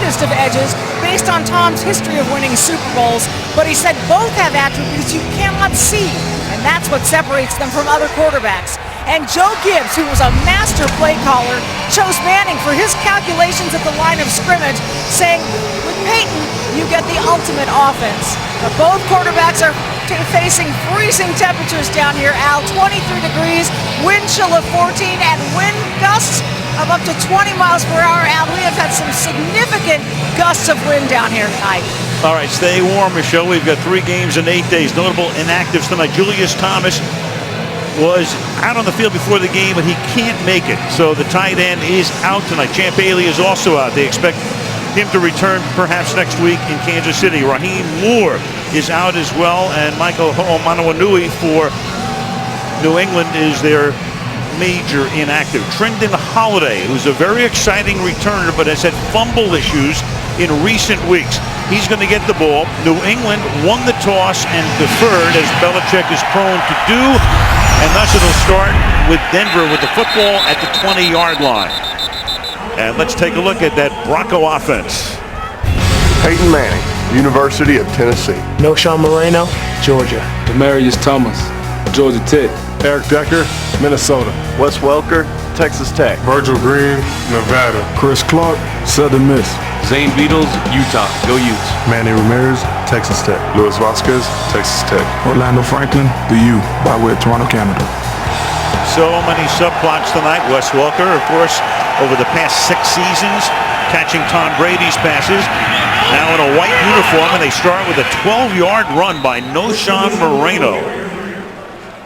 sharpest of edges based on Tom's history of winning Super Bowls, but he said both have attributes you cannot see, and that's what separates them from other quarterbacks. And Joe Gibbs, who was a master play caller, chose Manning for his calculations at the line of scrimmage, saying, with Peyton, you get the ultimate offense. But both quarterbacks are facing freezing temperatures down here, Al. 23 degrees, wind chill of 14, and wind gusts of up to 20 miles per hour, Al. We have had some significant gusts of wind down here tonight. All right, stay warm, Michelle. We've got 3 games in 8 days. Notable inactives tonight. Julius Thomas was out on the field before the game, but he can't make it. So the tight end is out tonight. Champ Bailey is also out. They expect him to return perhaps next week in Kansas City. Raheem Moore is out as well, and Michael Ho'omanawanui for New England is their major inactive. Trendon Holiday, who's a very exciting returner, but has had fumble issues in recent weeks. He's going to get the ball. New England won the toss and deferred, as Belichick is prone to do, and thus it'll start with Denver with the football at the 20-yard line. And let's take a look at that Bronco offense. Peyton Manning, University of Tennessee. Knowshon Moreno, Georgia. Demarius Thomas, Georgia Tech. Eric Decker, Minnesota. Wes Welker, Texas Tech. Virgil Green, Nevada. Chris Clark, Southern Miss. Zane Beatles, Utah. Go Utes. Manny Ramirez, Texas Tech. Luis Vasquez, Texas Tech. Orlando Franklin, the U, by way of Toronto, Canada. So many subplots tonight. Wes Welker, of course, over the past 6 seasons, catching Tom Brady's passes. Now in a white uniform, and they start with a 12-yard run by Knowshon Moreno.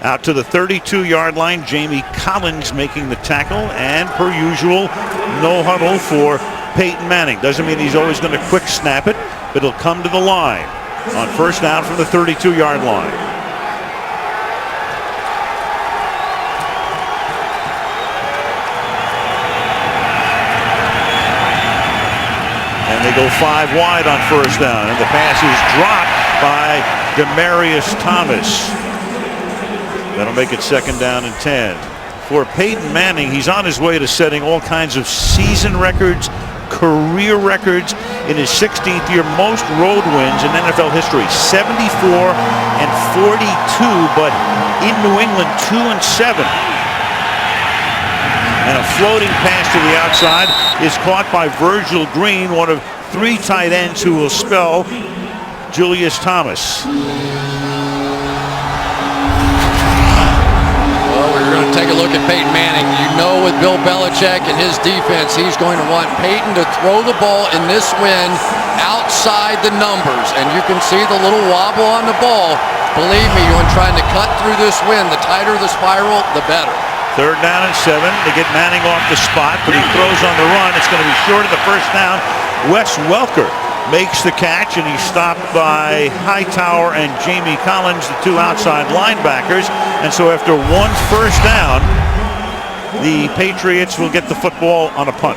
Out to the 32-yard line, Jamie Collins making the tackle, and per usual, no huddle for Peyton Manning. Doesn't mean he's always going to quick snap it, but he'll come to the line on first down from the 32-yard line. And they go 5 wide on first down, and the pass is dropped by Demarius Thomas. That'll make it second down and 10. For Peyton Manning, he's on his way to setting all kinds of season records, career records in his 16th year, most road wins in NFL history, 74 and 42, but in New England, 2-7. And a floating pass to the outside is caught by Virgil Green, one of 3 tight ends who will spell Julius Thomas. Take a look at Peyton Manning. You know, with Bill Belichick and his defense, he's going to want Peyton to throw the ball in this wind outside the numbers. And you can see the little wobble on the ball. Believe me, when trying to cut through this wind, the tighter the spiral, the better. Third down and 7. They get Manning off the spot, but he throws on the run. It's going to be short of the first down. Wes Welker makes the catch, and he's stopped by Hightower and Jamie Collins, the 2 outside linebackers. And so after 1 first down, the Patriots will get the football on a punt.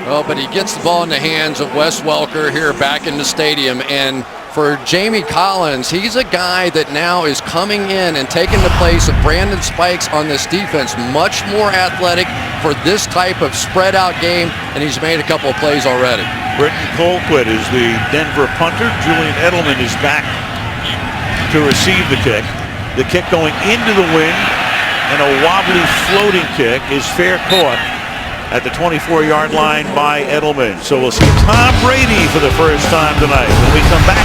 Well, but he gets the ball in the hands of Wes Welker here back in the stadium. And for Jamie Collins, he's a guy that now is coming in and taking the place of Brandon Spikes on this defense. Much more athletic for this type of spread out game, and he's made a couple of plays already. Britton Colquitt is the Denver punter. Julian Edelman is back to receive the kick. The kick going into the wind, and a wobbly floating kick is fair caught at the 24-yard line by Edelman. So we'll see Tom Brady for the first time tonight when we come back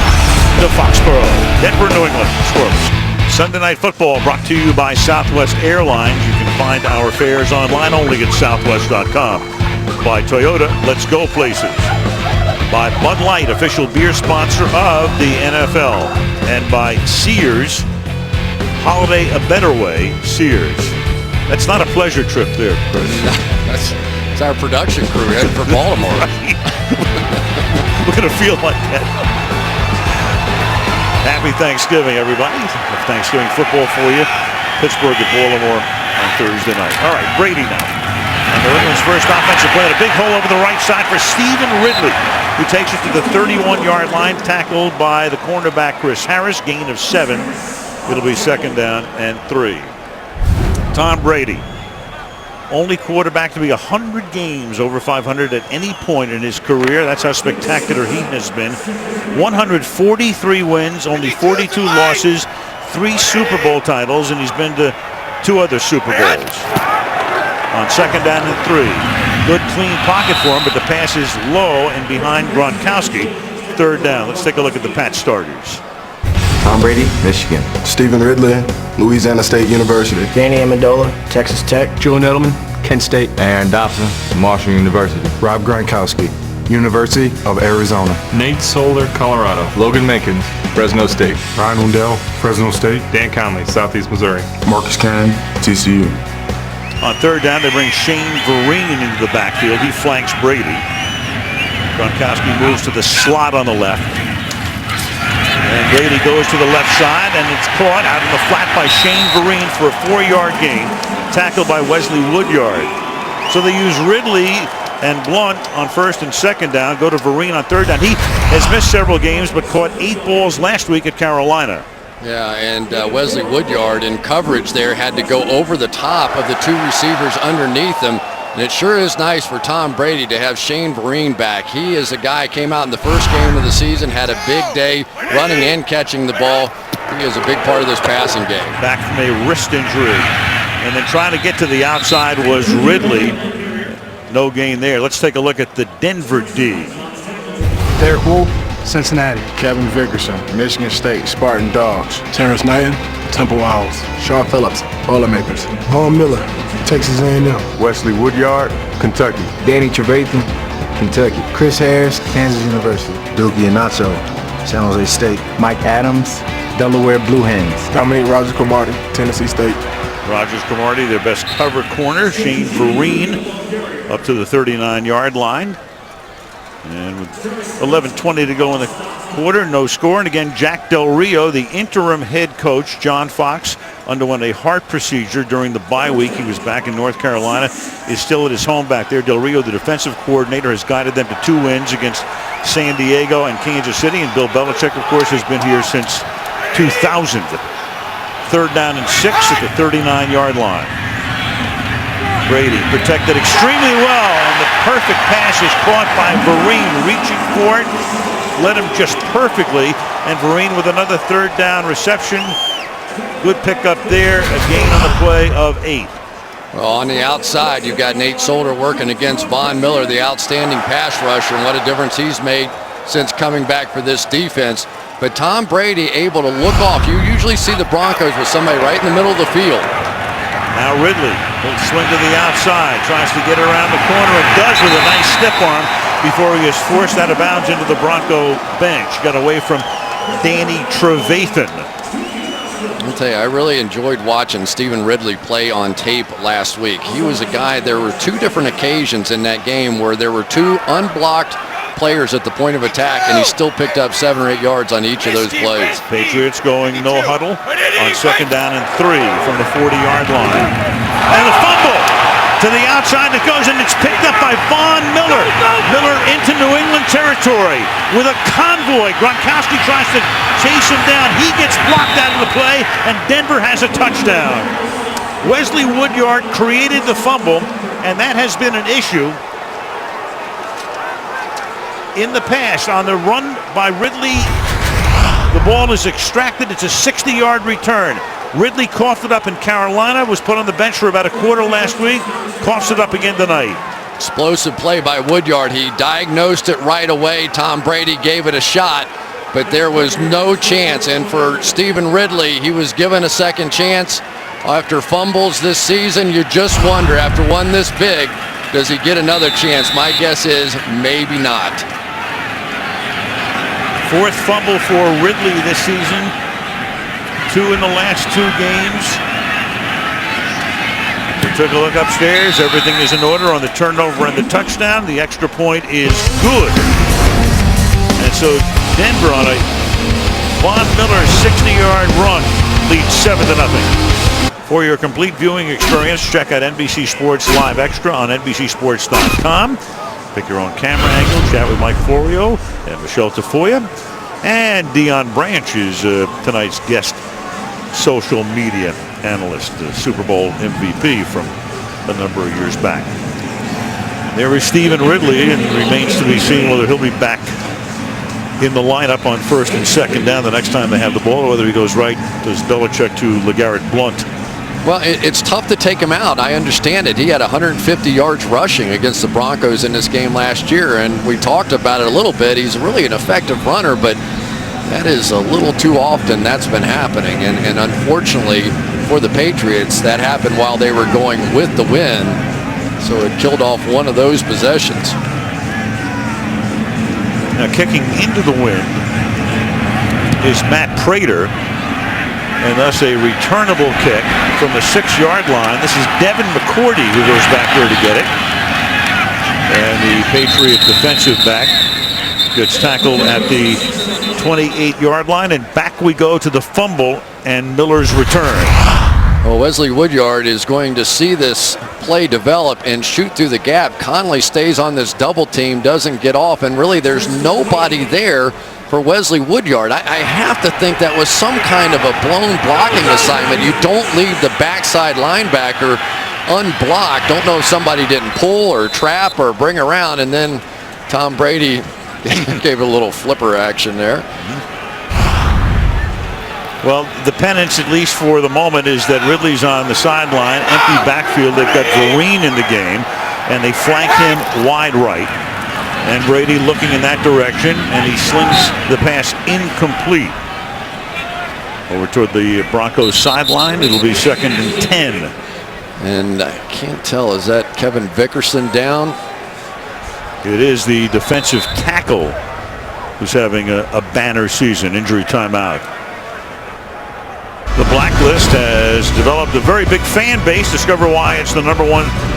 to Foxborough. Denver, New England. Scoreless. Sunday Night Football brought to you by Southwest Airlines. You can find our fares online only at southwest.com. By Toyota, let's go places. By Bud Light, official beer sponsor of the NFL. And by Sears, holiday a better way, Sears. That's not a pleasure trip there, Chris. It's our production crew heading for Baltimore. Right. We're going to feel like that. Happy Thanksgiving, everybody. Thanksgiving football for you. Pittsburgh at Baltimore on Thursday night. All right, Brady now. And New England's first offensive play. A big hole over the right side for Stephen Ridley, who takes it to the 31-yard line, tackled by the cornerback Chris Harris. Gain of 7. It'll be second down and 3. Tom Brady only quarterback to be 100 games over 500 at any point in his career. That's how spectacular he has been. 143 wins, only 42 losses, 3 Super Bowl titles, and he's been to 2 other Super Bowls. On 2nd down and 3. Good clean pocket for him, but the pass is low and behind Gronkowski. 3rd down. Let's take a look at the Pats starters. Tom Brady, Michigan. Stephen Ridley, Louisiana State University. Danny Amendola, Texas Tech. Julian Edelman, Kent State. Aaron Dobson, Marshall University. Rob Gronkowski, University of Arizona. Nate Solder, Colorado. Logan Minkins, Fresno State. Ryan Wendell, Fresno State. Dan Conley, Southeast Missouri. Marcus Cannon, TCU. On 3rd down, they bring Shane Vereen into the backfield. He flanks Brady. Gronkowski moves to the slot on the left. And Brady goes to the left side, and it's caught out in the flat by Shane Vereen for a 4-yard gain, tackled by Wesley Woodyard. So they use Ridley and Blunt on 1st and 2nd down, go to Vereen on 3rd down. He has missed several games, but caught 8 balls last week at Carolina. Yeah, and Wesley Woodyard in coverage there had to go over the top of the 2 receivers underneath him. And it sure is nice for Tom Brady to have Shane Vereen back. He is a guy came out in the first game of the season, had a big day running and catching the ball. He is a big part of this passing game. Back from a wrist injury. And then trying to get to the outside was Ridley. No gain there. Let's take a look at the Denver D. Derek Wolfe, Cincinnati. Kevin Vickerson, Michigan State, Spartan Dogs. Terrence Knighton, Temple Owls. Sean Phillips, Boilermakers. Vaughn Miller, Texas A&M. Wesley Woodyard, Kentucky. Danny Trevathan, Kentucky. Chris Harris, Kansas University. Dookie Inacho, San Jose State. Mike Adams, Delaware Blue Hens. Dominique Rogers-Cromartie, Tennessee State. Rogers-Cromartie, their best cover corner. Shane Vereen up to the 39-yard line. And with 11:20 to go in the quarter, no score. And again, Jack Del Rio, the interim head coach, John Fox, underwent a heart procedure during the bye week. He was back in North Carolina, is still at his home back there. Del Rio, the defensive coordinator, has guided them to 2 wins against San Diego and Kansas City. And Bill Belichick, of course, has been here since 2000. 3rd down and 6 at the 39-yard line. Brady protected extremely well, and the perfect pass is caught by Vereen, reaching for it, led him just perfectly, and Vereen with another 3rd down reception. Good pickup there, a gain on the play of 8. Well, on the outside, you've got Nate Solder working against Von Miller, the outstanding pass rusher, and what a difference he's made since coming back for this defense. But Tom Brady able to look off. You usually see the Broncos with somebody right in the middle of the field. Now Ridley will swing to the outside, tries to get around the corner, and does with a nice stiff arm before he is forced out of bounds into the Bronco bench. Got away from Danny Trevathan. I'll tell you, I really enjoyed watching Stephen Ridley play on tape last week. He was a guy, there were 2 different occasions in that game where there were 2 unblocked players at the point of attack, and he still picked up 7 or 8 yards on each of those plays. Patriots going no huddle on 2nd down and 3 from the 40-yard line. And a fumble to the outside that goes, and it's picked up by Von Miller. Miller into New England territory with a convoy. Gronkowski tries to chase him down. He gets blocked out of the play, and Denver has a touchdown. Wesley Woodyard created the fumble, and that has been an issue in the past. On the run by Ridley, the ball is extracted. It's a 60-yard return. Ridley coughed it up in Carolina, was put on the bench for about a quarter last week, coughs it up again tonight. Explosive play by Woodyard. He diagnosed it right away. Tom Brady gave it a shot, but there was no chance. And for Stephen Ridley, he was given a second chance. After fumbles this season, you just wonder, after one this big, does he get another chance? My guess is maybe not. 4th fumble for Ridley this season. 2 in the last 2 games. We took a look upstairs. Everything is in order on the turnover and the touchdown. The extra point is good. And so Denver on a Von Miller 60-yard run leads 7-0. For your complete viewing experience, check out NBC Sports Live Extra on NBCSports.com. Pick your own camera angle, chat with Mike Florio and Michelle Tafoya. And Deion Branch is tonight's guest social media analyst, Super Bowl MVP from a number of years back. There is Stephen Ridley, and remains to be seen whether he'll be back in the lineup on first and second down the next time they have the ball, or whether he goes right, does Belichick, to LeGarrette Blount. Well, it's tough to take him out. I understand it. He had 150 yards rushing against the Broncos in this game last year, and we talked about it a little bit. He's really an effective runner, but that is a little too often that's been happening. And unfortunately for the Patriots, that happened while they were going with the win. So it killed off one of those possessions. Now kicking into the wind is Matt Prater, and thus a returnable kick from the 6-yard line. This is Devin McCourty who goes back there to get it. And the Patriot defensive back gets tackled at the 28-yard line, and back we go to the fumble and Miller's return. Well, Wesley Woodyard is going to see this play develop and shoot through the gap. Conley stays on this double team, doesn't get off, and really there's nobody there for Wesley Woodyard. I have to think that was some kind of a blown blocking assignment. You don't leave the backside linebacker unblocked. Don't know if somebody didn't pull or trap or bring around, and then Tom Brady gave a little flipper action there. Well, the penance, at least for the moment, is that Ridley's on the sideline, empty backfield. They've got Vereen in the game, and they flank him wide right. And Brady looking in that direction, and he slings the pass incomplete. Over toward the Broncos sideline, it'll be 2nd and 10. And I can't tell, is that Kevin Vickerson down? It is the defensive tackle who's having a banner season. Injury timeout. The Blacklist has developed a very big fan base. Discover why it's the #1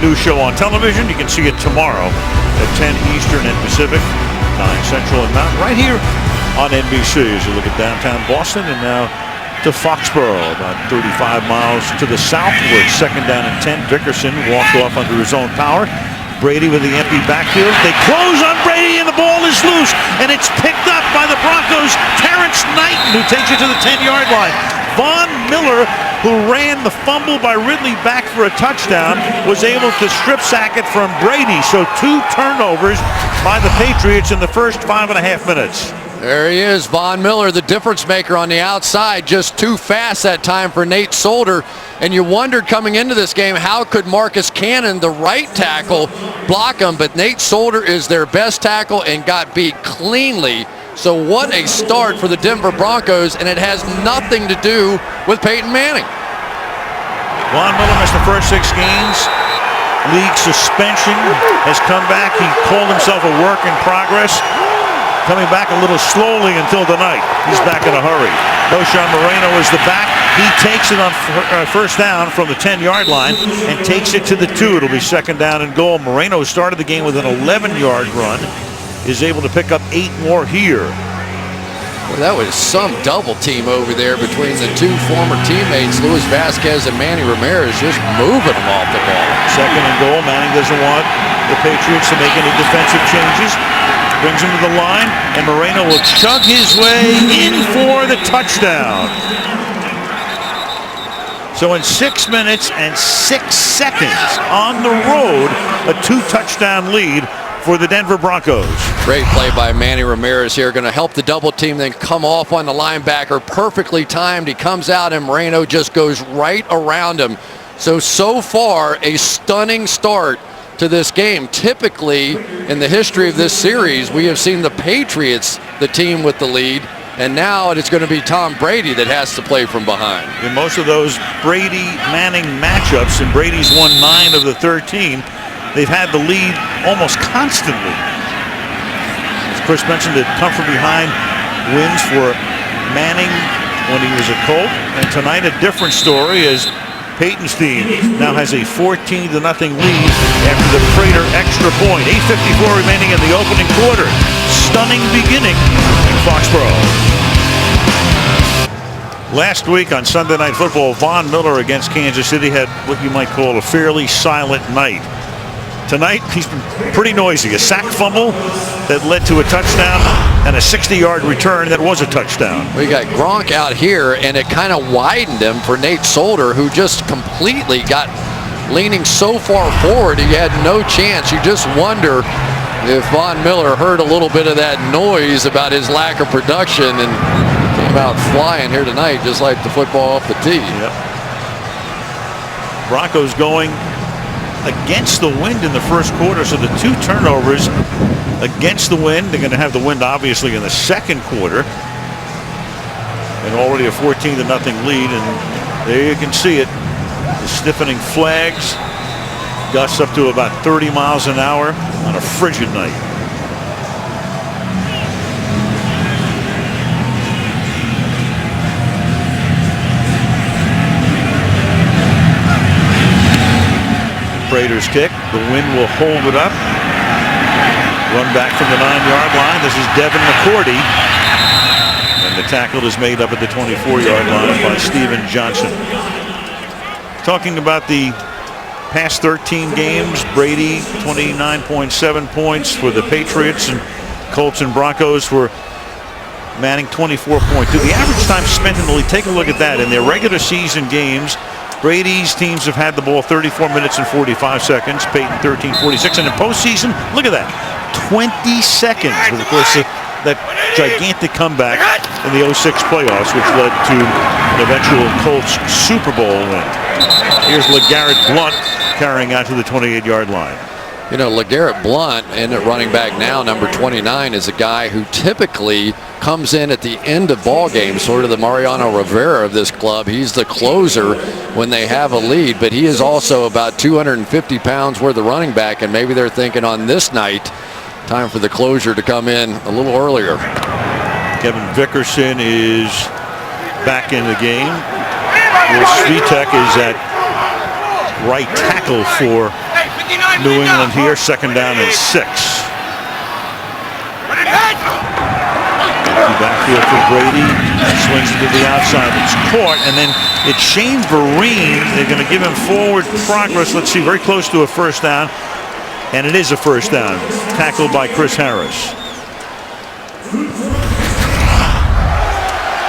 news show on television. You can see it tomorrow at 10 Eastern and Pacific, 9 Central and Mountain, right here on NBC. As you look at downtown Boston, and now to Foxborough, about 35 miles to the south, where it's 2nd down and 10. Vickerson walked off under his own power. Brady with the empty backfield. They close on Brady, and the ball is loose, and it's picked up by the Broncos' Terrence Knighton, who takes it to the 10-yard line. Von Miller, who ran the fumble by Ridley back for a touchdown, was able to strip sack it from Brady. So 2 turnovers by the Patriots in the first 5.5 minutes. There he is, Von Miller, the difference maker on the outside. Just too fast that time for Nate Solder. And you wondered coming into this game, how could Marcus Cannon, the right tackle, block him? But Nate Solder is their best tackle and got beat cleanly. So what a start for the Denver Broncos, and it has nothing to do with Peyton Manning. Von Miller missed the first 6 games. League suspension, has come back. He called himself a work in progress. Coming back a little slowly until tonight. He's back in a hurry. Noshawn Moreno is the back. He takes it on first down from the 10-yard line and takes it to the 2. It'll be 2nd down and goal. Moreno started the game with an 11-yard run. Is able to pick up 8 more here. Well, that was some double team over there between the 2 former teammates, Luis Vasquez and Manny Ramirez, just moving them off the ball. 2nd and goal. Manning doesn't want the Patriots to make any defensive changes. Brings him to the line, and Moreno will chug his way in for the touchdown. So in 6 minutes and 6 seconds on the road, a 2-touchdown lead for the Denver Broncos. Great play by Manny Ramirez here, going to help the double team, then come off on the linebacker. Perfectly timed. He comes out, and Moreno just goes right around him. So far, a stunning start to this game. Typically, in the history of this series, we have seen the Patriots, the team with the lead, and now it's going to be Tom Brady that has to play from behind. In most of those Brady-Manning matchups, and Brady's won 9 of the 13, they've had the lead almost constantly. As Chris mentioned, the come from behind wins for Manning when he was a Colt, and tonight a different story as Peyton's team now has a 14-0 lead after the Prater extra point. 8:54 remaining in the opening quarter. Stunning beginning in Foxborough. Last week on Sunday Night Football, Von Miller against Kansas City had what you might call a fairly silent night. Tonight, he's been pretty noisy. A sack fumble that led to a touchdown and a 60-yard return that was a touchdown. We got Gronk out here, and it kind of widened him for Nate Solder, who just completely got leaning so far forward, he had no chance. You just wonder if Von Miller heard a little bit of that noise about his lack of production and came out flying here tonight, just like the football off the tee. Yep. Broncos going against the wind in the first quarter, so the 2 turnovers against the wind. They're going to have the wind obviously in the second quarter, and already a 14-0 lead, and there you can see it, the stiffening flags, gusts up to about 30 miles an hour on a frigid night. Raiders kick. The wind will hold it up. Run back from the 9-yard line. This is Devin McCourty. And the tackle is made up at the 24-yard line by Steven Johnson. Talking about the past 13 games, Brady 29.7 points for the Patriots, and Colts and Broncos for Manning 24.2. The average time spent in the league, take a look at that. In their regular season games, Brady's teams have had the ball 34 minutes and 45 seconds. Peyton 13:46. And in postseason, look at that, 20 seconds. With, of course, that gigantic comeback in the 06 playoffs, which led to an eventual Colts Super Bowl win. Here's LeGarrette Blount carrying out to the 28-yard line. You know, LeGarrette Blount, and at running back now, number 29, is a guy who typically comes in at the end of ball games, sort of the Mariano Rivera of this club. He's the closer when they have a lead, but he is also about 250 pounds worth of running back, and maybe they're thinking on this night, time for the closer to come in a little earlier. Kevin Vickerson is back in the game. Will Svitek is at right tackle for New England here, second down and 6. Backfield for Brady, swings to the outside, it's caught, and then it's Shane Vereen. They're going to give him forward progress. Let's see, very close to a first down, and it is a first down, tackled by Chris Harris.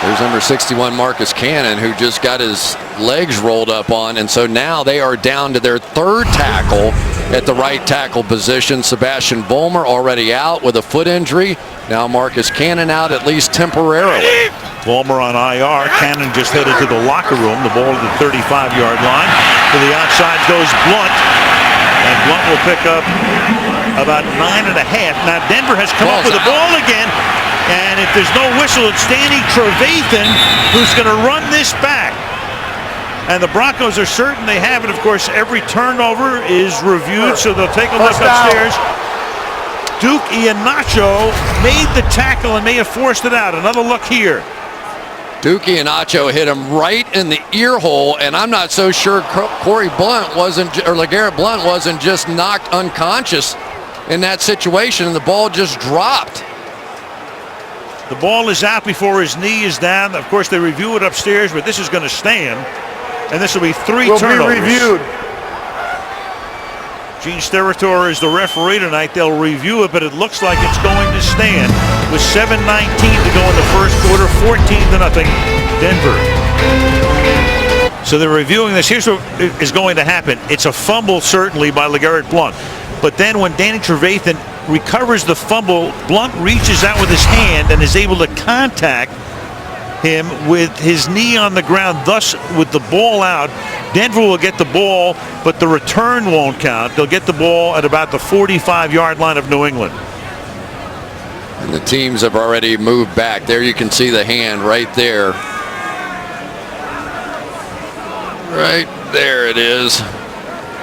There's number 61, Marcus Cannon, who just got his legs rolled up on, and so now they are down to their 3rd tackle at the right tackle position. Sebastian Vollmer already out with a foot injury. Now Marcus Cannon out, at least temporarily. Vollmer on IR. Cannon just headed to the locker room. The ball at the 35-yard line. To the outside goes Blount, and Blount will pick up about 9.5. Now Denver has come up with the ball again. And if there's no whistle, it's Danny Trevathan who's going to run this back. And the Broncos are certain they have it. Of course, every turnover is reviewed, so they'll take a look upstairs. Duke Ihenacho made the tackle and may have forced it out. Another look here. Duke Ihenacho hit him right in the ear hole, and I'm not so sure Corey Blount wasn't, or LeGarrette Blount wasn't just knocked unconscious in that situation, and the ball just dropped. The ball is out before his knee is down. Of course, they review it upstairs, but this is going to stand. And this will be 3 turnovers. Be reviewed. Gene Steratore is the referee tonight. They'll review it, but it looks like it's going to stand. With 7:19 to go in the first quarter, 14-0 Denver. So they're reviewing this. Here's what is going to happen. It's a fumble, certainly, by LeGarrette Blount. But then when Danny Trevathan recovers the fumble, Blount reaches out with his hand and is able to contact him with his knee on the ground. Thus, with the ball out, Denver will get the ball, but the return won't count. They'll get the ball at about the 45-yard line of New England. And the teams have already moved back. There you can see the hand right there. Right there it is,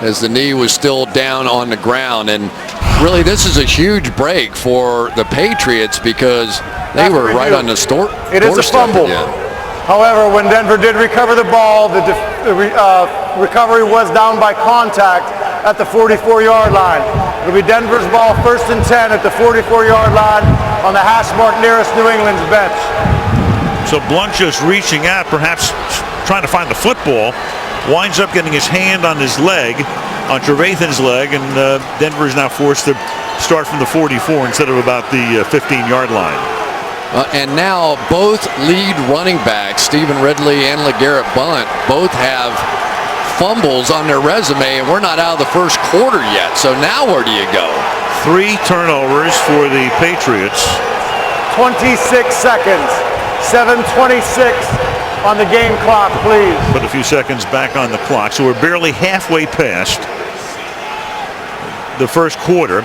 as the knee was still down on the ground. And really, this is a huge break for the Patriots because they were right on the It is a fumble. again. However, when Denver did recover the ball, the recovery was down by contact at the 44-yard line. It'll be Denver's ball, 1st and 10 at the 44-yard line on the hash mark nearest New England's bench. So Blount just reaching out, perhaps trying to find the football, winds up getting his hand on his leg, on Trevathan's leg, and Denver is now forced to start from the 44 instead of about the 15-yard line. And now both lead running backs, Stephen Ridley and LeGarrette Blount, both have fumbles on their resume, and we're not out of the first quarter yet. So now where do you go? 3 turnovers for the Patriots. 26 seconds. 7:26 on the game clock, please. Put a few seconds back on the clock. So we're barely halfway past the first quarter.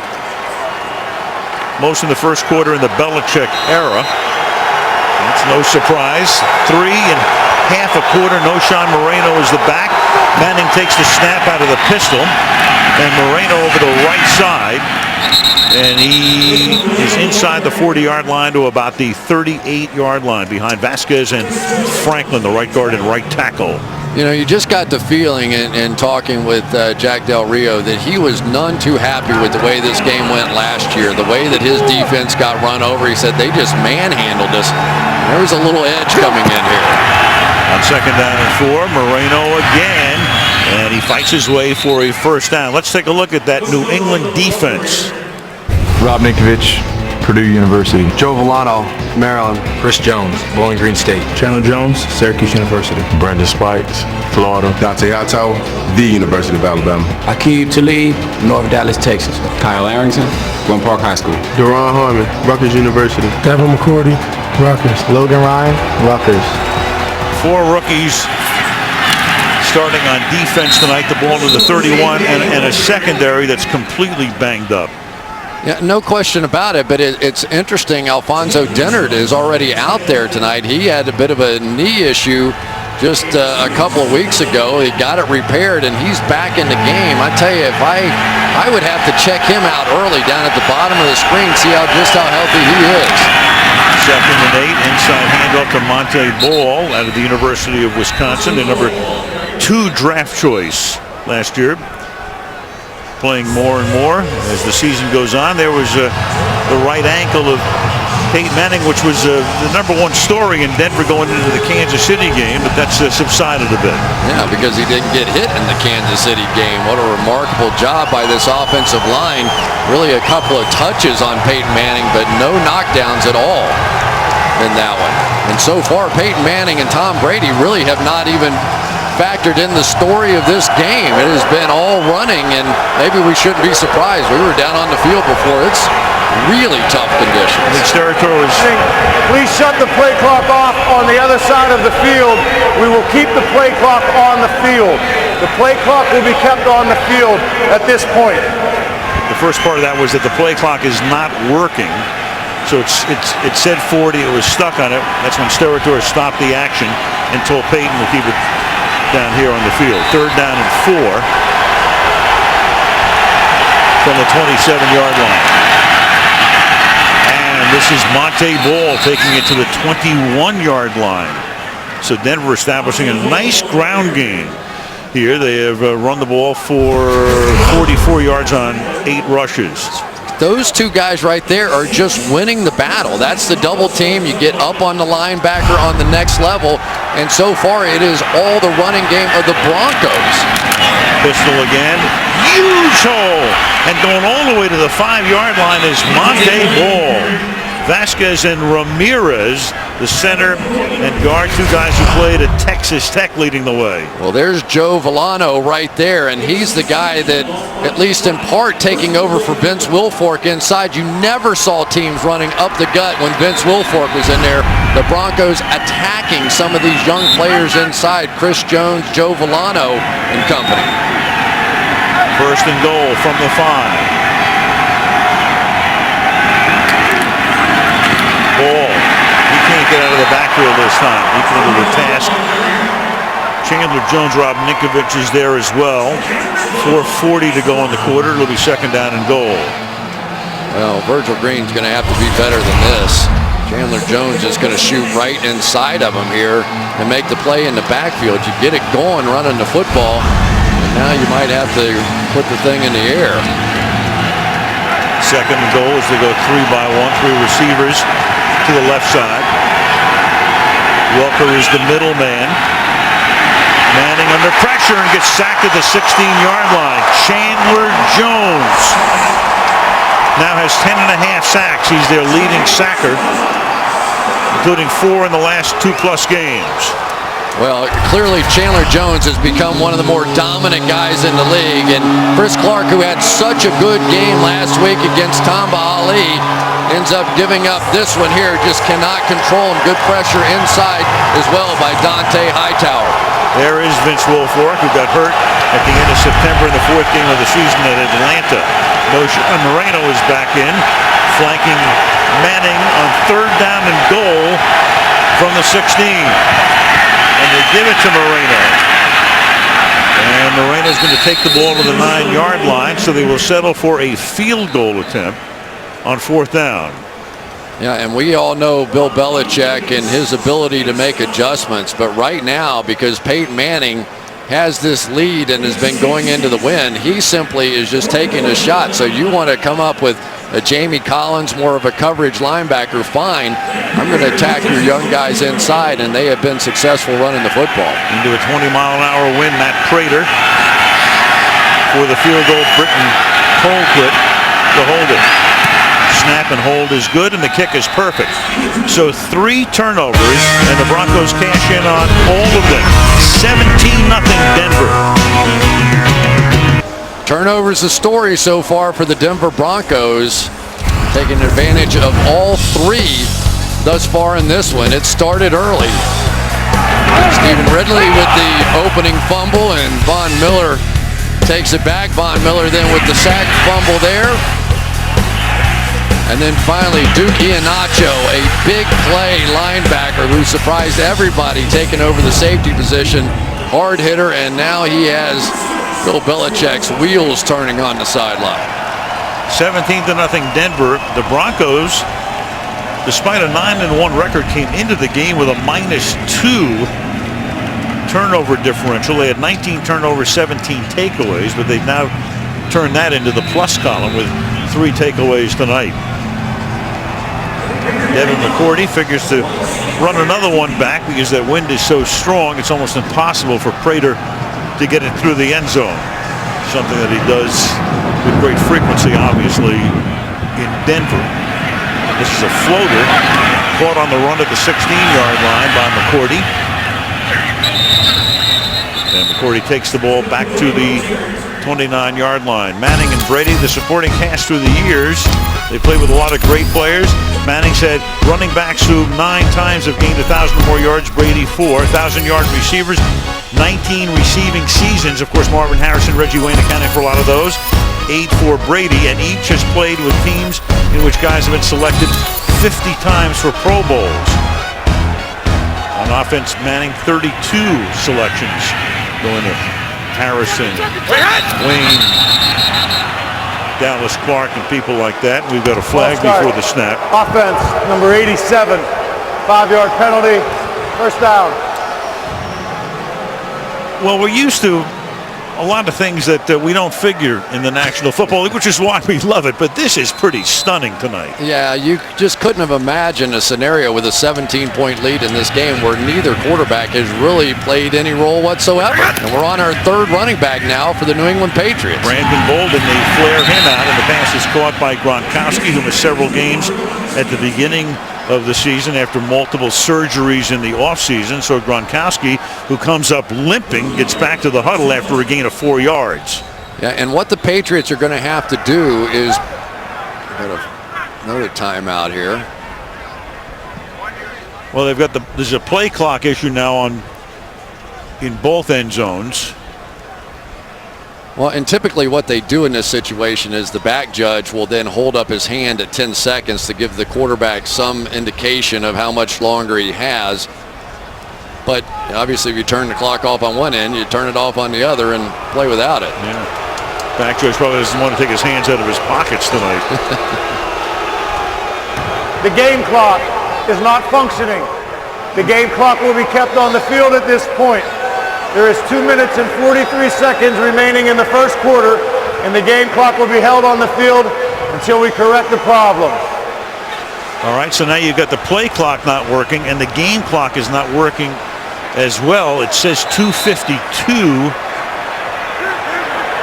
Most in the first quarter in the Belichick era. That's no surprise. 3.5 quarter. No Sean Moreno is the back. Manning takes the snap out of the pistol. And Moreno over the right side. And he is inside the 40-yard line to about the 38-yard line behind Vasquez and Franklin, the right guard and right tackle. You know, you just got the feeling in talking with Jack Del Rio that he was none too happy with the way this game went last year, the way that his defense got run over. He said they just manhandled us. There was a little edge coming in here. On 2nd down and 4, Moreno again, and he fights his way for a first down. Let's take a look at that New England defense. Rob Ninkovich, Purdue University. Joe Villano, Maryland. Chris Jones, Bowling Green State. Chandler Jones, Syracuse University. Brandon Spikes, Florida. Dante Otto, the University of Alabama. Aqib Talib, North Dallas, Texas. Kyle Arrington, Glen Park High School. Deron Harmon, Rutgers University. Devin McCourty, Rutgers. Logan Ryan, Rutgers. 4 rookies starting on defense tonight. The ball to the 31 and a secondary that's completely banged up. Yeah, no question about it, but it's interesting. Alfonso Dennard is already out there tonight. He had a bit of a knee issue just a couple of weeks ago. He got it repaired, and he's back in the game. I tell you, if I would have to check him out early down at the bottom of the screen, see just how healthy he is. 2nd and 8, inside handoff to Monte Ball out of the University of Wisconsin, the number 2 draft choice last year. Playing more and more as the season goes on. There was the right ankle of Peyton Manning, which was the number 1 story in Denver going into the Kansas City game, but that's subsided a bit. Yeah, because he didn't get hit in the Kansas City game. What a remarkable job by this offensive line. Really a couple of touches on Peyton Manning, but no knockdowns at all in that one. And so far, Peyton Manning and Tom Brady really have not even factored in the story of this game. It has been all running, and maybe we shouldn't be surprised. We were down on the field before. It's really tough conditions. Please shut the play clock off on the other side of the field. We will keep the play clock on the field. The play clock will be kept on the field at this point. The first part of that was that the play clock is not working. So it said 40. It was stuck on it. That's when Steratore stopped the action and told Peyton to keep it down here on the field. 3rd down and 4 from the 27-yard line. And this is Monte Ball taking it to the 21-yard line. So Denver establishing a nice ground game here. They have run the ball for 44 yards on 8 rushes. Those 2 guys right there are just winning the battle. That's the double team. You get up on the linebacker on the next level, and so far it is all the running game of the Broncos. Pistol again. Huge hole. And going all the way to the 5-yard line is Monte Ball. Vasquez and Ramirez, the center and guard, 2 guys who played at Texas Tech, leading the way. Well, there's Joe Villano right there, and he's the guy that, at least in part, taking over for Vince Wilfork inside. You never saw teams running up the gut when Vince Wilfork was in there. The Broncos attacking some of these young players inside, Chris Jones, Joe Villano, and company. 1st and goal from the 5. Ball. He can't get out of the backfield this time. Equal to the task. Chandler Jones, Rob Ninkovich is there as well. 4:40 to go in the quarter. It'll be 2nd down and goal. Well, Virgil Green's going to have to be better than this. Chandler Jones is going to shoot right inside of him here and make the play in the backfield. You get it going running the football, and now you might have to put the thing in the air. 2nd and goal as they go 3-by-1, 3 receivers to the left side. Welker is the middleman. Manning under pressure and gets sacked at the 16-yard line. Chandler Jones now has 10.5 sacks. He's their leading sacker, including 4 in the last 2+ games. Well, clearly Chandler Jones has become one of the more dominant guys in the league. And Chris Clark, who had such a good game last week against Tamba Ali, ends up giving up this one here. Just cannot control him. Good pressure inside as well by Dante Hightower. There is Vince Wilfork, who got hurt at the end of September in the 4th game of the season at Atlanta. Sean Moreno is back in, flanking Manning on 3rd down and goal from the 16. And they give it to Moreno. And Moreno's going to take the ball to the 9-yard line, so they will settle for a field goal attempt on 4th down. Yeah, and we all know Bill Belichick and his ability to make adjustments. But right now, because Peyton Manning has this lead and has been going into the win, he simply is just taking a shot. So you want to come up with a Jamie Collins, more of a coverage linebacker, fine. I'm going to attack your young guys inside, and they have been successful running the football. Into a 20-mile-an-hour wind, Matt Prater for the field goal. Britton Colquitt to hold it. Snap and hold is good, and the kick is perfect. So 3 turnovers, and the Broncos cash in on all of them. 17-0 Denver. Turnovers the story so far for the Denver Broncos, taking advantage of all 3 thus far in this one. It started early. Stephen Ridley with the opening fumble, and Von Miller takes it back. Von Miller then with the sack fumble there. And then finally, Duke Iheanacho, a big play linebacker who surprised everybody, taking over the safety position. Hard hitter, and now he has Bill Belichick's wheels turning on the sideline. 17-0 Denver. The Broncos, despite a 9-1 record, came into the game with a -2 turnover differential. They had 19 turnovers, 17 takeaways, but they've now turned that into the plus column with 3 takeaways tonight. Devin McCourty figures to run another one back because that wind is so strong it's almost impossible for Prater to get it through the end zone. Something that he does with great frequency, obviously, in Denver. This is a floater caught on the run at the 16-yard line by McCourty. And McCourty takes the ball back to the 29-yard line. Manning and Brady, the supporting cast through the years. They played with a lot of great players. Manning said running backs who 9 times have gained 1,000 or more yards. Brady 4. 1,000-yard receivers, 19 receiving seasons. Of course, Marvin Harrison, Reggie Wayne accounting for a lot of those. 8 for Brady, and each has played with teams in which guys have been selected 50 times for Pro Bowls. On offense, Manning 32 selections going to Harrison, Wayne, Dallas Clark, and people like that. We've got a flag before the snap. Offense, number 87, 5-yard penalty, 1st down. Well, we're used to a lot of things that we don't figure in the National Football League, which is why we love it, but this is pretty stunning tonight. Yeah, you just couldn't have imagined a scenario with a 17-point lead in this game where neither quarterback has really played any role whatsoever. And we're on our 3rd running back now for the New England Patriots. Brandon Bolden, they flare him out, and the pass is caught by Gronkowski, who missed several games at the beginning of the season after multiple surgeries in the offseason. So Gronkowski, who comes up limping, gets back to the huddle after a gain of 4 yards. Yeah, and what the Patriots are going to have to do is another timeout here. Well, they've got there's a play clock issue now in both end zones. Well, and typically what they do in this situation is the back judge will then hold up his hand at 10 seconds to give the quarterback some indication of how much longer he has. But obviously if you turn the clock off on one end, you turn it off on the other and play without it. Yeah. Back judge probably doesn't want to take his hands out of his pockets tonight. The game clock is not functioning. The game clock will be kept on the field at this point. There is 2 minutes and 43 seconds remaining in the 1st quarter, and the game clock will be held on the field until we correct the problem. All right, so now you've got the play clock not working, and the game clock is not working as well. It says 2:52,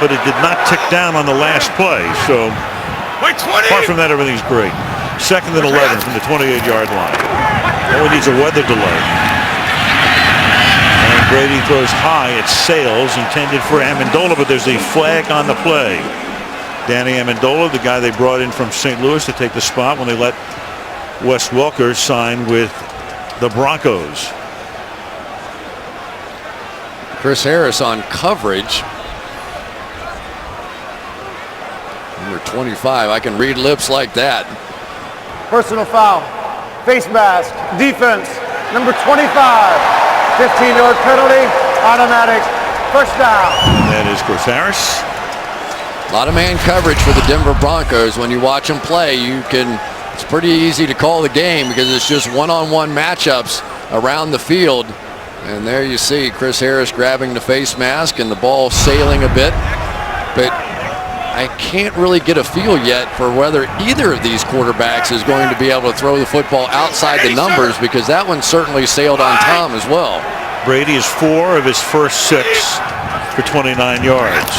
but it did not tick down on the last play. So apart from that, everything's great. 2nd and 11 from the 28-yard line. Only needs a weather delay. Brady throws high. It sails, intended for Amendola, but there's a flag on the play. Danny Amendola, the guy they brought in from St. Louis to take the spot when they let Wes Welker sign with the Broncos. Chris Harris on coverage. Number 25. I can read lips like that. Personal foul. Face mask. Defense. Number 25. 15-yard penalty. Automatic. First down. That is Chris Harris. A lot of man coverage for the Denver Broncos. When you watch them play, it's pretty easy to call the game because it's just one-on-one matchups around the field. And there you see Chris Harris grabbing the face mask and the ball sailing a bit. But I can't really get a feel yet for whether either of these quarterbacks is going to be able to throw the football outside the numbers, because that one certainly sailed on Tom as well. Brady is 4 of his first 6 for 29 yards.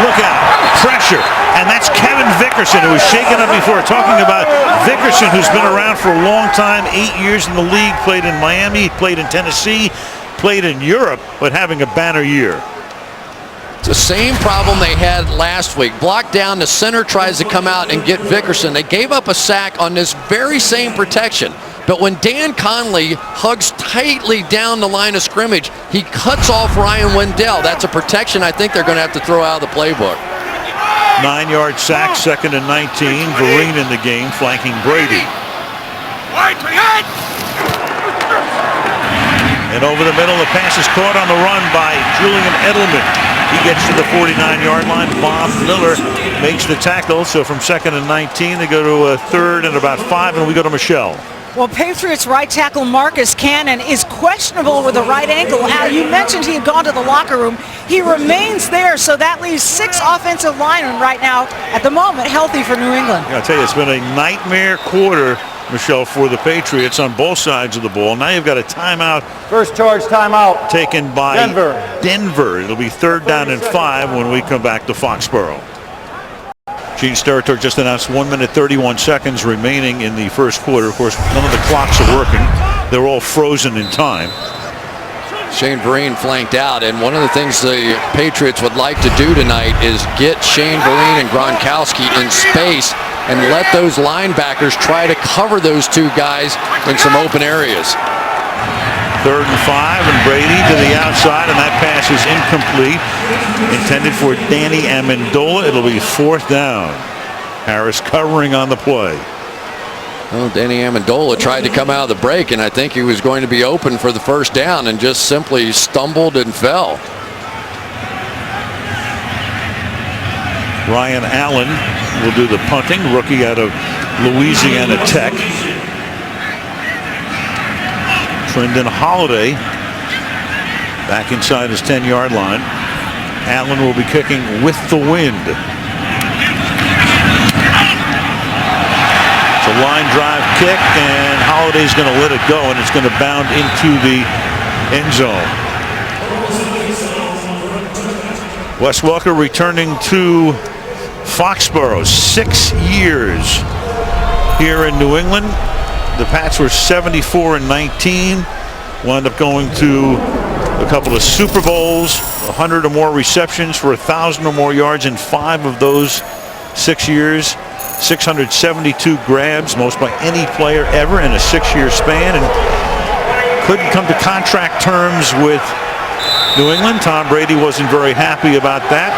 Look out, pressure, and that's Kevin Vickerson, who was shaken up before. Talking about Vickerson, who's been around for a long time, 8 years in the league, played in Miami, played in Tennessee, played in Europe, but having a banner year. It's the same problem they had last week. Blocked down, the center tries to come out and get Vickerson. They gave up a sack on this very same protection. But when Dan Conley hugs tightly down the line of scrimmage, he cuts off Ryan Wendell. That's a protection I think they're going to have to throw out of the playbook. 9-yard sack, 2nd and 19. Vereen in the game, flanking Brady. And over the middle, the pass is caught on the run by Julian Edelman. He gets to the 49-yard line. Bob Miller makes the tackle. So from 2nd and 19, they go to a 3rd and about 5, and we go to Michelle. Well, Patriots right tackle Marcus Cannon is questionable with a right ankle. Al, you mentioned he had gone to the locker room. He remains there, so that leaves 6 offensive linemen right now, at the moment, healthy for New England. I'll tell you, it's been a nightmare quarter, Michelle, for the Patriots on both sides of the ball. Now you've got a timeout. First charge timeout. Taken by Denver. It'll be 3rd down and 5 when we come back to Foxborough. Gene Steratore just announced 1 minute 31 seconds remaining in the first quarter. Of course, none of the clocks are working. They're all frozen in time. Shane Vereen flanked out, and one of the things the Patriots would like to do tonight is get Shane Vereen and Gronkowski in space and let those linebackers try to cover those 2 guys in some open areas. 3rd and 5, and Brady to the outside, and that pass is incomplete. Intended for Danny Amendola. It'll be 4th down. Harris covering on the play. Well, Danny Amendola tried to come out of the break, and I think he was going to be open for the first down and just simply stumbled and fell. Ryan Allen will do the punting, rookie out of Louisiana Tech. Trendon Holiday back inside his 10-yard line. Allen will be kicking with the wind. It's a line drive kick, and Holiday's going to let it go, and it's going to bound into the end zone. Wes Welker returning to Foxborough. 6 years here in New England. The Pats were 74-19. Wound up going to a couple of Super Bowls, 100 or more receptions for 1,000 or more yards in 5 of those 6 years. 672 grabs, most by any player ever in a 6-year span, and couldn't come to contract terms with New England. Tom Brady wasn't very happy about that.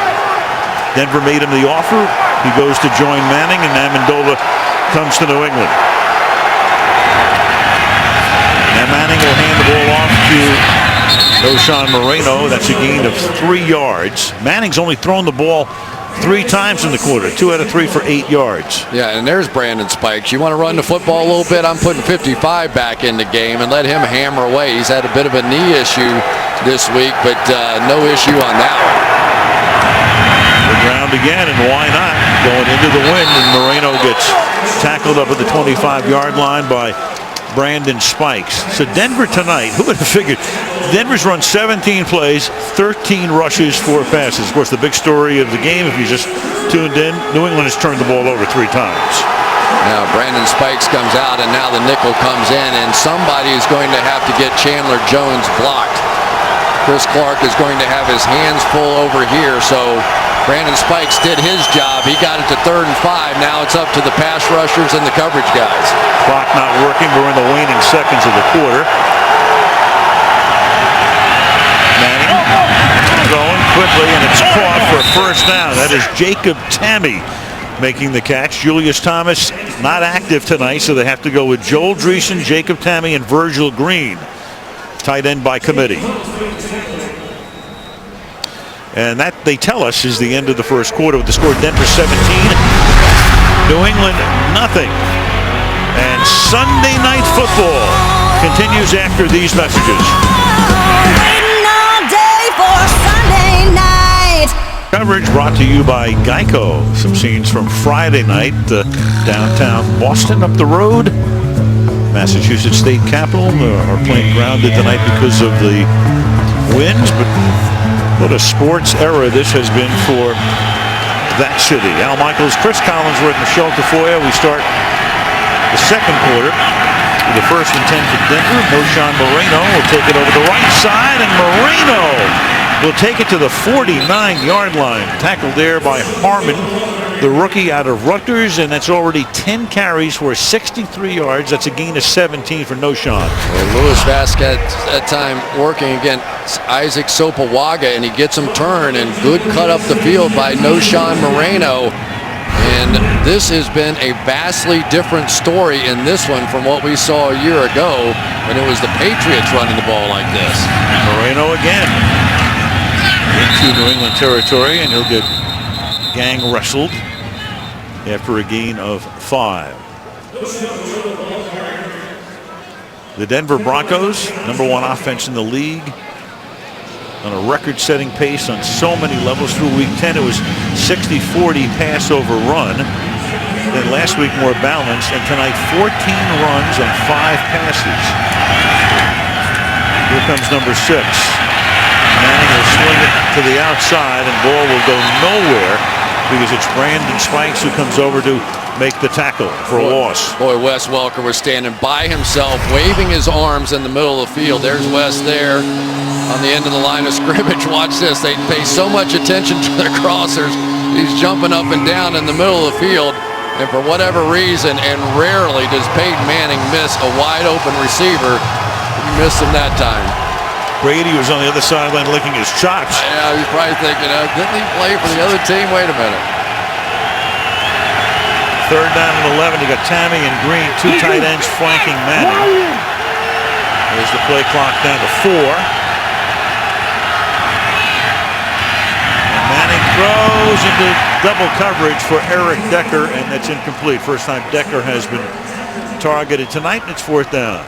Denver made him the offer. He goes to join Manning, and Amendola comes to New England. And Manning will hand the ball off to O'Shawn Moreno. That's a gain of 3 yards. Manning's only thrown the ball 3 times in the quarter, 2 out of 3 for 8 yards. Yeah, and there's Brandon Spikes. You want to run the football a little bit? I'm putting 55 back in the game and let him hammer away. He's had a bit of a knee issue this week, but no issue on that one. The ground again, and why not? Going into the wind, and Moreno gets tackled up at the 25-yard line by Brandon Spikes. So Denver tonight, who would have figured? Denver's run 17 plays, 13 rushes, 4 passes. Of course, the big story of the game, if you just tuned in, New England has turned the ball over 3 times. Now Brandon Spikes comes out, and now the nickel comes in, and somebody is going to have to get Chandler Jones blocked. Chris Clark is going to have his hands full over here, so Brandon Spikes did his job. He got it to 3rd and 5. Now it's up to the pass rushers and the coverage guys. Clock not working. We're in the waning seconds of the quarter. Manning going quickly, and it's caught for a first down. That is Jacob Tamme making the catch. Julius Thomas not active tonight, so they have to go with Joel Dreesen, Jacob Tamme, and Virgil Green. Tight end by committee. And that, they tell us, is the end of the first quarter with the score Denver 17, New England nothing. And Sunday Night Football continues after these messages. Waiting all day for Sunday night. Coverage brought to you by Geico. Some scenes from Friday night, downtown Boston up the road. Massachusetts State Capitol are playing grounded tonight because of the winds, but what a sports era this has been for that city. Al Michaels, Chris Collinsworth, Michelle Tafoya. We start the second quarter with the 1st and 10 for Denver. Noshawn Moreno will take it over the right side, and Moreno will take it to the 49-yard line. Tackled there by Harmon, the rookie out of Rutgers, and that's already 10 carries for 63 yards. That's a gain of 17 for Noshawn. Well, Louis Vasquez that time working against Isaac Sopowaga, and he gets him turned, and good cut up the field by Noshawn Moreno. And this has been a vastly different story in this one from what we saw a year ago when it was the Patriots running the ball like this. Moreno again into New England territory, and he'll get gang wrestled after a gain of 5. The Denver Broncos, #1 offense in the league, on a record-setting pace on so many levels. Through week 10, it was 60-40 pass over run. Then last week more balanced, and tonight 14 runs and 5 passes. Here comes number 6. Manning will swing it to the outside, and ball will go nowhere because it's Brandon Spikes who comes over to make the tackle for a loss. Boy, Wes Welker was standing by himself, waving his arms in the middle of the field. There's Wes there on the end of the line of scrimmage. Watch this. They pay so much attention to their crossers. He's jumping up and down in the middle of the field. And for whatever reason, and rarely does Peyton Manning miss a wide open receiver, he missed him that time. Brady was on the other sideline licking his chops. Yeah, he's probably thinking, didn't he play for the other team? Wait a minute. 3rd down and 11. You got Tamme and Green, 2 tight ends flanking Manning. There's the play clock down to 4. And Manning throws into double coverage for Eric Decker, and that's incomplete. First time Decker has been targeted tonight, and it's 4th down.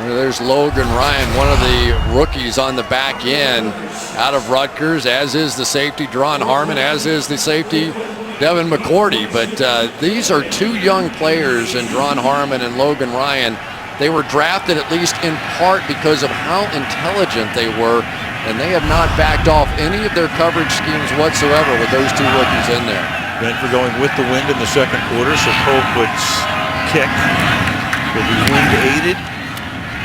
There's Logan Ryan, one of the rookies on the back end out of Rutgers, as is the safety Dron Harmon, as is the safety Devin McCourty. But these are 2 young players in Dron Harmon and Logan Ryan. They were drafted at least in part because of how intelligent they were, and they have not backed off any of their coverage schemes whatsoever with those 2 rookies in there. Denver going with the wind in the second quarter, so Colquitt's kick will be wind aided.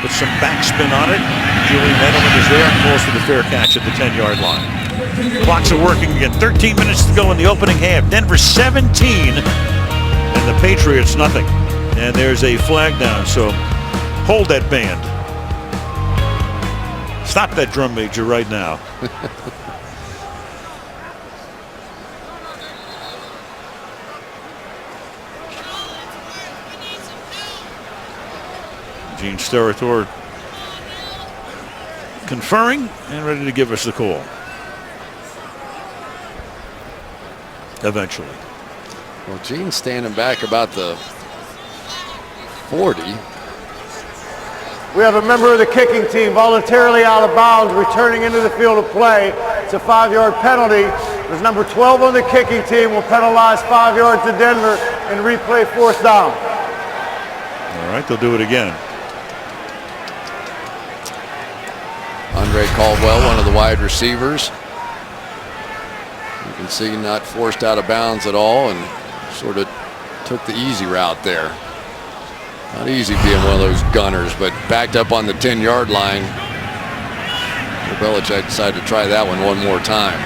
Put some backspin on it. Julian Edelman is there and calls for the fair catch at the 10-yard line. Clocks are working again. 13 minutes to go in the opening half. Denver 17 and the Patriots nothing. And there's a flag down, so hold that band. Stop that drum major right now. Gene Steratore conferring and ready to give us the call. Eventually. Well, Gene's standing back about the 40. We have a member of the kicking team voluntarily out of bounds, returning into the field of play. It's a 5-yard penalty. There's number 12 on the kicking team will penalize 5 yards to Denver and replay 4th down. All right, they'll do it again. Andre Caldwell, one of the wide receivers. You can see not forced out of bounds at all and sort of took the easy route there. Not easy being one of those gunners, but backed up on the 10-yard line. Belichick decided to try that one more time.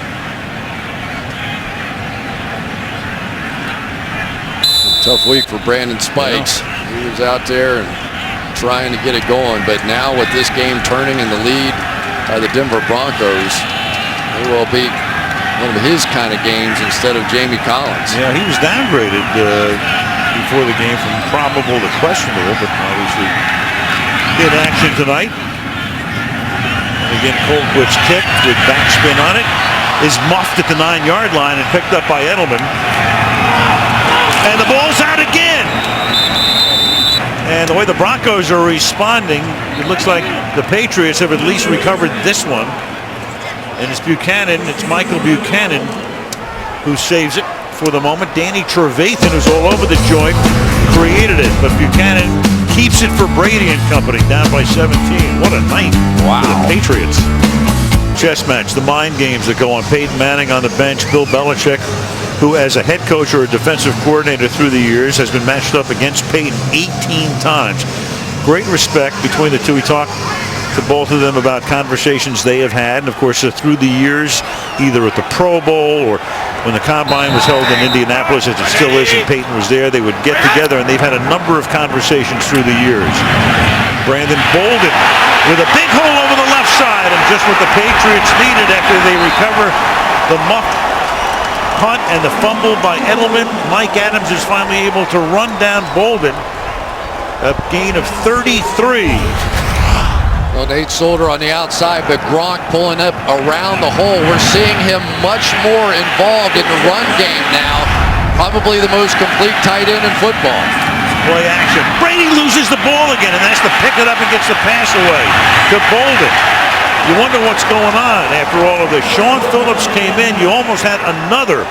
Tough week for Brandon Spikes. He was out there and trying to get it going, but now with this game turning in the lead by the Denver Broncos, it will be one of his kind of games instead of Jamie Collins. Yeah, he was downgraded before the game from probable to questionable, but obviously in action tonight. Again, Colquitt's kick with backspin on it is muffed at the 9-yard line and picked up by Edelman. And the ball's out again. And the way the Broncos are responding, it looks like the Patriots have at least recovered this one. And it's Buchanan, it's Michael Buchanan who saves it for the moment. Danny Trevathan, who's all over the joint, created it, but Buchanan keeps it for Brady and company, down by 17. What a night for the Patriots. Chess match, the mind games that go on. Peyton Manning on the bench, Bill Belichick, who as a head coach or a defensive coordinator through the years has been matched up against Peyton 18 times. Great respect between the two. We talked to both of them about conversations they have had, and of course through the years, either at the Pro Bowl or when the Combine was held in Indianapolis, as it still is, and Peyton was there, they would get together, and they've had a number of conversations through the years. Brandon Bolden with a big hole over the left side, and just what the Patriots needed after they recover the muffed punt and the fumble by Edelman. Mike Adams is finally able to run down Bolden, a gain of 33. Well, Nate Solder on the outside, but Gronk pulling up around the hole. We're seeing him much more involved in the run game now. Probably the most complete tight end in football. Play action. Brady loses the ball again and has to pick it up and gets the pass away to Bolden. You wonder what's going on after all of this. Sean Phillips came in. You almost had another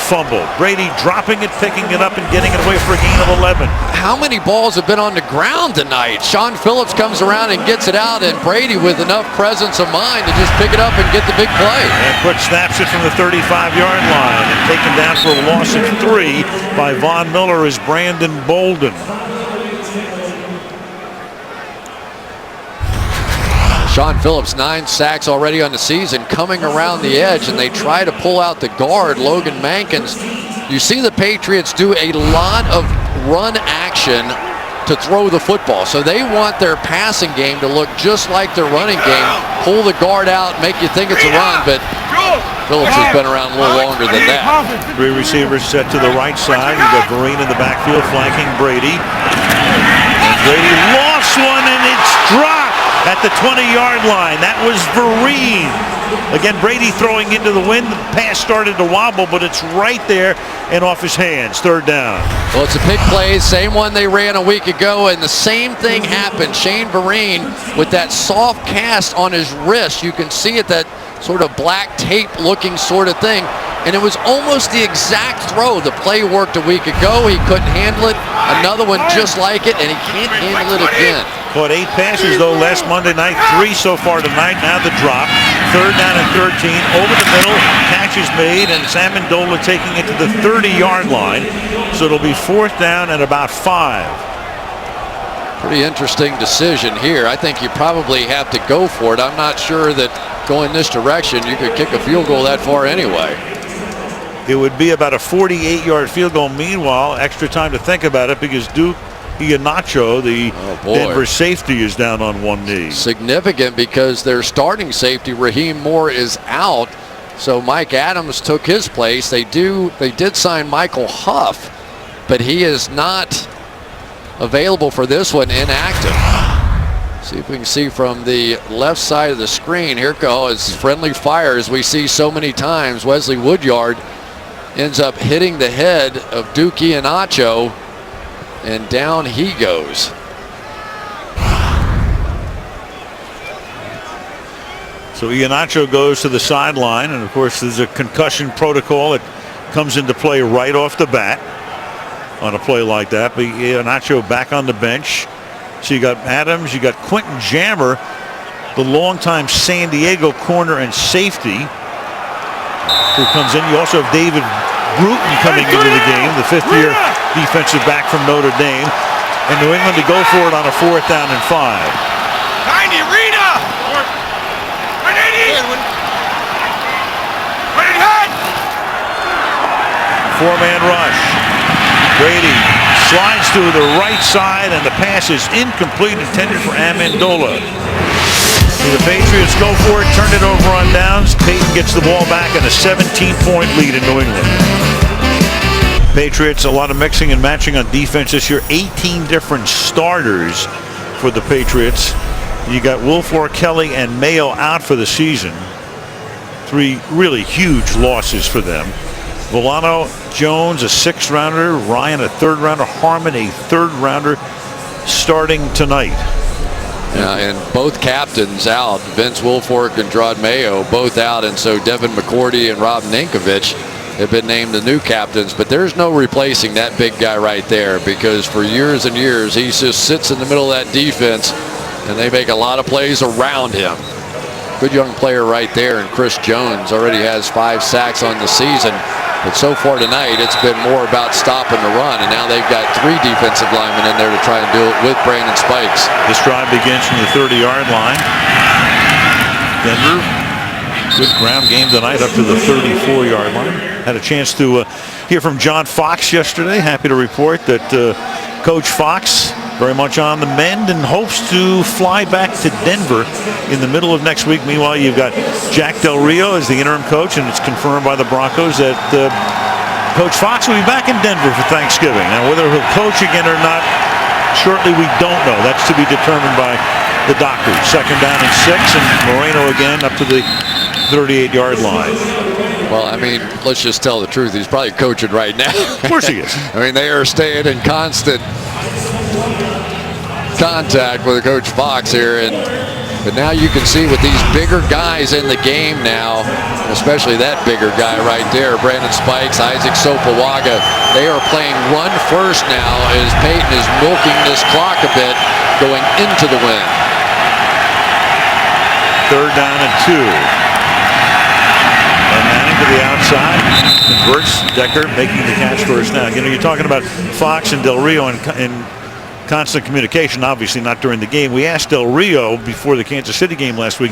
fumble. Brady dropping it, picking it up, and getting it away for a gain of 11. How many balls have been on the ground tonight? Sean Phillips comes around and gets it out, and Brady with enough presence of mind to just pick it up and get the big play. And Quick snaps it from the 35-yard line and taken down for a loss of 3 by Von Miller is Brandon Bolden. Sean Phillips, 9 sacks already on the season, coming around the edge, and they try to pull out the guard, Logan Mankins. You see the Patriots do a lot of run action to throw the football, so they want their passing game to look just like their running game. Pull the guard out, make you think it's a run, but Phillips has been around a little longer than that. 3 receivers set to the right side. You've got Vereen in the backfield flanking Brady. And Brady lost one, and it's dropped at the 20-yard line. That was Vereen. Again, Brady throwing into the wind. The pass started to wobble, but it's right there and off his hands. 3rd down. Well, it's a pick play, same one they ran a week ago, and the same thing happened. Shane Vereen with that soft cast on his wrist. You can see it, that sort of black tape looking sort of thing. And it was almost the exact throw. The play worked a week ago. He couldn't handle it. Another one just like it, and he can't handle it again. Caught 8 passes, though, last Monday night. 3 so far tonight. Now the drop. 3rd down and 13. Over the middle. Catch is made, and it's Amendola taking it to the 30-yard line. So it'll be 4th down and about 5. Pretty interesting decision here. I think you probably have to go for it. I'm not sure that going this direction, you could kick a field goal that far anyway. It would be about a 48-yard field goal. Meanwhile, extra time to think about it because Duke Iheanacho, the Denver safety, is down on one knee. Significant because their starting safety, Raheem Moore, is out. So Mike Adams took his place. They did sign Michael Huff, but he is not available for this one, inactive. See if we can see from the left side of the screen. Here goes friendly fire, as we see so many times. Wesley Woodyard ends up hitting the head of Duke Iheanacho, and down he goes. So Iheanacho goes to the sideline, and of course there's a concussion protocol that comes into play right off the bat on a play like that. But Iheanacho back on the bench. So you got Adams, you got Quentin Jammer, the longtime San Diego corner and safety, who comes in. You also have David Bruton coming into the game, the fifth-year defensive back from Notre Dame. And New England to go for it on a 4th down and 5. Four-man rush. Brady slides to the right side, and the pass is incomplete, intended for Amendola. The Patriots go for it, turn it over on downs. Peyton gets the ball back, and a 17-point lead in New England. Patriots, a lot of mixing and matching on defense this year. 18 different starters for the Patriots. You got Wilfork, Kelly, and Mayo out for the season. 3 really huge losses for them. Volano, Jones, a 6th-rounder. Ryan, a 3rd-rounder. Harmon, a 3rd-rounder, starting tonight. Yeah, and both captains out. Vince Wilfork and Gerard Mayo both out, and so Devin McCourty and Rob Ninkovich have been named the new captains. But there's no replacing that big guy right there, because for years and years he just sits in the middle of that defense, and they make a lot of plays around him. Good young player right there, and Chris Jones already has 5 sacks on the season. But so far tonight, it's been more about stopping the run, and now they've got 3 defensive linemen in there to try and do it with Brandon Spikes. This drive begins from the 30-yard line. Denver, good ground game tonight up to the 34-yard line. Had a chance to hear from John Fox yesterday. Happy to report that Coach Fox very much on the mend and hopes to fly back to Denver in the middle of next week. Meanwhile, you've got Jack Del Rio as the interim coach, and it's confirmed by the Broncos that Coach Fox will be back in Denver for Thanksgiving. Now, whether he'll coach again or not, shortly we don't know. That's to be determined by the doctors. 2nd down and 6, and Moreno again up to the 38-yard line. Well, I mean, let's just tell the truth. He's probably coaching right now. Of course he is. I mean, they are staying in constant contact with Coach Fox here, but now you can see with these bigger guys in the game now, especially that bigger guy right there, Brandon Spikes, Isaac Sopoaga, they are playing run first now as Peyton is milking this clock a bit going into the win. 3rd down and 2. And Manning to the outside, converts. Decker making the catch first down. You know, you're talking about Fox and Del Rio in constant communication, obviously not during the game. We asked Del Rio before the Kansas City game last week,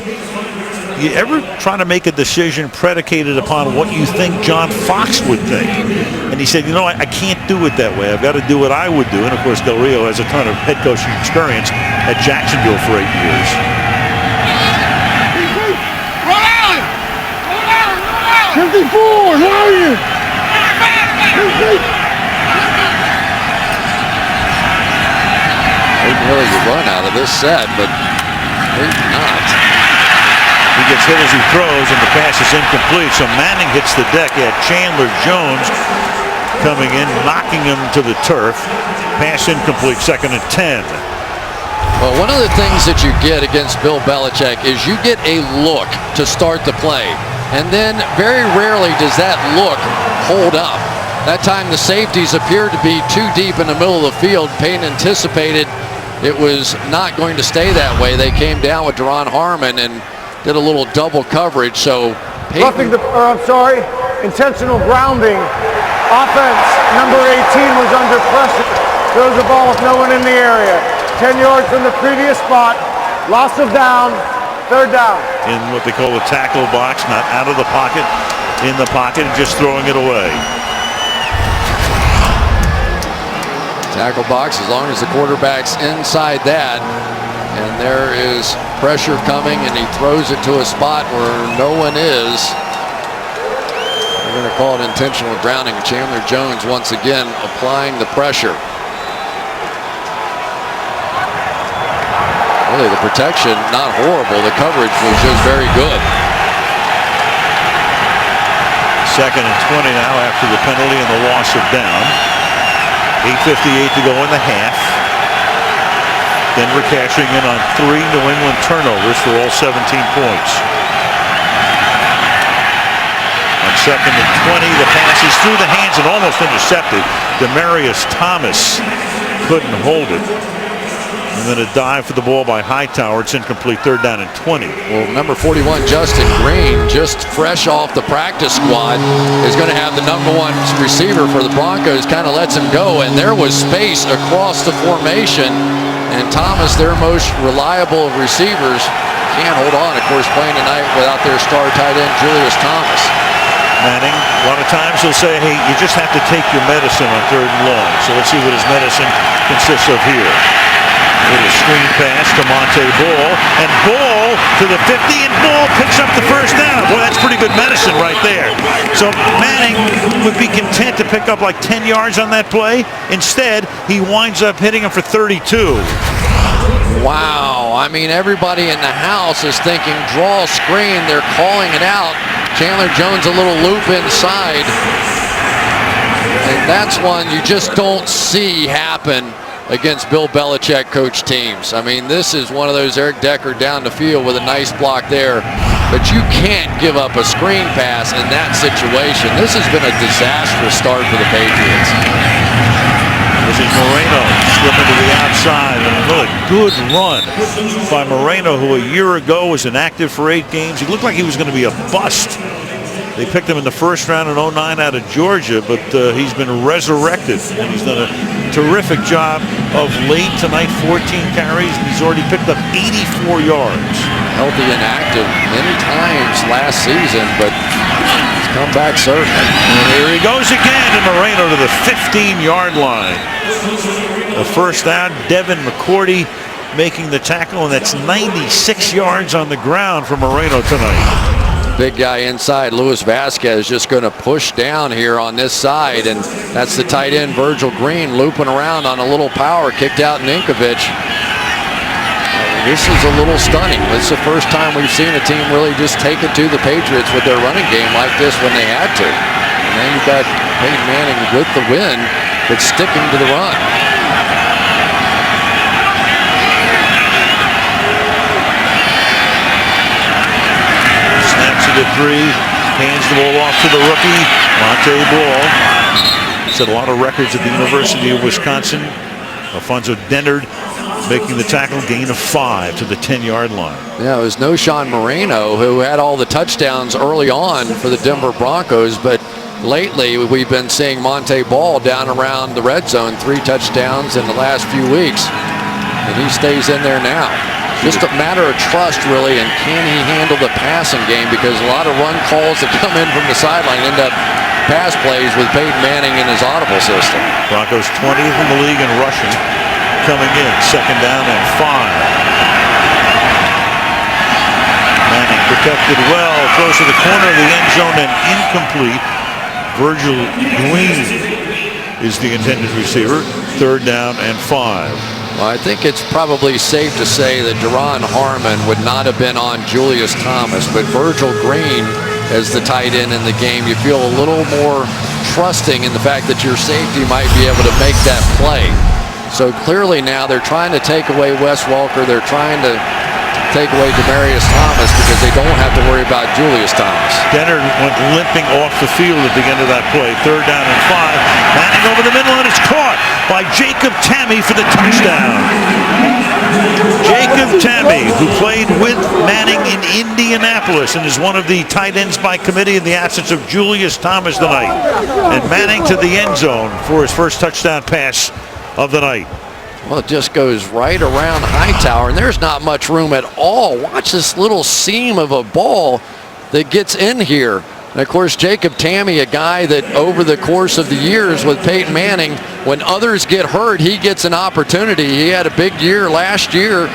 you ever try to make a decision predicated upon what you think John Fox would think? And he said, you know, I can't do it that way. I've got to do what I would do. And of course, Del Rio has a ton of head coaching experience at Jacksonville for 8 years. Really good run out of this set, but maybe not. He gets hit as he throws, and the pass is incomplete. So Manning hits the deck. He had Chandler Jones coming in, knocking him to the turf. Pass incomplete, 2nd and 10. Well, one of the things that you get against Bill Belichick is you get a look to start the play, and then very rarely does that look hold up. That time the safeties appeared to be too deep in the middle of the field. Payne anticipated it was not going to stay that way. They came down with Deron Harmon and did a little double coverage. So Peyton, intentional grounding. Offense, number 18 was under pressure. Throws the ball with no one in the area. 10 yards from the previous spot. Loss of down. 3rd down. In what they call the tackle box, not out of the pocket, in the pocket, and just throwing it away. tackle box as long as the quarterback's inside that. And there is pressure coming, and he throws it to a spot where no one is. We're going to call it intentional grounding. Chandler Jones once again applying the pressure. Really, the protection not horrible. The coverage was just very good. 2nd and 20 now after the penalty and the loss of down. 8:58 to go in the half. Denver cashing in on 3 New England turnovers for all 17 points. On 2nd and 20, the pass is through the hands and almost intercepted. Demarius Thomas couldn't hold it. And then a dive for the ball by Hightower. It's incomplete. 3rd down and 20. Well, number 41, Justin Green, just fresh off the practice squad, is going to have the number 1 receiver for the Broncos, kind of lets him go. And there was space across the formation. And Thomas, their most reliable of receivers, can't hold on. Of course, playing tonight without their star tight end, Julius Thomas. Manning, a lot of times he'll say, hey, you just have to take your medicine on 3rd and long. So let's see what his medicine consists of here. Little screen pass to Monte Ball, and Ball to the 50, and Ball picks up the 1st down. Boy, that's pretty good medicine right there. So Manning would be content to pick up like 10 yards on that play. Instead, he winds up hitting him for 32. Wow, I mean, everybody in the house is thinking draw screen. They're calling it out. Chandler Jones a little loop inside. And that's one you just don't see happen against Bill Belichick coach teams. I mean, this is one of those Eric Decker down the field with a nice block there. But you can't give up a screen pass in that situation. This has been a disastrous start for the Patriots. This is Moreno slipping to the outside, and another good run by Moreno, who a year ago was inactive for 8 games. He looked like he was going to be a bust. They picked him in the 1st round in 09 out of Georgia, but he's been resurrected, and he's done a terrific job of late tonight. 14 carries, and he's already picked up 84 yards. Healthy and active many times last season, but he's come back certainly. And here he goes again, and Moreno to the 15-yard line. The 1st down, Devin McCourty making the tackle, and that's 96 yards on the ground for Moreno tonight. Big guy inside, Luis Vasquez, just going to push down here on this side, and that's the tight end Virgil Green looping around on a little power, kicked out Ninkovich. This is a little stunning. It's the first time we've seen a team really just take it to the Patriots with their running game like this when they had to. And then you've got Peyton Manning with the win, but sticking to the run. Snaps it at 3, hands the ball off to the rookie, Monte Ball. Set a lot of records at the University of Wisconsin. Alfonso Dennard making the tackle, gain of 5 to the 10-yard line. Yeah, it was Noshawn Moreno who had all the touchdowns early on for the Denver Broncos, but lately we've been seeing Monte Ball down around the red zone, 3 touchdowns in the last few weeks, and he stays in there now. Just a matter of trust, really, and can he handle the passing game, because a lot of run calls that come in from the sideline end up pass plays with Peyton Manning in his audible system. Broncos 20th in the league in rushing, coming in 2nd down and 5. Manning protected well, throws to the corner of the end zone and incomplete. Virgil Green is the intended receiver. 3rd down and 5. Well, I think it's probably safe to say that Duron Harmon would not have been on Julius Thomas, but Virgil Green as the tight end in the game, you feel a little more trusting in the fact that your safety might be able to make that play. So clearly now they're trying to take away Wes Welker. They're trying to take away Demaryius Thomas because they don't have to worry about Julius Thomas. Dennard went limping off the field at the end of that play. 3rd down and 5. Manning over the middle, and it's caught by Jacob Tamme for the touchdown. Jacob Tamme, who played with Manning in Indianapolis and is one of the tight ends by committee in the absence of Julius Thomas tonight. And Manning to the end zone for his first touchdown pass of the night. Well, it just goes right around Hightower, and there's not much room at all. Watch this little seam of a ball that gets in here. And of course, Jacob Tamme, a guy that over the course of the years with Peyton Manning, when others get hurt, he gets an opportunity. He had a big year last year.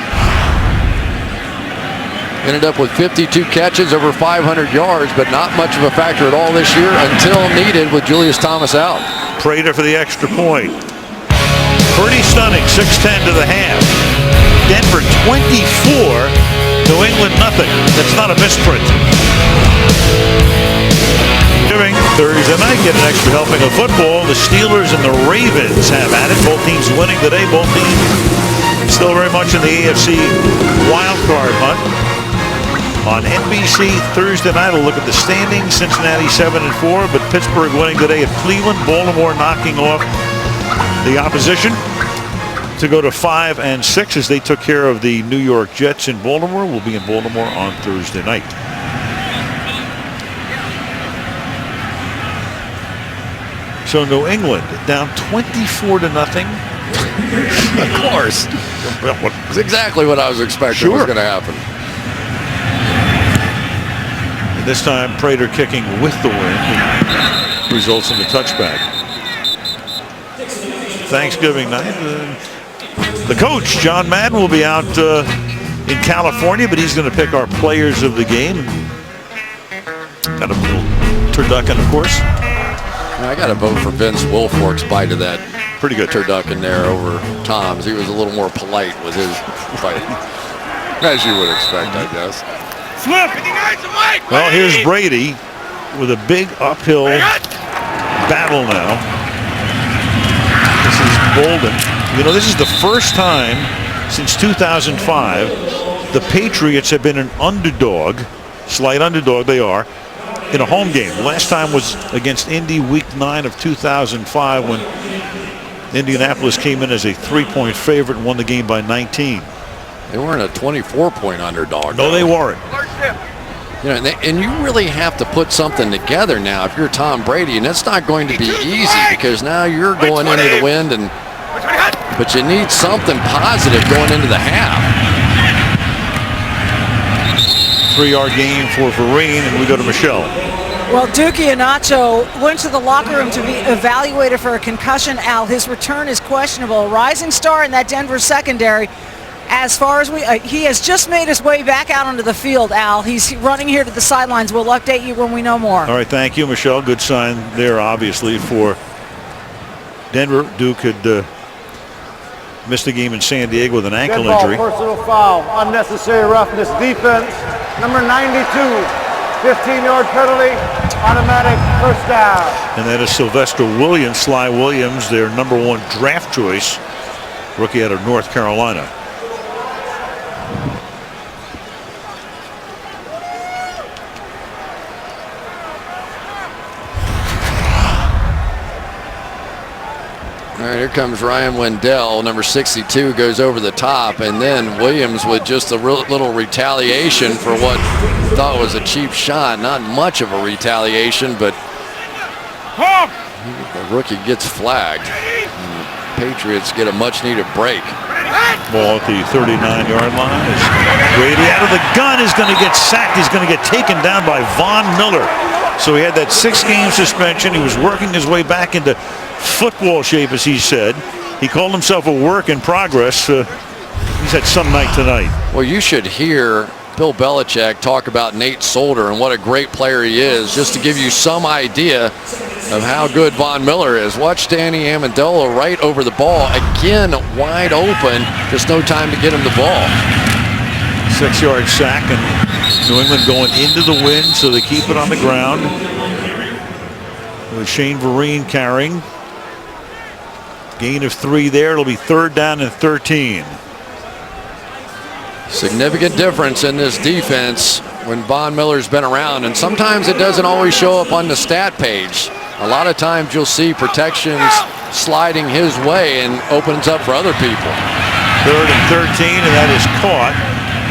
Ended up with 52 catches, over 500 yards, but not much of a factor at all this year until needed with Julius Thomas out. Prater for the extra point. Pretty stunning, 6-10 to the half. Denver 24, New England nothing. That's not a misprint. During Thursday night, get an extra helping of football. The Steelers and the Ravens have at it. Both teams winning today. Both teams still very much in the AFC wildcard hunt. On NBC Thursday night, we'll look at the standings. Cincinnati 7-4, but Pittsburgh winning today at Cleveland. Baltimore knocking off the opposition. to go to 5-6 as they took care of the New York Jets in Baltimore. We'll be in Baltimore on Thursday night. So New England down 24-0. Of course. It's exactly what I was expecting was going to happen. And this time Prater kicking with the wind results in the touchback. Thanksgiving night. The coach, John Madden, will be out in California, but he's going to pick our players of the game. Got a little turducken, of course. I got to vote for Vince Wilfork's bite of that. Pretty good turducken there over Tom's. He was a little more polite with his bite, as you would expect, I guess. Well, here's Brady with a big uphill battle now. This is Bolden. You know, this is the first time since 2005 the Patriots have been an underdog, slight underdog they are, in a home game. The last time was against Indy Week 9 of 2005 when Indianapolis came in as a 3-point favorite and won the game by 19. They weren't a 24-point underdog. No, they weren't. You know, and you really have to put something together now if you're Tom Brady, and it's not going to be easy because now you're going into the wind, but you need something positive going into the half. 3-yard gain for Vereen, and we go to Michelle. Well, Dookie Inacho went to the locker room to be evaluated for a concussion. Al, his return is questionable. Rising star in that Denver secondary. As far as he has just made his way back out onto the field, Al. He's running here to the sidelines. We'll update you when we know more. All right, thank you, Michelle. Good sign there, obviously, for Denver. Duke had missed the game in San Diego with an ankle injury. Personal foul, unnecessary roughness, defense, number 92, 15-yard penalty, automatic first down. And that is Sylvester Williams, Sly Williams, their #1 draft choice, rookie out of North Carolina. All right, here comes Ryan Wendell, number 62, goes over the top, and then Williams with just a little retaliation for what I thought was a cheap shot. Not much of a retaliation, but the rookie gets flagged. And the Patriots get a much-needed break. Ball at the 39-yard line. Brady out of the gun is going to get sacked. He's going to get taken down by Von Miller. So he had that 6-game suspension. He was working his way back into football shape, as he said. He called himself a work in progress. He's had some night tonight. Well, you should hear Bill Belichick talk about Nate Solder and what a great player he is, just to give you some idea of how good Von Miller is. Watch Danny Amendola right over the ball. Again, wide open. Just no time to get him the ball. 6-yard sack, and New England going into the wind, so they keep it on the ground. With Shane Vereen carrying. Gain of 3 there. It'll be 3rd down and 13. Significant difference in this defense when Von Miller's been around, and sometimes it doesn't always show up on the stat page. A lot of times you'll see protections sliding his way and opens up for other people. 3rd and 13, and that is caught,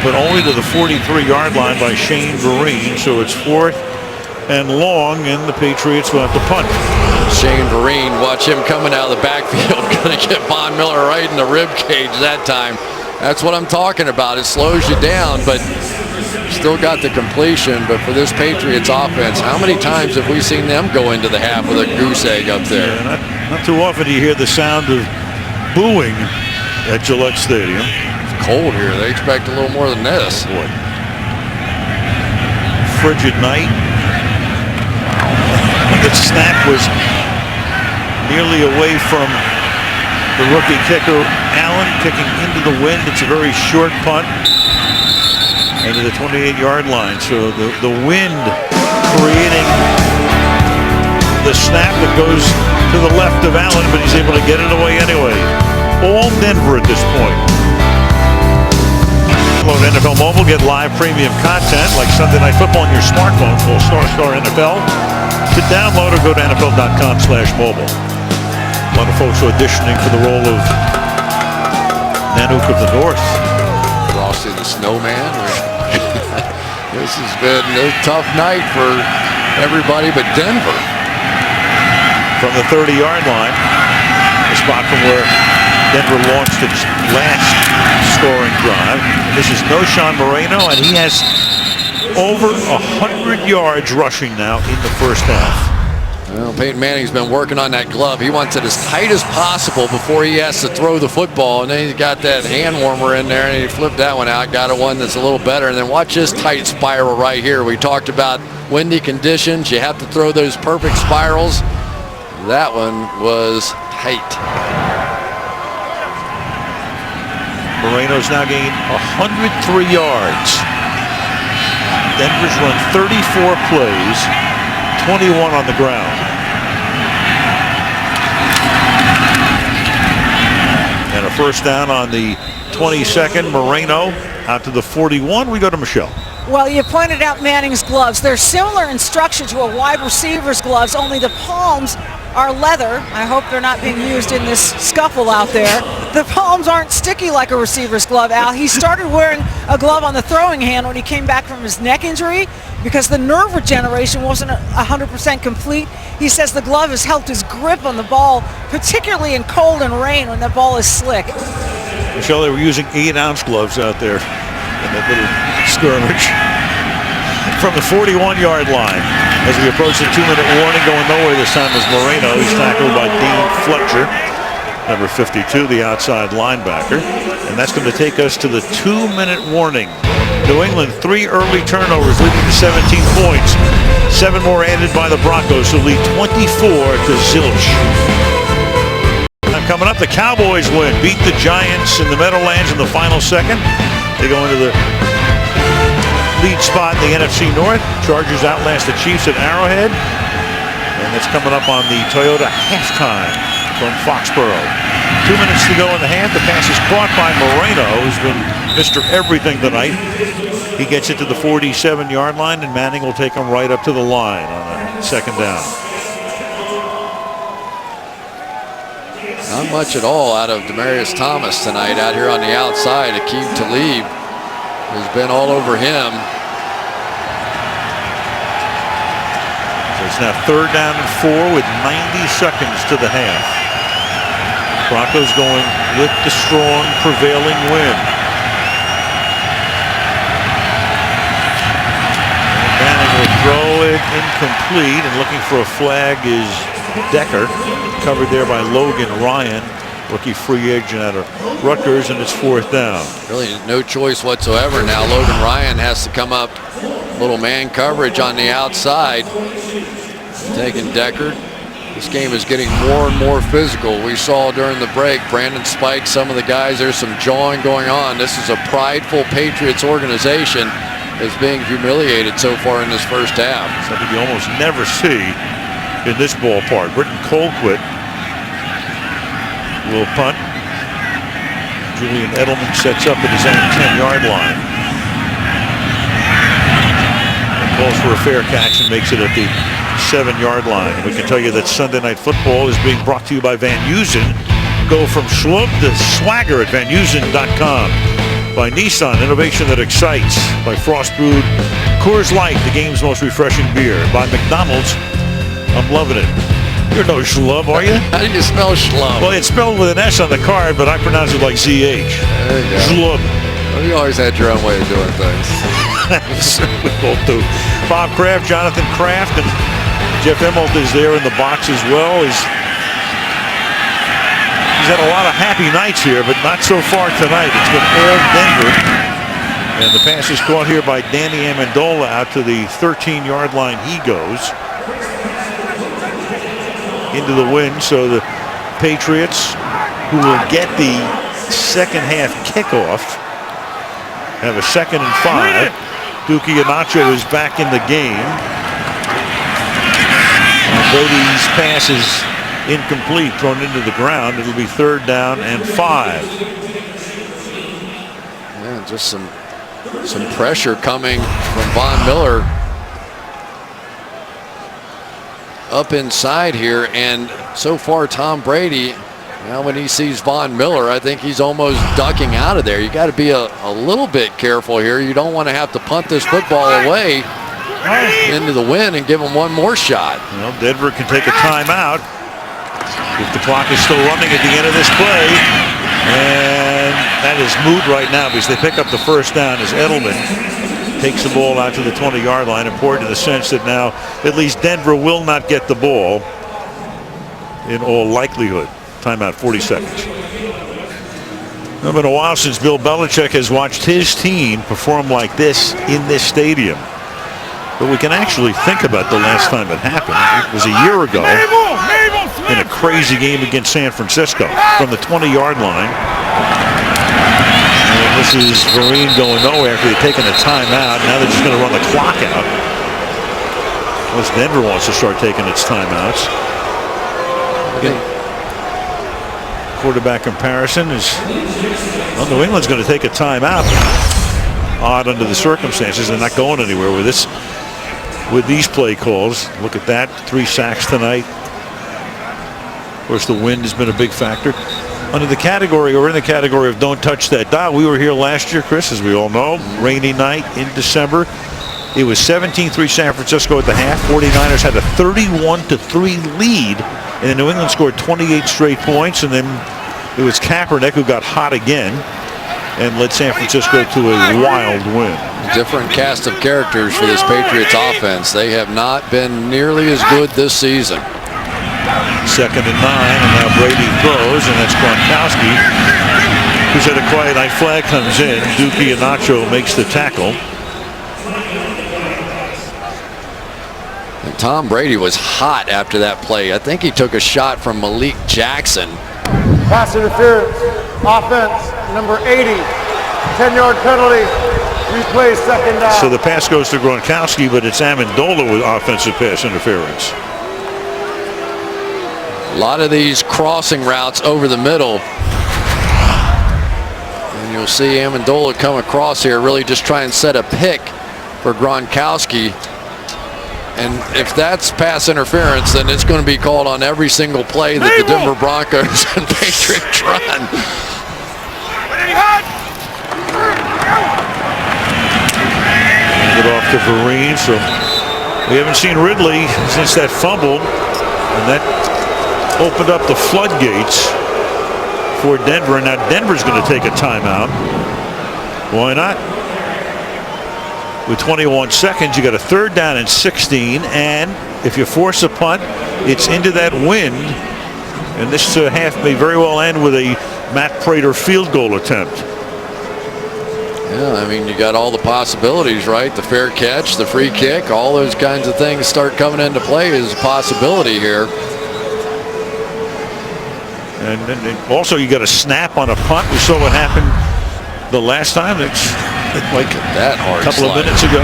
but only to the 43-yard line by Shane Vereen. So it's 4th and long, and the Patriots will have to punt. Shane Vereen, watch him coming out of the backfield, going to get Von Miller right in the rib cage that time. That's what I'm talking about. It slows you down, but still got the completion. But for this Patriots offense, how many times have we seen them go into the half with a goose egg up there? Yeah, not too often do you hear the sound of booing at Gillette Stadium. It's cold here. They expect a little more than this. Oh, boy. Frigid night. The snap was nearly away from the rookie kicker, Allen, kicking into the wind. It's a very short punt into the 28-yard line. So the wind creating the snap that goes to the left of Allen, but he's able to get it away anyway. All Denver at this point. Download NFL Mobile, get live premium content like Sunday Night Football on your smartphone. Call Star NFL to download, or go to NFL.com/mobile. A lot of folks auditioning for the role of Nanook of the North. Frosty the Snowman. This has been a tough night for everybody but Denver. From the 30-yard line, the spot from where Denver launched its last scoring drive. This is Noshawn Moreno, and he has over 100 yards rushing now in the first half. Well, Peyton Manning's been working on that glove. He wants it as tight as possible before he has to throw the football. And then he's got that hand warmer in there, and he flipped that one out. Got a one that's a little better. And then watch this tight spiral right here. We talked about windy conditions. You have to throw those perfect spirals. That one was tight. Moreno's now gained 103 yards. Denver's run 34 plays, 21 on the ground. And a first down on the 22nd. Moreno out to the 41. We go to Michelle. Well, you pointed out Manning's gloves. They're similar in structure to a wide receiver's gloves, only the palms are leather. I hope they're not being used in this scuffle out there. The palms aren't sticky like a receiver's glove, Al. He started wearing a glove on the throwing hand when he came back from his neck injury because the nerve regeneration wasn't 100% complete. He says the glove has helped his grip on the ball, particularly in cold and rain when the ball is slick. Michelle, they were using 8-ounce gloves out there in that little skirmish. From the 41-yard line, as we approach the 2-minute warning, going nowhere this time is Moreno. He's tackled by Dean Fletcher, number 52, the outside linebacker. And that's going to take us to the 2-minute warning. New England, 3 early turnovers leading to 17 points. 7 more added by the Broncos, who lead 24-0. Coming up, the Cowboys win, beat the Giants in the Meadowlands in the final second. They go into the lead spot in the NFC North. Chargers outlast the Chiefs at Arrowhead. And that's coming up on the Toyota halftime from Foxborough. 2 minutes to go in the half. The pass is caught by Moreno, who's been Mr. Everything tonight. He gets it to the 47-yard line, and Manning will take him right up to the line on a second down. Not much at all out of Demaryius Thomas tonight out here on the outside. Aqib Talib has been all over him. So it's now 3rd down and 4 with 90 seconds to the half. Broncos going with the strong prevailing wind. And Manning will throw it incomplete, and looking for a flag is Decker, covered there by Logan Ryan, rookie free agent out of Rutgers, and it's 4th down. Really no choice whatsoever now. Logan Ryan has to come up, little man coverage on the outside, taking Decker. This game is getting more and more physical. We saw during the break, Brandon Spike, some of the guys, there's some jawing going on. This is a prideful Patriots organization that's being humiliated so far in this first half. Something you almost never see in this ballpark. Britton Colquitt will punt. Julian Edelman sets up at his own 10-yard line. And calls for a fair catch and makes it at the 7-yard line. We can tell you that Sunday Night Football is being brought to you by Van Heusen. Go from schlub to swagger at vanheusen.com. By Nissan, innovation that excites. By Frost Brewed Coors Light, the game's most refreshing beer. By McDonald's, I'm loving it. You're no schlub, are you? How do you spell schlub? Well, it's spelled with an S on the card, but I pronounce it like ZH. There you go. Schlub. Well, you always had your own way of doing things. Certainly both do. Bob Kraft, Jonathan Kraft, and Jeff Immelt is there in the box as well. He's had a lot of happy nights here, but not so far tonight. It's been all Denver. And the pass is caught here by Danny Amendola out to the 13-yard line. He goes into the wind, so the Patriots, who will get the second half kickoff, have a 2nd and 5. Dookie Iheanacho is back in the game. And Brady's pass is incomplete, thrown into the ground. It'll be 3rd down and 5. Yeah, just some pressure coming from Von Miller up inside here, and so far Tom Brady Now when he sees Von Miller, I think he's almost ducking out of there. You got to be a little bit careful here. You don't want to have to punt this football away into the wind and give him one more shot. Well, Denver can take a timeout if the clock is still running at the end of this play. And that is moot right now because they pick up the first down as Edelman takes the ball out to the 20-yard line. Important in the sense that now at least Denver will not get the ball in all likelihood. Timeout, 40 seconds. It's been a while since Bill Belichick has watched his team perform like this in this stadium. But we can actually think about the last time it happened. It was a year ago in a crazy game against San Francisco from the 20-yard line. And this is Vereen going nowhere after they've taken a timeout. Now they're just going to run the clock out. Unless Denver wants to start taking its timeouts. Again, quarterback comparison is, well, New England's going to take a timeout. Odd under the circumstances. They're not going anywhere with this. With these play calls. Look at that. 3 sacks tonight. Of course, the wind has been a big factor. Under the category, or in the category of don't touch that dial, we were here last year, Chris, as we all know. Rainy night in December. It was 17-3 San Francisco at the half. 49ers had a 31-3 lead. And then New England scored 28 straight points. And then it was Kaepernick who got hot again and led San Francisco to a wild win. Different cast of characters for this Patriots offense. They have not been nearly as good this season. 2nd and 9, and now Brady throws, and that's Gronkowski, who's had a quiet night. Flag comes in. Dookie Inacho makes the tackle. And Tom Brady was hot after that play. I think he took a shot from Malik Jackson. Pass interference. Offense, number 80. 10-yard penalty. Replay, 2nd down. So the pass goes to Gronkowski, but it's Amendola with offensive pass interference. A lot of these crossing routes over the middle. And you'll see Amendola come across here, really just try and set a pick for Gronkowski. And if that's pass interference, then it's going to be called on every single play that the Denver Broncos and Patriots run. Get off to Vereen, so we haven't seen Ridley since that fumble, and that opened up the floodgates for Denver. And now Denver's going to take a timeout. Why not? With 21 seconds, you got a 3rd down and 16, and if you force a punt, it's into that wind, and this half may very well end with a Matt Prater field goal attempt. Yeah, I mean, you got all the possibilities, right? The fair catch, the free kick, all those kinds of things start coming into play as a possibility here. And also you got a snap on a punt. We saw what happened the last time. It's like that hard a couple of minutes ago.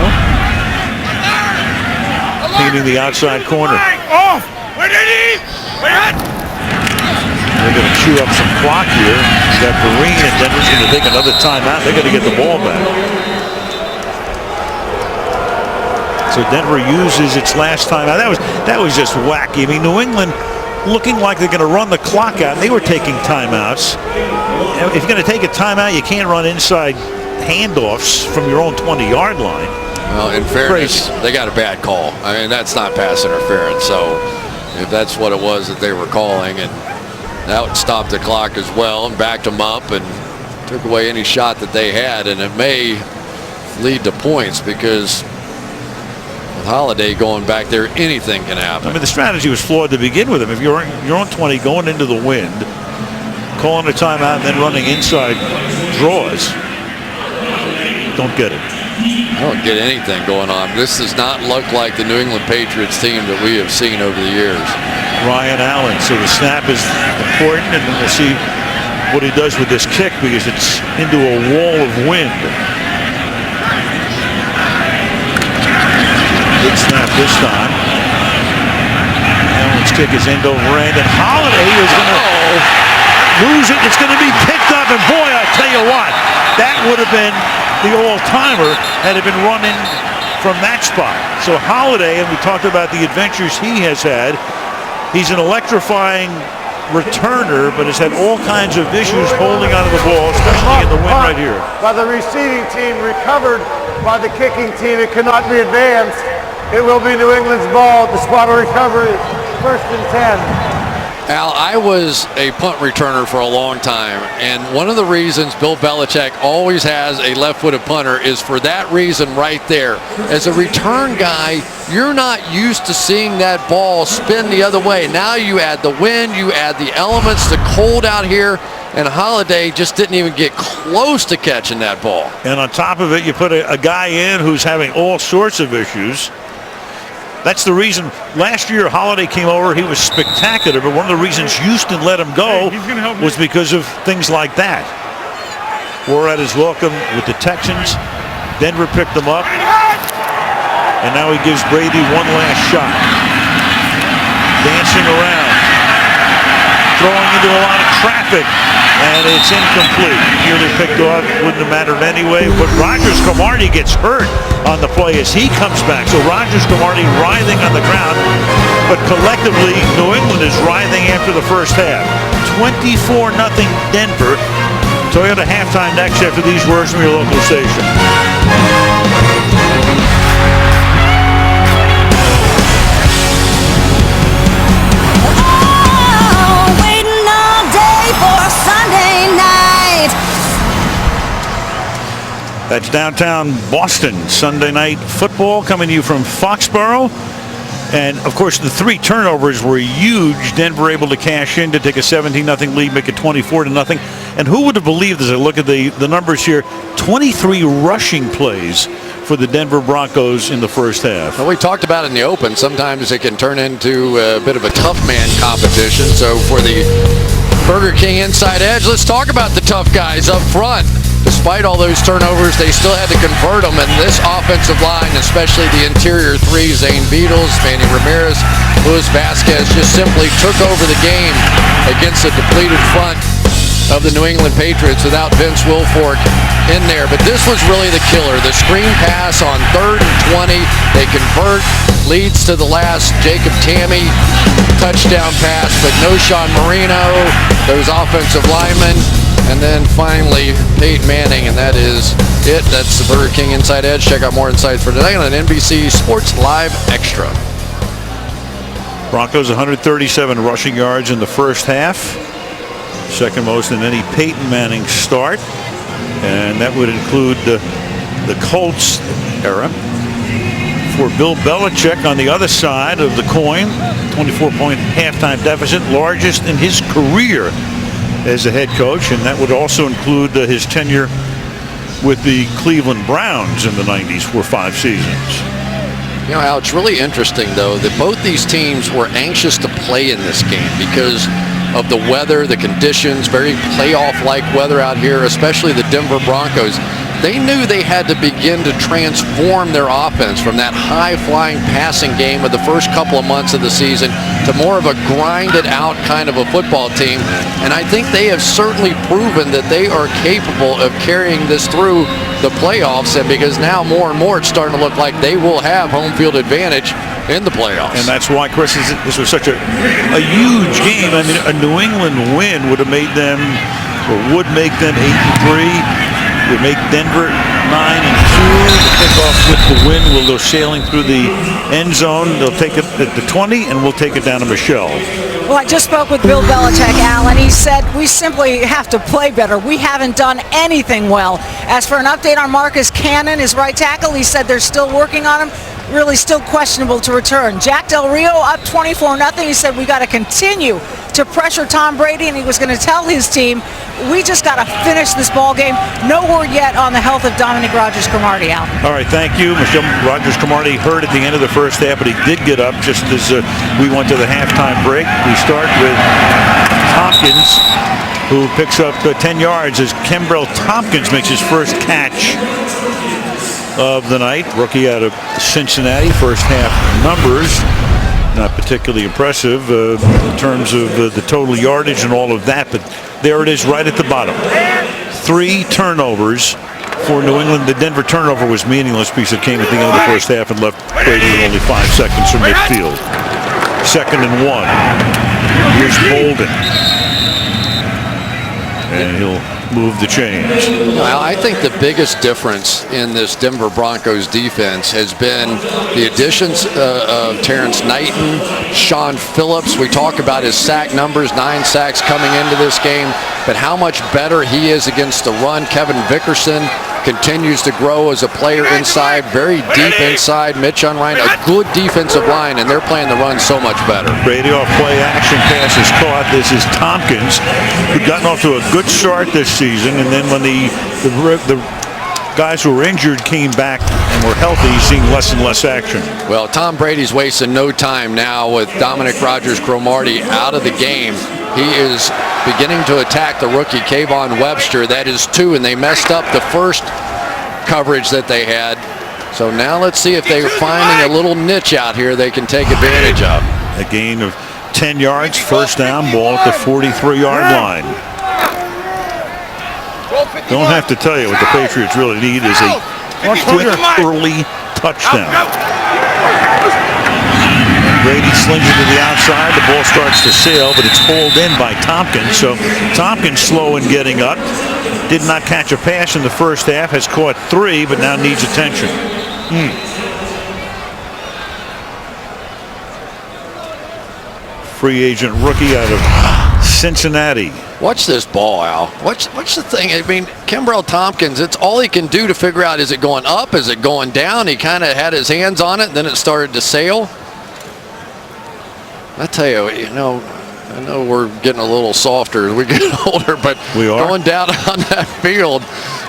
Painting the outside corner. They're going to chew up some clock here. You got Vereen, and Denver's going to take another timeout. They're going to get the ball back. So Denver uses its last timeout. That was just wacky. I mean, New England looking like they're going to run the clock out. They were taking timeouts. If you're going to take a timeout, you can't run inside handoffs from your own 20-yard line. Well, in fairness, they got a bad call. I mean, that's not pass interference. So if that's what it was that they were calling, and that stopped the clock as well and backed them up and took away any shot that they had, and it may lead to points because with Holiday going back there, anything can happen. I mean, the strategy was flawed to begin with him. If you're on 20 going into the wind, calling a timeout and then running inside draws, don't get it. I don't get anything going on. This does not look like the New England Patriots team that we have seen over the years. Ryan Allen. So the snap is important, and then we'll see what he does with this kick because it's into a wall of wind. Good snap this time. Allen's kick is end over end, and Holiday is going to lose it. It's going to be picked up, and boy, I tell you what, that would have been the all-timer had it been running from that spot. So Holiday, and we talked about the adventures he has had, he's an electrifying returner, but has had all kinds of issues holding onto the ball, especially in the win right here. By the receiving team, recovered by the kicking team. It cannot be advanced. It will be New England's ball. The spot of recovery, 1st and 10. Al, I was a punt returner for a long time, and one of the reasons Bill Belichick always has a left-footed punter is for that reason right there. As a return guy, you're not used to seeing that ball spin the other way. Now you add the wind, you add the elements, the cold out here, and Holiday just didn't even get close to catching that ball. And on top of it, you put a guy in who's having all sorts of issues. That's the reason last year Holiday came over. He was spectacular, but one of the reasons Houston let him go was because of things like that. We're at his welcome with the Texans. Denver picked them up, and now he gives Brady one last shot. Dancing around, throwing into a lot of traffic, and it's incomplete. Nearly picked off, wouldn't have mattered anyway, but Rodgers-Cromartie gets hurt on the play as he comes back. So Rodgers-Cromartie writhing on the ground, but collectively New England is writhing after the first half. 24-0 Denver. Toyota halftime next after these words from your local station. That's downtown Boston. Sunday night football coming to you from Foxborough. And, of course, the 3 turnovers were huge. Denver able to cash in to take a 17-0 lead, make it 24-0. And who would have believed, as I look at the numbers here, 23 rushing plays for the Denver Broncos in the first half. Well, we talked about it in the open. Sometimes it can turn into a bit of a tough man competition. So for the Burger King inside edge, let's talk about the tough guys up front. Despite all those turnovers, they still had to convert them, and this offensive line, especially the interior 3, Zane Beadles, Manny Ramirez, Luis Vasquez, just simply took over the game against a depleted front of the New England Patriots without Vince Wilfork in there. But this was really the killer. The screen pass on 3rd and 20. They convert, leads to the last Jacob Tamme touchdown pass, but no Sean Marino, those offensive linemen. And then finally, Peyton Manning, and that is it. That's the Burger King Inside Edge. Check out more insights for tonight on NBC Sports Live Extra. Broncos 137 rushing yards in the first half. Second most in any Peyton Manning start. And that would include the Colts era. For Bill Belichick on the other side of the coin, 24-point halftime deficit, largest in his career as a head coach, and that would also include his tenure with the Cleveland Browns in the 90s for 5 seasons. You know, Al, it's really interesting, though, that both these teams were anxious to play in this game because of the weather, the conditions, very playoff-like weather out here, especially the Denver Broncos. They knew they had to begin to transform their offense from that high-flying passing game of the first couple of months of the season to more of a grinded-out kind of a football team. And I think they have certainly proven that they are capable of carrying this through the playoffs. And because now more and more it's starting to look like they will have home field advantage in the playoffs. And that's why, Chris, this was such a huge game. I mean, a New England win would have made them, or would make them 8-3. Would make Denver 9-2. The kickoff with the win will go sailing through the end zone. They'll take it at the 20, and we'll take it down to Michelle. Well, I just spoke with Bill Belichick, Al, and he said we simply have to play better. We haven't done anything well. As for an update on Marcus Cannon, his right tackle, he said they're still working on him. Really still questionable to return. Jack Del Rio up 24-0. He said we got to continue to pressure Tom Brady, and he was going to tell his team, we just got to finish this ball game. No word yet on the health of Dominique Rodgers-Cromartie, Al. All right, thank you. Michelle Rodgers-Cromartie hurt at the end of the first half, but he did get up just as we went to the halftime break. We start with Tompkins, who picks up 10 yards as Kembrell Tompkins makes his first catch of the night. Rookie out of Cincinnati. First half numbers not particularly impressive in terms of the total yardage and all of that, but there it is right at the bottom. 3 turnovers for New England. The Denver turnover was meaningless because it came at the end of the first half and left Brady with only 5 seconds from midfield. 2nd and 1. Here's Bolden. And he'll move the chains. Well, I think the biggest difference in this Denver Broncos defense has been the additions of Terrence Knighton, Sean Phillips. We talk about his sack numbers, 9 sacks coming into this game, but how much better he is against the run. Kevin Vickerson continues to grow as a player inside, very deep inside. Mitch Unrein, a good defensive line, and they're playing the run so much better. Brady off play action pass is caught. This is Tompkins, who'd gotten off to a good start this season, and then when the guys who were injured came back and were healthy, he's seeing less and less action. Well, Tom Brady's wasting no time now with Dominic Rodgers-Cromartie out of the game. He is beginning to attack the rookie Kayvon Webster. That is 2, and they messed up the first coverage that they had. So now let's see if they're finding a little niche out here they can take advantage of. A gain of 10 yards, first down, ball at the 43-yard line. Don't have to tell you what the Patriots really need is a quick early touchdown. Brady slings it to the outside. The ball starts to sail, but it's pulled in by Tompkins. So Tompkins slow in getting up. Did not catch a pass in the first half. Has caught 3, but now needs attention. Free agent rookie out of Cincinnati. Watch this ball, Al. Watch the thing. I mean, Kimbrel Tompkins, it's all he can do to figure out, is it going up? Is it going down? He kind of had his hands on it, then it started to sail. I tell you, I know we're getting a little softer as we get older, but we are. Going down on that field,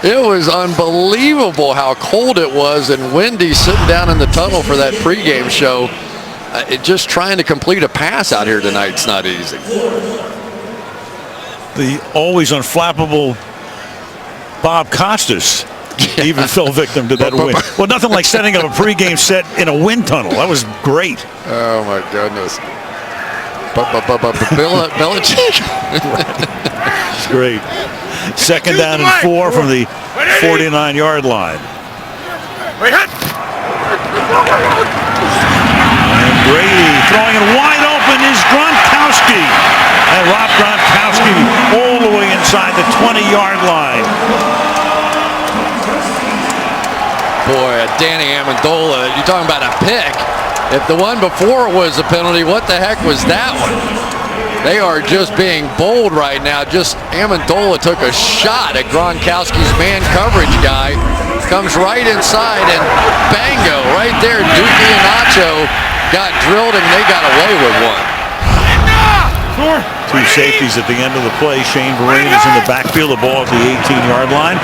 it was unbelievable how cold it was and windy sitting down in the tunnel for that pregame show. Just trying to complete a pass out here tonight's not easy. The always unflappable Bob Costas even fell victim to that wind. Well, nothing like setting up a pregame set in a wind tunnel. That was great. Oh, my goodness. Belichick. It's great. Second down and 4 from the 49-yard line. And Brady throwing it wide open is Gronkowski. And Rob Gronkowski all the way inside the 20-yard line. Boy, Danny Amendola, you're talking about a pick. If the one before was a penalty, what the heck was that one? They are just being bold right now. Just Amendola took a shot at Gronkowski's man coverage guy. Comes right inside and bango, right there. Dookie and Nacho got drilled and they got away with one. 2 safeties at the end of the play. Shane Vereen is in the backfield. The ball at the 18-yard line.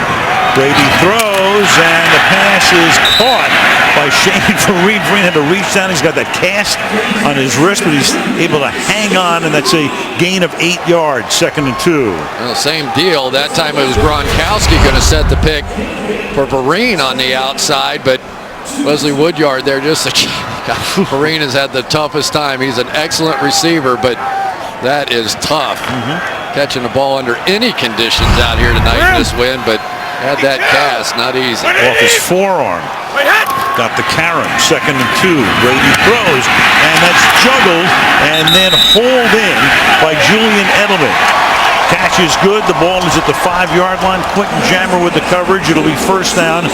Brady throws, and the pass is caught by Shane Vereen. Vereen had to reach down. He's got that cast on his wrist, but he's able to hang on, and that's a gain of 8 yards, 2nd and 2. Well, same deal. That time it was Gronkowski going to set the pick for Vereen on the outside, but Leslie Woodyard there just Vereen has had the toughest time. He's an excellent receiver, but that is tough. Catching the ball under any conditions out here tonight in this wind, but had that cast, not easy. Off his forearm. Got the Karen, 2nd and 2. Brady throws, and that's juggled and then hauled in by Julian Edelman. Catch is good. The ball is at the 5-yard line. Quentin Jammer with the coverage. It'll be first down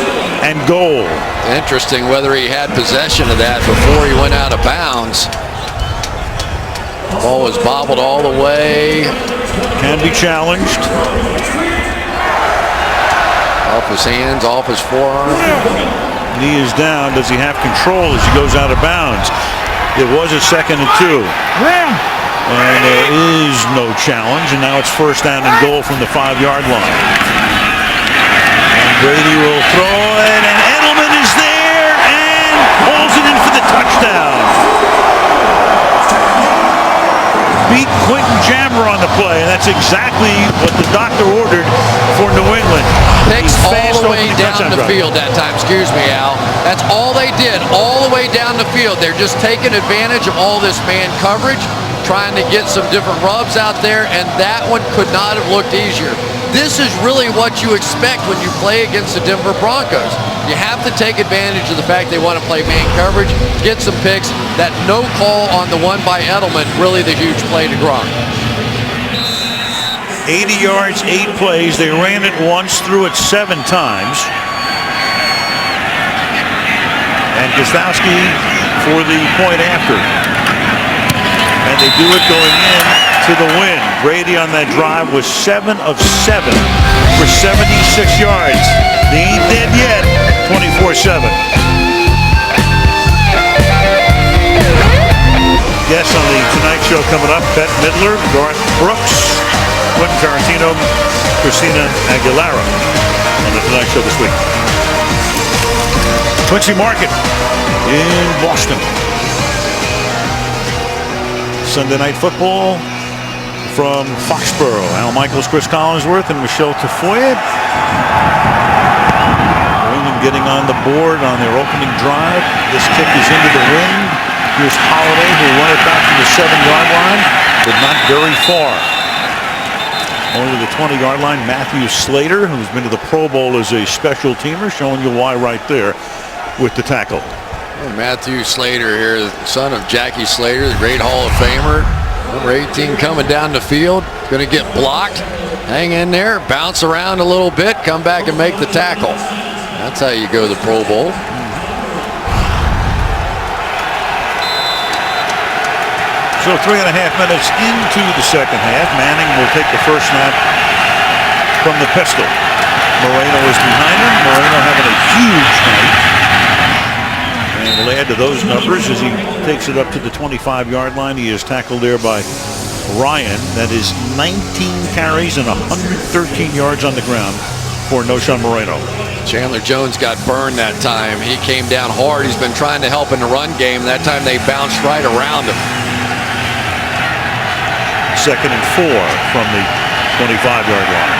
and goal. Interesting whether he had possession of that before he went out of bounds. The ball was bobbled all the way. Can be challenged. Off his hands, off his forearm. Knee is down. Does he have control as he goes out of bounds? It was a 2nd and 2. And there is no challenge, and now it's first down and goal from the 5-yard line. And Brady will throw it, and Edelman is there and pulls it in for the touchdown. Beat Quentin Jammer on the play, and that's exactly what the doctor ordered for New England. Picks all the way down the field that time. Excuse me, Al. That's all they did, all the way down the field. They're just taking advantage of all this man coverage, trying to get some different rubs out there, and that one could not have looked easier. This is really what you expect when you play against the Denver Broncos. You have to take advantage of the fact they want to play man coverage, get some picks. That no call on the one by Edelman, really the huge play to Gronk. 80 yards, 8 plays. They ran it once, threw it 7 times. And Gostowski for the point after. And they do it going in to the win. Brady on that drive was 7 of 7 for 76 yards. They ain't dead yet. 24-7. Guests on the Tonight Show coming up: Bette Midler, Garth Brooks, Quentin Tarantino, Christina Aguilera on the Tonight Show this week. Quincy Market in Boston. Sunday Night Football from Foxborough. Al Michaels, Chris Collinsworth, and Michelle Tafoya. New England getting on the board on their opening drive. This kick is into the wind. Here's Holiday, who won it back from the 7-yard line, but not very far. Only the 20-yard line. Matthew Slater, who's been to the Pro Bowl as a special teamer, showing you why right there with the tackle. Matthew Slater here, the son of Jackie Slater, the great Hall of Famer. Number 18 coming down the field, going to get blocked. Hang in there, bounce around a little bit, come back and make the tackle. That's how you go to the Pro Bowl. So 3.5 minutes into the second half. Manning will take the first snap from the pistol. Moreno is behind him. Moreno having a huge night. And we'll add to those numbers as he takes it up to the 25-yard line. He is tackled there by Ryan. That is 19 carries and 113 yards on the ground for Noshawn Moreno. Chandler Jones got burned that time. He came down hard. He's been trying to help in the run game. That time they bounced right around him. 2nd and 4 from the 25-yard line.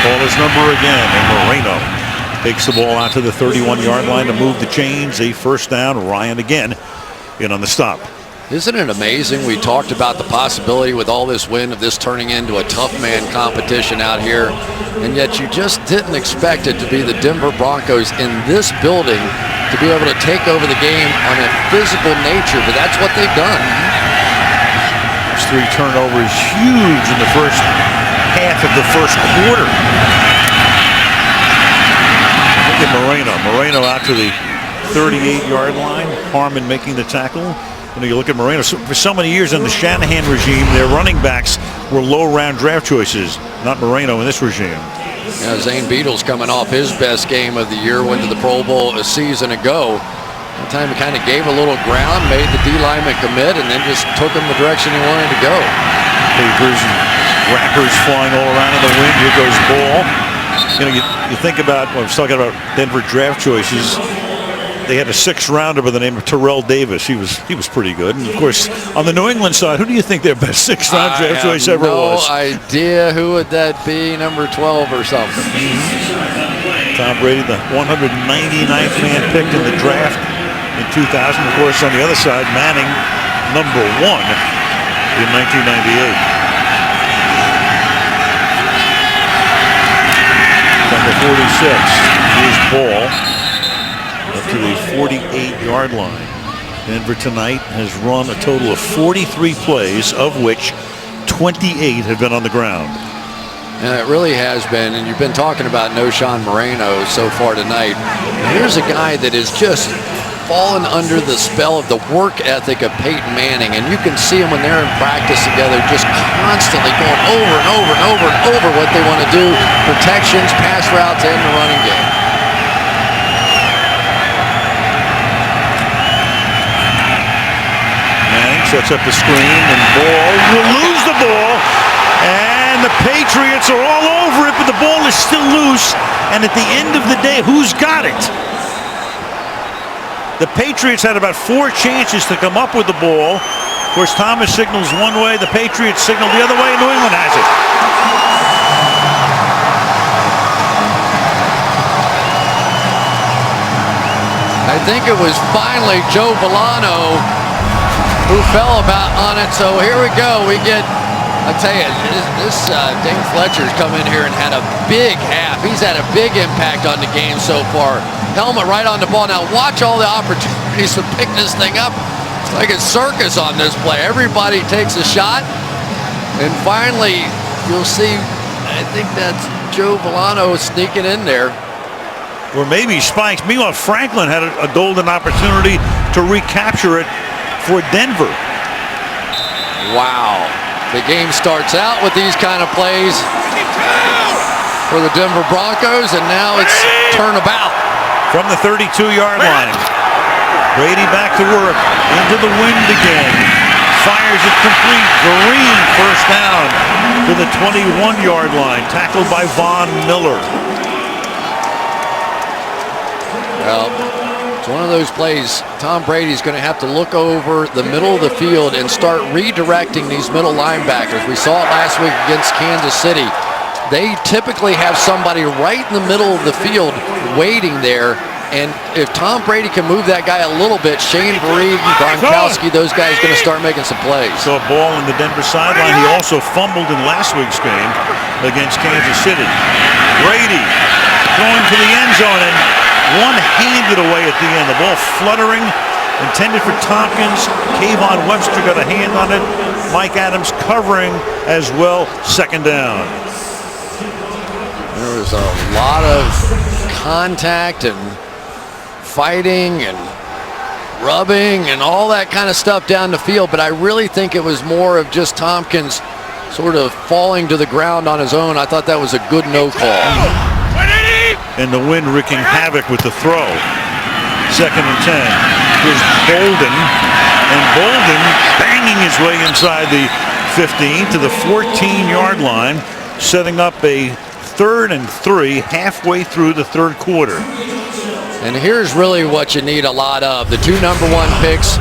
Call his number again, and Moreno takes the ball out to the 31-yard line to move the chains. A first down. Ryan again in on the stop. Isn't it amazing? We talked about the possibility with all this wind of this turning into a tough man competition out here, and yet you just didn't expect it to be the Denver Broncos in this building to be able to take over the game on a physical nature, but that's what they've done. Those 3 turnovers huge in the first half of the first quarter. Look at Moreno out to the 38-yard line. Harmon making the tackle. And you look at Moreno. For so many years in the Shanahan regime, their running backs were low-round draft choices. Not Moreno in this regime. Yeah, Zane Beadle's coming off his best game of the year. Went to the Pro Bowl a season ago. That time he kind of gave a little ground, made the D lineman commit, and then just took him the direction he wanted to go. Papers and wrappers flying all around in the wind. Here goes ball. You know, you think about, I was talking about Denver draft choices. They had a 6th rounder by the name of Terrell Davis. He was pretty good. And of course, on the New England side, who do you think their best 6th round draft choice ever was? No idea. Who would that be? Number 12 or something. Tom Brady, the 199th man picked in the draft in 2000. Of course, on the other side, Manning, number 1 in 1998. Number 46 is ball up to the 48-yard line. Denver tonight has run a total of 43 plays, of which 28 have been on the ground. And it really has been, and you've been talking about Noshawn Moreno so far tonight. Here's a guy that is just fallen under the spell of the work ethic of Peyton Manning, and you can see him when they're in practice together, just constantly going over and over and over and over what they want to do, protections, pass routes, and the running game. Manning sets up the screen, and ball will lose the ball, and the Patriots are all over it, but the ball is still loose, and at the end of the day, who's got it? The Patriots had about 4 chances to come up with the ball. Of course, Thomas signals one way, the Patriots signal the other way, and New England has it. I think it was finally Joe Villano who fell about on it. So here we go. We get, I tell you, this Dane Fletcher's come in here and had a big half. He's had a big impact on the game so far. Helmet right on the ball. Now watch all the opportunities to pick this thing up. It's like a circus on this play. Everybody takes a shot. And finally, you'll see, I think that's Joe Villano sneaking in there. Or maybe Spikes. Meanwhile, Franklin had a golden opportunity to recapture it for Denver. Wow. The game starts out with these kind of plays for the Denver Broncos, and now it's turnabout. From the 32-yard line. Brady back to work. Into the wind again. Fires it complete. Green first down to the 21-yard line. Tackled by Von Miller. Well, it's one of those plays. Tom Brady's going to have to look over the middle of the field and start redirecting these middle linebackers. We saw it last week against Kansas City. They typically have somebody right in the middle of the field waiting there. And if Tom Brady can move that guy a little bit, Shane Vereen, Gronkowski, those guys are going to start making some plays. So a ball in the Denver sideline. He also fumbled in last week's game against Kansas City. Brady throwing to the end zone and one-handed away at the end. The ball fluttering, intended for Tompkins. Kayvon Webster got a hand on it. Mike Adams covering as well. Second down. There was a lot of contact and fighting and rubbing and all that kind of stuff down the field, but I really think it was more of just Tompkins sort of falling to the ground on his own. I thought that was a good no call. And the wind wreaking havoc with the throw. Second and 10. Here's Bolden. And Bolden banging his way inside the 15 to the 14-yard line, setting up a 3rd and 3 halfway through the third quarter. And here's really what you need a lot of. The 2 number 1 picks,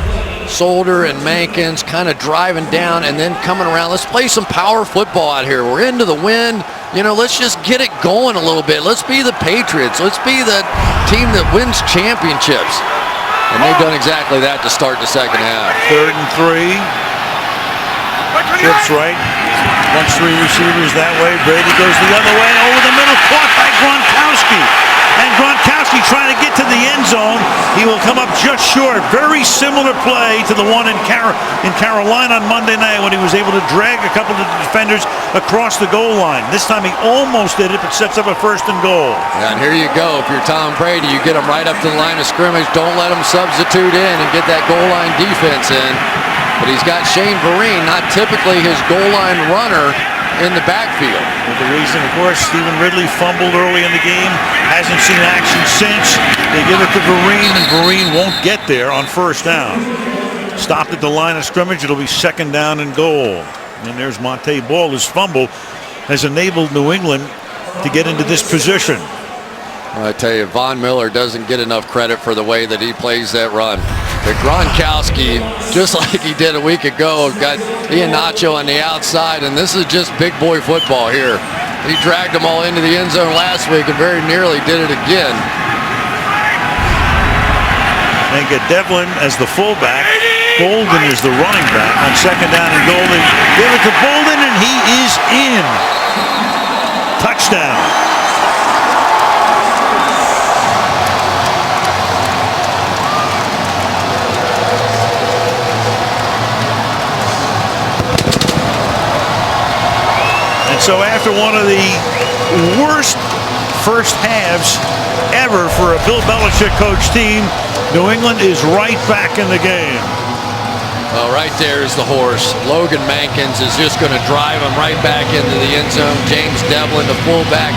Solder and Mankins, kind of driving down and then coming around. Let's play some power football out here. We're into the wind. You know, let's just get it going a little bit. Let's be the Patriots. Let's be the team that wins championships. And they've done exactly that to start the second half. 3rd and 3. Trips right. Once 3 receivers that way. Brady goes the other way. Over the middle. Caught by Gronkowski. And Gronkowski trying to get to the end zone. He will come up just short. Very similar play to the one in Carolina on Monday night when he was able to drag a couple of the defenders across the goal line. This time he almost did it, but sets up a 1st and goal. And here you go. If you're Tom Brady, you get him right up to the line of scrimmage. Don't let him substitute in and get that goal line defense in. But he's got Shane Vereen, not typically his goal line runner, in the backfield. With the reason, of course, Stephen Ridley fumbled early in the game, hasn't seen action since. They give it to Vereen, and Vereen won't get there on 1st down. Stopped at the line of scrimmage. It'll be 2nd down and goal. And there's Monte Ball. His fumble has enabled New England to get into this position. I tell you, Von Miller doesn't get enough credit for the way that he plays that run. But Gronkowski, just like he did a week ago, got Iheanacho on the outside, and this is just big boy football here. He dragged them all into the end zone last week and very nearly did it again. They get Devlin as the fullback. Bolden is the running back on 2nd down and goal. They give it to Bolden, and he is in. Touchdown. And so after one of the worst first halves ever for a Bill Belichick coach team, New England is right back in the game. Well, right there is the horse. Logan Mankins is just going to drive him right back into the end zone. James Devlin, the fullback,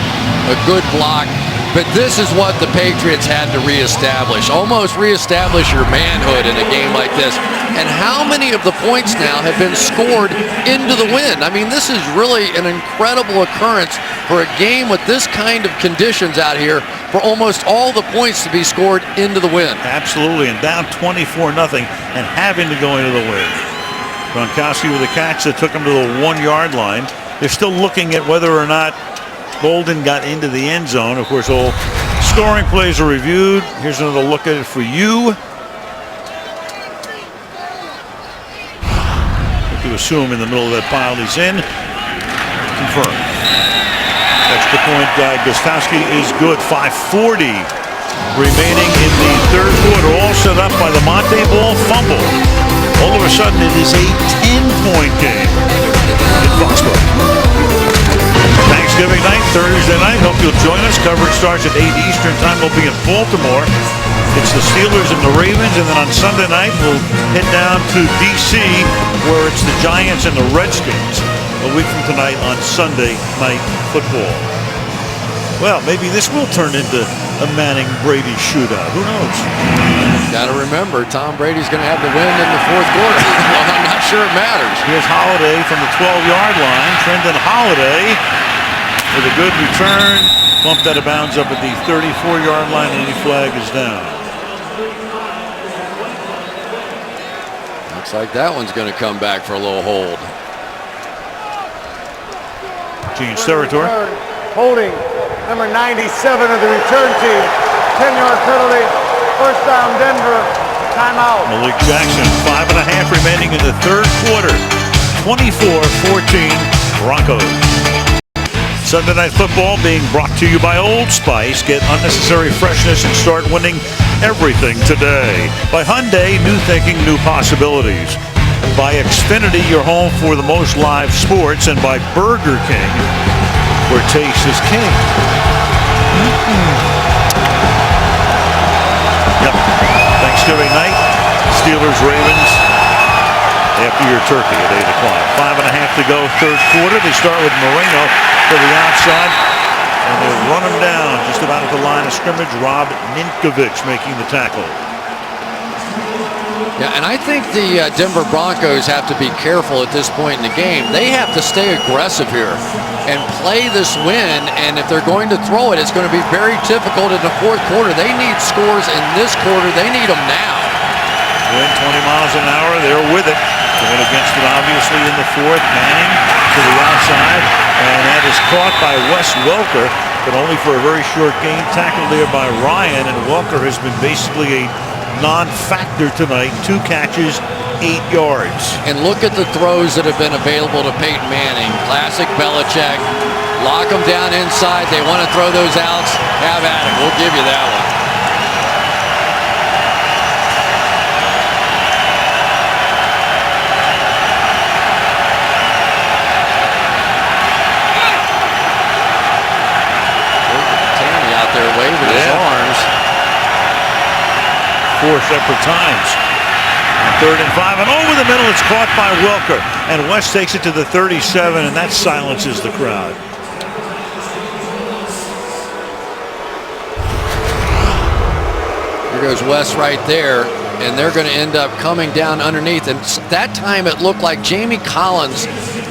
a good block. But this is what the Patriots had to reestablish. Almost reestablish your manhood in a game like this. And how many of the points now have been scored into the wind? I mean, this is really an incredible occurrence for a game with this kind of conditions out here, for almost all the points to be scored into the wind. Absolutely, and down 24-0 and having to go into the wind. Gronkowski with a catch that took him to the 1-yard line. They're still looking at whether or not Bolden got into the end zone. Of course, all scoring plays are reviewed. Here's another look at it for you. To assume in the middle of that pile he's in. Confirmed. Extra Two-point guy Gostowski is good. 5:40 remaining in the third quarter. All set up by the Monte Ball fumble. All of a sudden, it is a 10-point game in Foxborough. Thanksgiving night, Thursday night. Hope you'll join us. Coverage starts at 8 Eastern time. We'll be in Baltimore. It's the Steelers and the Ravens, and then on Sunday night we'll head down to D.C. where it's the Giants and the Redskins. A week from tonight on Sunday Night Football. Well, maybe this will turn into a Manning-Brady shootout. Who knows? Got to remember, Tom Brady's going to have the win in the fourth quarter. Well, I'm not sure it matters. Here's Holiday from the 12-yard line. Trendon Holiday with a good return. Bumped out of bounds up at the 34-yard line, and any flag is down. Looks like that one's going to come back for a little hold. Change territory. Holding number 97 of the return team. 10-yard penalty. First down, Denver. Timeout. Malik Jackson, 5.5 remaining in the third quarter. 24-14 Broncos. Sunday Night Football being brought to you by Old Spice. Get unnecessary freshness and start winning everything today. By Hyundai, new thinking, new possibilities. By Xfinity, your home for the most live sports. And by Burger King, where taste is king. Yep. Thanksgiving night, Steelers, Ravens. After your turkey at 8 o'clock. 5.5 to go, third quarter. They start with Moreno to the outside, and they run him down just about at the line of scrimmage. Rob Ninkovich making the tackle. Yeah, and I think the Denver Broncos have to be careful at this point in the game. They have to stay aggressive here and play this win, and if they're going to throw it, it's going to be very difficult in the fourth quarter. They need scores in this quarter. They need them now. Wind 20 miles an hour. They're with it. Going against it, obviously, in the fourth. Manning to the outside, and that is caught by Wes Welker, but only for a very short gain. Tackled there by Ryan, and Welker has been basically a non-factor tonight. 2 catches, 8 yards. And look at the throws that have been available to Peyton Manning. Classic Belichick. Lock them down inside. They want to throw those outs. Have at it. We'll give you that one. Waving his arms. 4 separate times. On 3rd and 5, and over the middle, it's caught by Welker, and West takes it to the 37, and that silences the crowd. Here goes West right there, and they're going to end up coming down underneath. And that time it looked like Jamie Collins,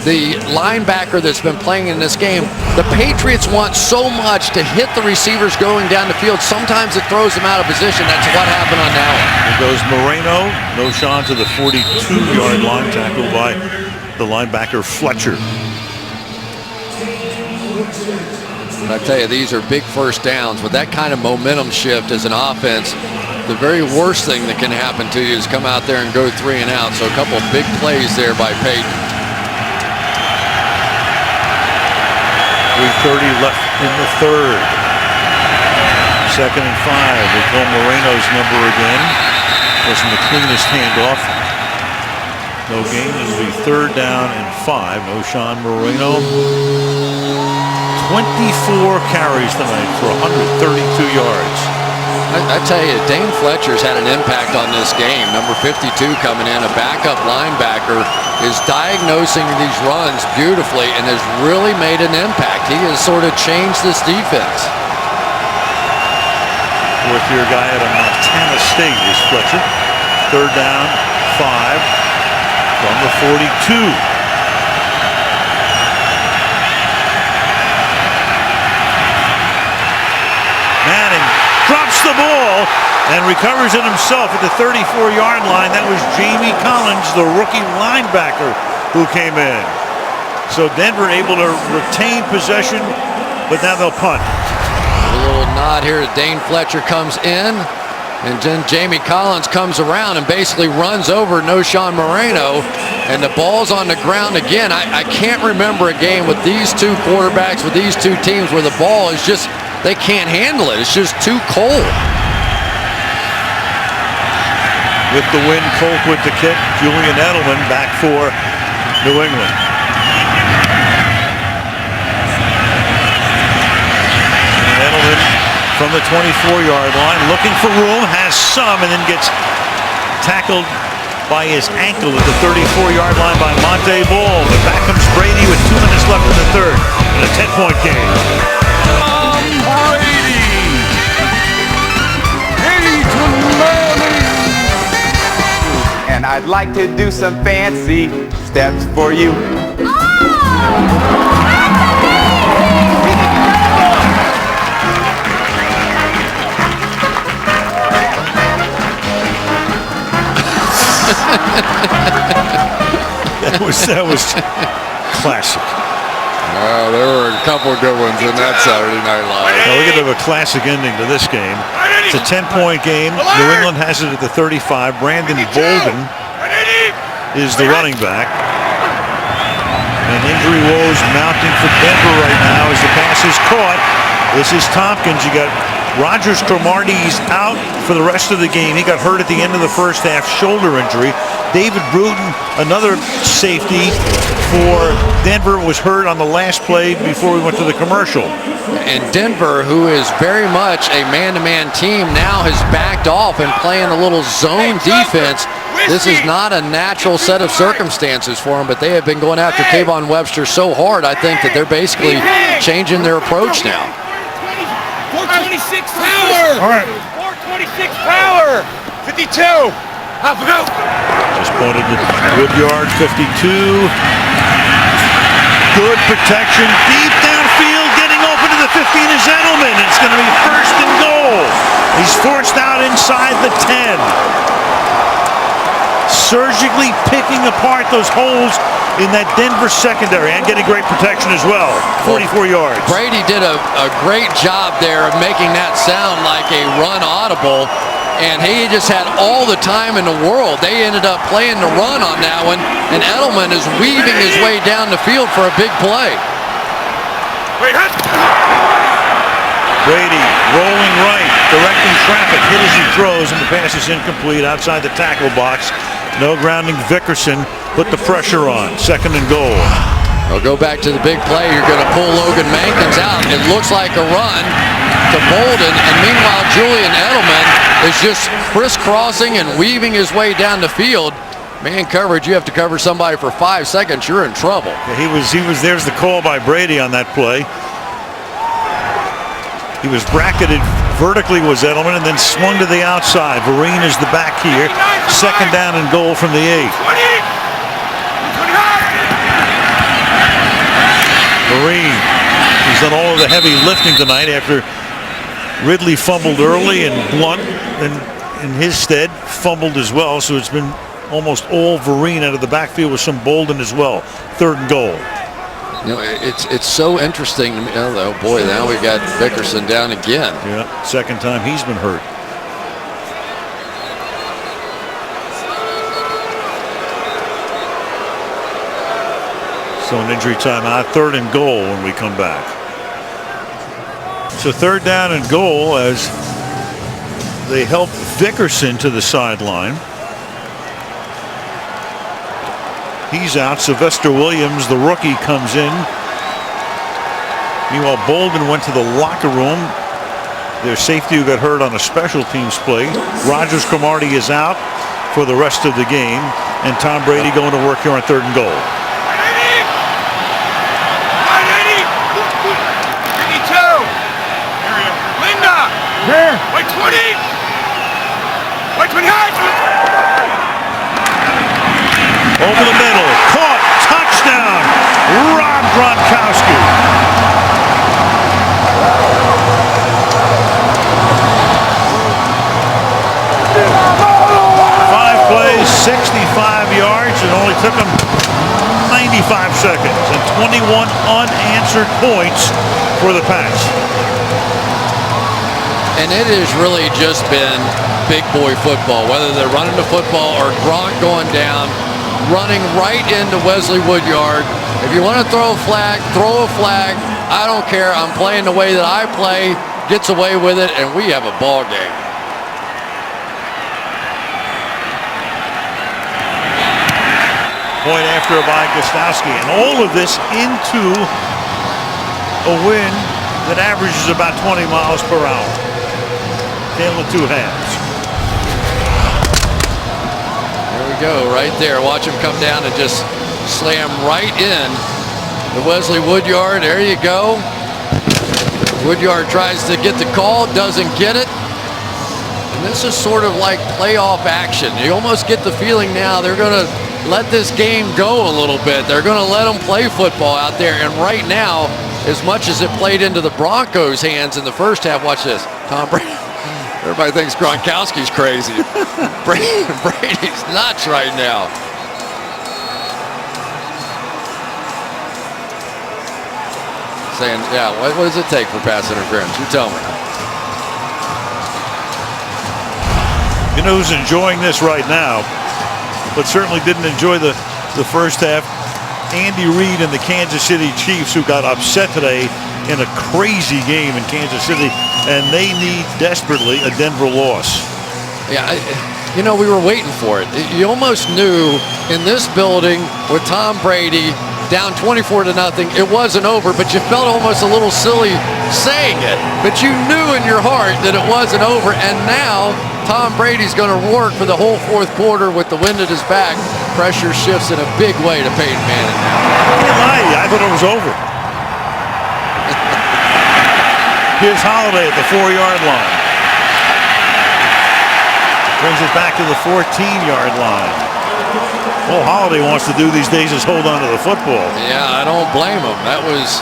the linebacker that's been playing in this game, the Patriots want so much to hit the receivers going down the field. Sometimes it throws them out of position. That's what happened on that one. Here goes Moreno. No shot to the 42-yard line, tackled by the linebacker Fletcher. But I tell you, these are big first downs. With that kind of momentum shift as an offense, the very worst thing that can happen to you is come out there and go 3 and out. So a couple of big plays there by Peyton. 3:30 left in the third. 2nd and 5. They call Moreno's number again. Wasn't the cleanest handoff. No gain. It'll be 3rd down and 5. No Sean Moreno. 24 carries tonight for 132 yards. I tell you, Dane Fletcher's had an impact on this game. Number 52 coming in, a backup linebacker, is diagnosing these runs beautifully and has really made an impact. He has sort of changed this defense. 4th-year guy at Montana State is Fletcher. 3rd down, 5 from the 42. Manning drops the ball and recovers it himself at the 34-yard line. That was Jamie Collins, the rookie linebacker, who came in. So Denver able to retain possession, but now they'll punt. A little nod here. Dane Fletcher comes in. And then Jamie Collins comes around and basically runs over Noshawn Moreno, and the ball's on the ground again. I can't remember a game with these two quarterbacks, with these two teams, where the ball is just, they can't handle it. It's just too cold. With the win, Colquitt to kick. Julian Edelman back for New England. And Edelman from the 24-yard line, looking for room, has some, and then gets tackled by his ankle at the 34-yard line by Monte Ball. But back comes Brady with 2 minutes left in the third in a 10-point game. Brady! Peyton Manning! And I'd like to do some fancy steps for you. that was classic. There were a couple of good ones in that Saturday Night Live. Now we're going to have a classic ending to this game. It's a 10-point game. New England has it at the 35. Brandon Bolden is the running back. And injury woes mounting for Denver right now as the pass is caught. This is Tompkins. You got Rogers Cromartie's out for the rest of the game. He got hurt at the end of the first half, shoulder injury. David Bruton, another safety for Denver, was hurt on the last play before we went to the commercial. And Denver, who is very much a man-to-man team, now has backed off and playing a little zone defense. This is not a natural set of circumstances for them, but they have been going after Kayvon Webster so hard, I think that they're basically changing their approach now. 426 power! All right. 426 power! 52! Off we go! Just pointed to Woodyard, 52. Good protection, deep downfield, getting open to the 15 is Edelman. It's going to be first and goal. He's forced out inside the 10. Surgically picking apart those holes in that Denver secondary and getting great protection as well. 44 yards. Brady did a great job there of making that sound like a run audible, and he just had all the time in the world. They ended up playing the run on that one, and Edelman is weaving his way down the field for a big play. Brady rolling right, directing traffic, hit as he throws, and the pass is incomplete outside the tackle box. No grounding. Vickerson put the pressure on. Second and goal. We'll go back to the big play. You're going to pull Logan Mankins out. It looks like a run to Bolden, and meanwhile Julian Edelman is just crisscrossing and weaving his way down the field. Man coverage, you have to cover somebody for 5 seconds, you're in trouble. Yeah, he was. There's the call by Brady on that play. He was bracketed vertically, was Edelman, and then swung to the outside. Vereen is the back here. Second down and goal from the 8. Vereen, he's done all of the heavy lifting tonight after Ridley fumbled early and Blunt, and in his stead, fumbled as well. So it's been almost all Vereen out of the backfield with some Bolden as well. Third and goal. You know, it's so interesting to me. Oh boy, now we got Vickerson down again. Yeah, second time he's been hurt. So an injury timeout, third and goal when we come back. So third down and goal as they help Vickerson to the sideline. He's out. Sylvester Williams, the rookie, comes in. Meanwhile, Bolden went to the locker room. Their safety who got hurt on a special teams play. Rogers Cromartie is out for the rest of the game. And Tom Brady going to work here on third and goal. 52! Linda! Here! White 20! White 20 high! Over the middle, caught, touchdown, Rob Gronkowski. 5 plays, 65 yards. It only took him 95 seconds and 21 unanswered points for the Pats. And it has really just been big boy football, whether they're running the football or Gronk going down, running right into Wesley Woodyard. If you want to throw a flag, throw a flag. I don't care. I'm playing the way that I play. Gets away with it, and we have a ball game. Point after by Gostowski, and all of this into a win that averages about 20 miles per hour. Tale of two halves. There we go, right there. Watch him come down and just slam right in the Wesley Woodyard. There you go. Woodyard tries to get the call, doesn't get it. And this is sort of like playoff action. You almost get the feeling now they're going to let this game go a little bit. They're going to let them play football out there. And right now, as much as it played into the Broncos' hands in the first half, watch this. Tom Brady. Everybody thinks Gronkowski's crazy. Brady's nuts right now. Saying, yeah, what does it take for pass interference? You tell me. You know who's enjoying this right now, but certainly didn't enjoy the first half? Andy Reid and the Kansas City Chiefs, who got upset today in a crazy game in Kansas City, and they need desperately a Denver loss. Yeah, you know, we were waiting for it. You almost knew in this building with Tom Brady down 24-0, it wasn't over, but you felt almost a little silly saying it. But you knew in your heart that it wasn't over, and now Tom Brady's going to work for the whole fourth quarter with the wind at his back. Pressure shifts in a big way to Peyton Manning now. I can't lie to you, I thought it was over. Here's Holiday at the 4-yard line. Brings it back to the 14-yard line. All Holiday wants to do these days is hold on to the football. Yeah, I don't blame him. That was,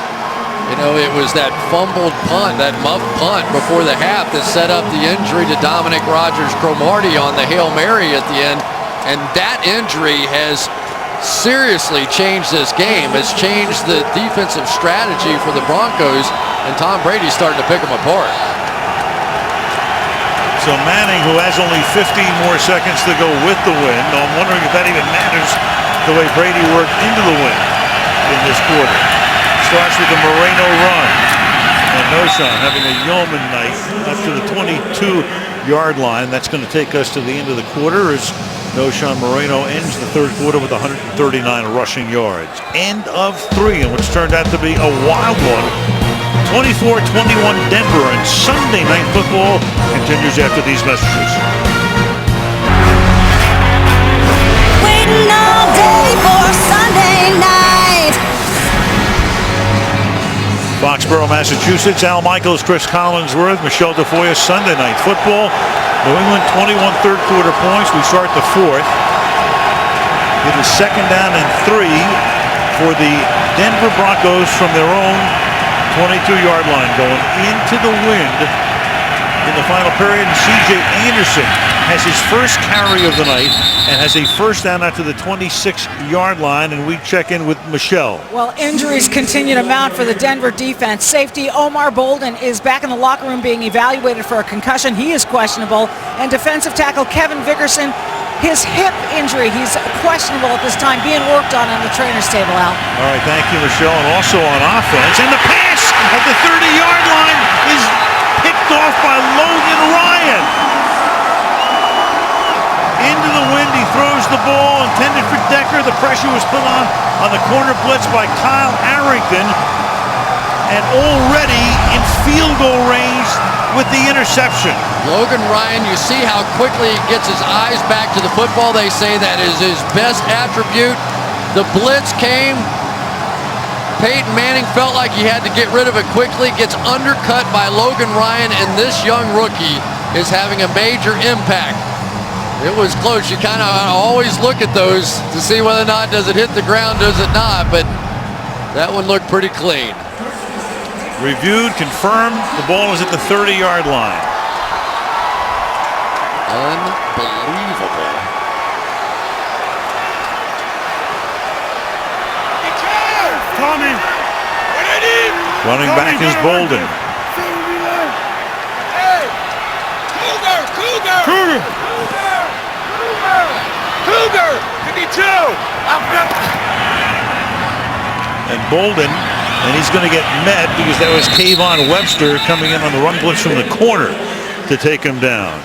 you know, it was that fumbled punt, that muff punt before the half that set up the injury to Dominic Rodgers-Cromartie on the Hail Mary at the end. And that injury has seriously changed this game. It's changed the defensive strategy for the Broncos, and Tom Brady's starting to pick them apart. So Manning, who has only 15 more seconds to go with the win, though I'm wondering if that even matters the way Brady worked into the win in this quarter. Starts with the Moreno run. And Noshan having a yeoman night up to the 22-yard line. That's going to take us to the end of the quarter as Noshan Moreno ends the third quarter with 139 rushing yards. End of three in what's turned out to be a wild one. 24-21 Denver, and Sunday Night Football continues after these messages. Waiting all day for Sunday night. Foxborough, Massachusetts. Al Michaels, Chris Collinsworth, Michelle DeFoya. Sunday Night Football. New England 21 third quarter points. We start the fourth. It is second down and 3 for the Denver Broncos from their own 22-yard line, going into the wind in the final period. And C.J. Anderson has his first carry of the night and has a first down out to the 26-yard line, and we check in with Michelle. Well, injuries continue to mount for the Denver defense. Safety Omar Bolden is back in the locker room being evaluated for a concussion. He is questionable. And defensive tackle Kevin Vickerson, his hip injury, he's questionable at this time, being worked on the trainer's table, Al. All right, thank you, Michelle. And also on offense, and the pass at the 30-yard line is picked off by Logan Ryan. Into the wind, he throws the ball, intended for Decker. The pressure was put on the corner blitz by Kyle Arrington. And already in field goal range with the interception. Logan Ryan, you see how quickly he gets his eyes back to the football. They say that is his best attribute. The blitz came. Peyton Manning felt like he had to get rid of it quickly. Gets undercut by Logan Ryan, and this young rookie is having a major impact. It was close. You kind of always look at those to see whether or not does it hit the ground, does it not, but that one looked pretty clean. Reviewed, confirmed, the ball is at the 30-yard line. Unbelievable. Tommy! Running back is Bolden. And Bolden, and he's going to get met because that was Kayvon Webster coming in on the run blitz from the corner to take him down.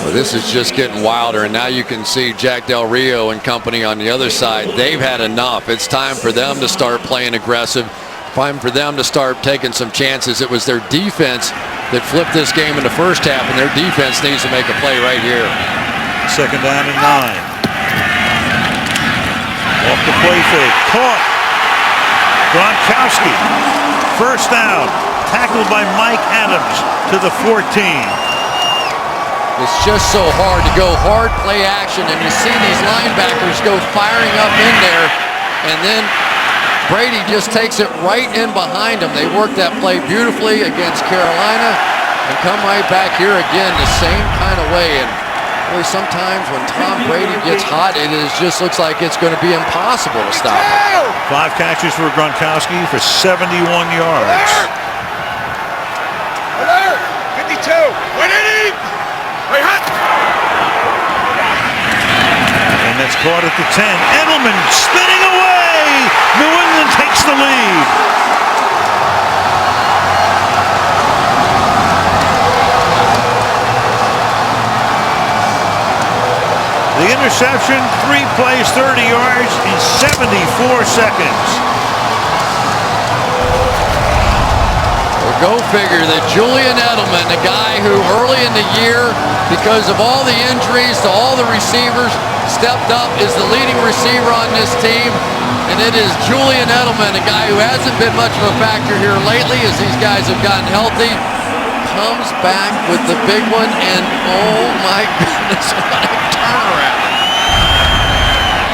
Well, this is just getting wilder, and now you can see Jack Del Rio and company on the other side. They've had enough. It's time for them to start playing aggressive. Time for them to start taking some chances. It was their defense that flipped this game in the first half, and their defense needs to make a play right here. Second down and 9. Off the play fake. Caught. Gronkowski. First down. Tackled by Mike Adams to the 14. It's just so hard to go hard play action, and you see these linebackers go firing up in there, and then Brady just takes it right in behind him. They work that play beautifully against Carolina and come right back here again the same kind of way. And really, sometimes when Tom Brady gets hot, just looks like it's going to be impossible to stop him. 5 catches for Gronkowski for 71 yards. 52. And that's caught at the 10. Edelman spinning away. New England takes the lead. The interception, 3 plays, 30 yards in 74 seconds. Well, go figure that Julian Edelman, the guy who early in the year, because of all the injuries to all the receivers, stepped up, is the leading receiver on this team. And it is Julian Edelman, a guy who hasn't been much of a factor here lately as these guys have gotten healthy. Comes back with the big one, and oh my goodness, what a turnaround.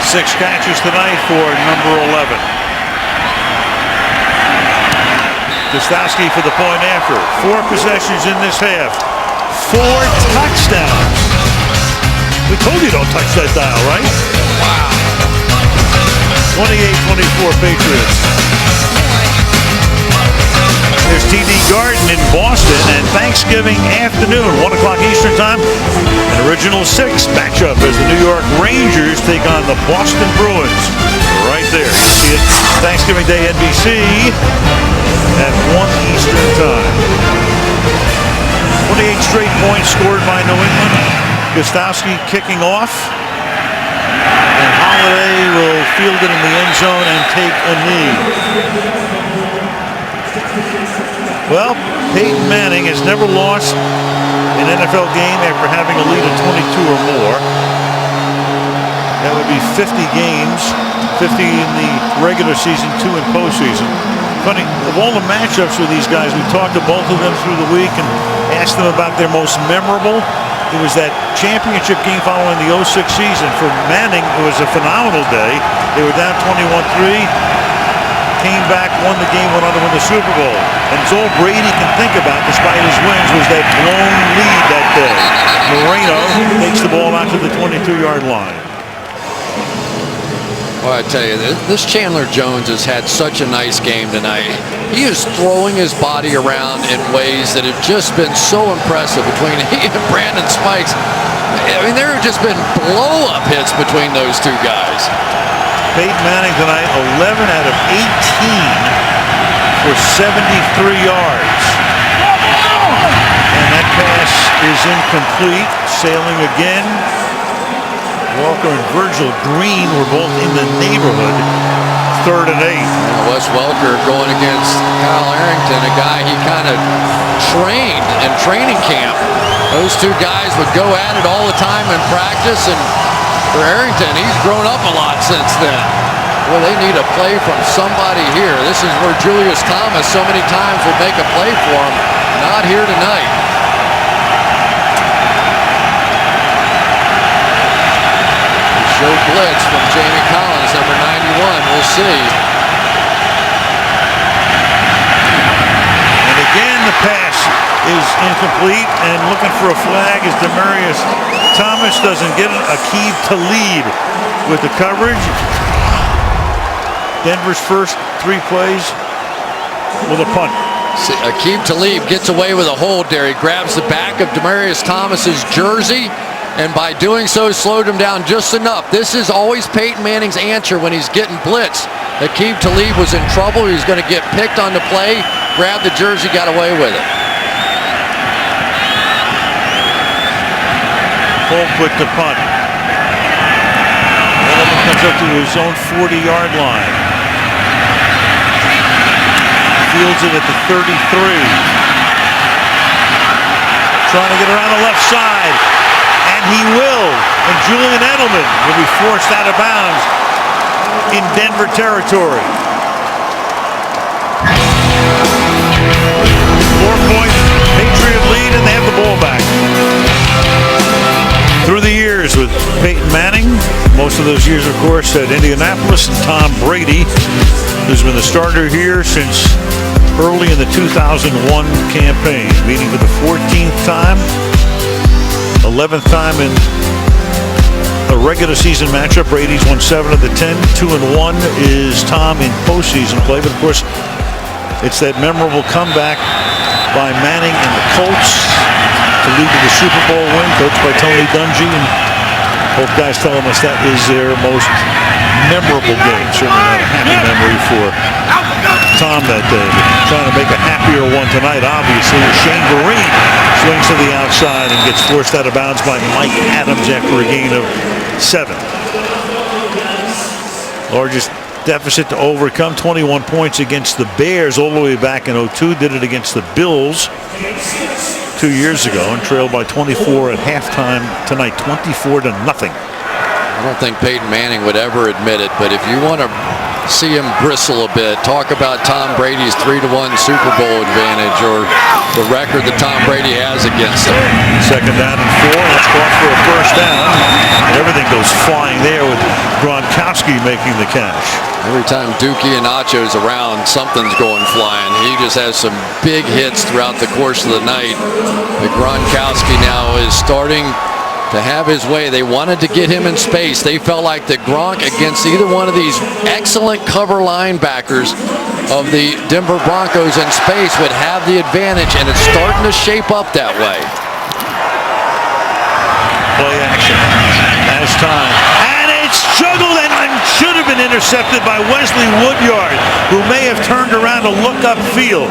6 catches tonight for number 11. Gostowski for the point after. 4 possessions in this half. 4 touchdowns. We told you don't touch that dial, right? Wow. 28-24 Patriots. There's TD Garden in Boston, and Thanksgiving afternoon, 1 o'clock Eastern Time, an original 6 matchup as the New York Rangers take on the Boston Bruins. Right there, you see it, Thanksgiving Day NBC at 1 Eastern Time. 28 straight points scored by New England. Gostowski kicking off, and Holiday will field it in the end zone and take a knee. Well, Peyton Manning has never lost an NFL game after having a lead of 22 or more. That would be 50 games, 50 in the regular season, 2 in postseason. Funny, of all the matchups with these guys, we talked to both of them through the week and asked them about their most memorable. It was that championship game following the 06 season. For Manning, it was a phenomenal day. They were down 21-3. Came back, won the game, went on to win the Super Bowl. And it's all Brady can think about, despite his wins, was that blown lead that day. Moreno takes the ball out to the 22-yard line. Well, I tell you, this Chandler Jones has had such a nice game tonight. He is throwing his body around in ways that have just been so impressive between he and Brandon Spikes. I mean, there have just been blow-up hits between those two guys. Peyton Manning tonight, 11 out of 18 for 73 yards. And that pass is incomplete. Sailing again. Walker and Virgil Green were both in the neighborhood. 3rd and 8. Wes Welker going against Kyle Arrington, a guy he kind of trained in training camp. Those two guys would go at it all the time in practice, and for Arrington, he's grown up a lot since then. Well, they need a play from somebody here. This is where Julius Thomas so many times would make a play for him. Not here tonight. Show blitz from Jamie Collins, number 91. We'll see. And again, the pass is incomplete, and looking for a flag as Demaryius Thomas doesn't get it. Aqib Talib with the coverage. Denver's first 3 plays with a punt. See, Aqib Talib gets away with a hold there. He grabs the back of Demaryius Thomas's jersey, and by doing so slowed him down just enough. This is always Peyton Manning's answer when he's getting blitzed. Aqib Talib was in trouble. He was going to get picked on the play, grabbed the jersey, got away with it. Polk with the punt. Edelman comes up to his own 40-yard line. Fields it at the 33. Trying to get around the left side. And he will. And Julian Edelman will be forced out of bounds in Denver territory. 4-point Patriot lead, and they have the ball back. Through the years with Peyton Manning, most of those years, of course, at Indianapolis, and Tom Brady, who's been the starter here since early in the 2001 campaign, meeting for the 14th time, 11th time in a regular season matchup. Brady's won 7 of the 10. 2-1 is Tom in postseason play. But of course, it's that memorable comeback by Manning and the Colts to lead to the Super Bowl win, coached by Tony Dungy. And both guys telling us that is their most memorable game. Certainly not a happy memory for Tom that day. But trying to make a happier one tonight, obviously, as Shane Vereen swings to the outside and gets forced out of bounds by Mike Adams after a gain of 7. Largest deficit to overcome, 21 points against the Bears all the way back in 2002. Did it against the Bills 2 years ago and trailed by 24 at halftime tonight, 24-0. I don't think Peyton Manning would ever admit it, but if you want to see him bristle a bit, talk about Tom Brady's 3-1 Super Bowl advantage, or the record that Tom Brady has against him. 2nd down and 4. That's caught for a first down. And everything goes flying there with Gronkowski making the catch. Every time Dookie and Nacho's around, something's going flying. He just has some big hits throughout the course of the night. But Gronkowski now is starting to have his way. They wanted to get him in space. They felt like that Gronk against either one of these excellent cover linebackers of the Denver Broncos in space would have the advantage, and it's starting to shape up that way. Play action as time. And it's juggled and should have been intercepted by Wesley Woodyard, who may have turned around to look upfield.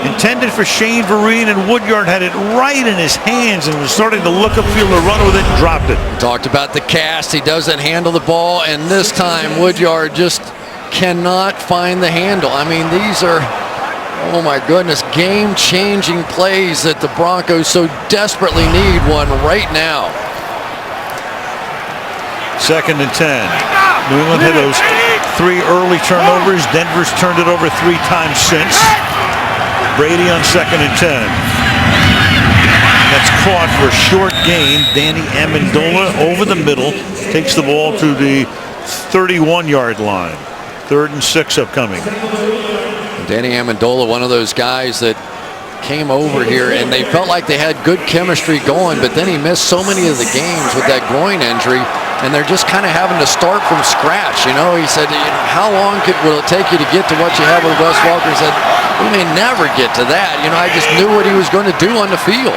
Intended for Shane Vereen, and Woodyard had it right in his hands and was starting to look upfield to run with it and dropped it. Talked about the cast. He doesn't handle the ball, and this time Woodyard just cannot find the handle. I mean, these are, oh my goodness, game-changing plays that the Broncos so desperately need one right now. 2nd and 10. New England had those 3 early turnovers. Denver's turned it over 3 times since. Brady on 2nd and 10. That's caught for a short gain. Danny Amendola over the middle takes the ball to the 31-yard line. 3rd and 6 upcoming. Danny Amendola, one of those guys that came over here and they felt like they had good chemistry going, but then he missed so many of the games with that groin injury, and they're just kind of having to start from scratch. You know, he said, how long will it take you to get to what you have with Wes Welker? He said, we may never get to that. You know, I just knew what he was going to do on the field.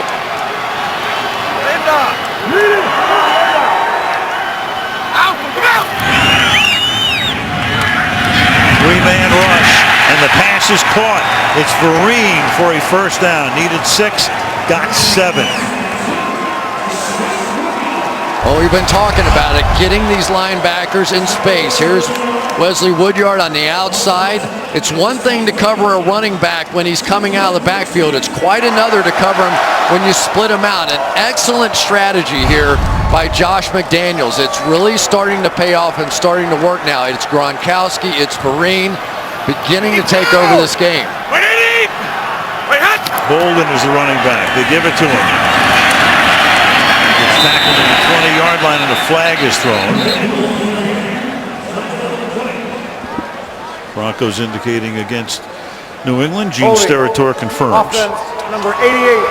3-man rush, and the pass is caught. It's Vereen for a first down. Needed 6, got 7. Well, we've been talking about it, getting these linebackers in space. Here's Wesley Woodyard on the outside. It's one thing to cover a running back when he's coming out of the backfield. It's quite another to cover him when you split him out. An excellent strategy here by Josh McDaniels. It's really starting to pay off and starting to work now. It's Gronkowski, it's Vereen beginning to take over this game. Bolden is the running back. They give it to him. It's tackled at the 20-yard line, and a flag is thrown. Broncos indicating against New England. Gene Steratore confirms. Offense, number 88,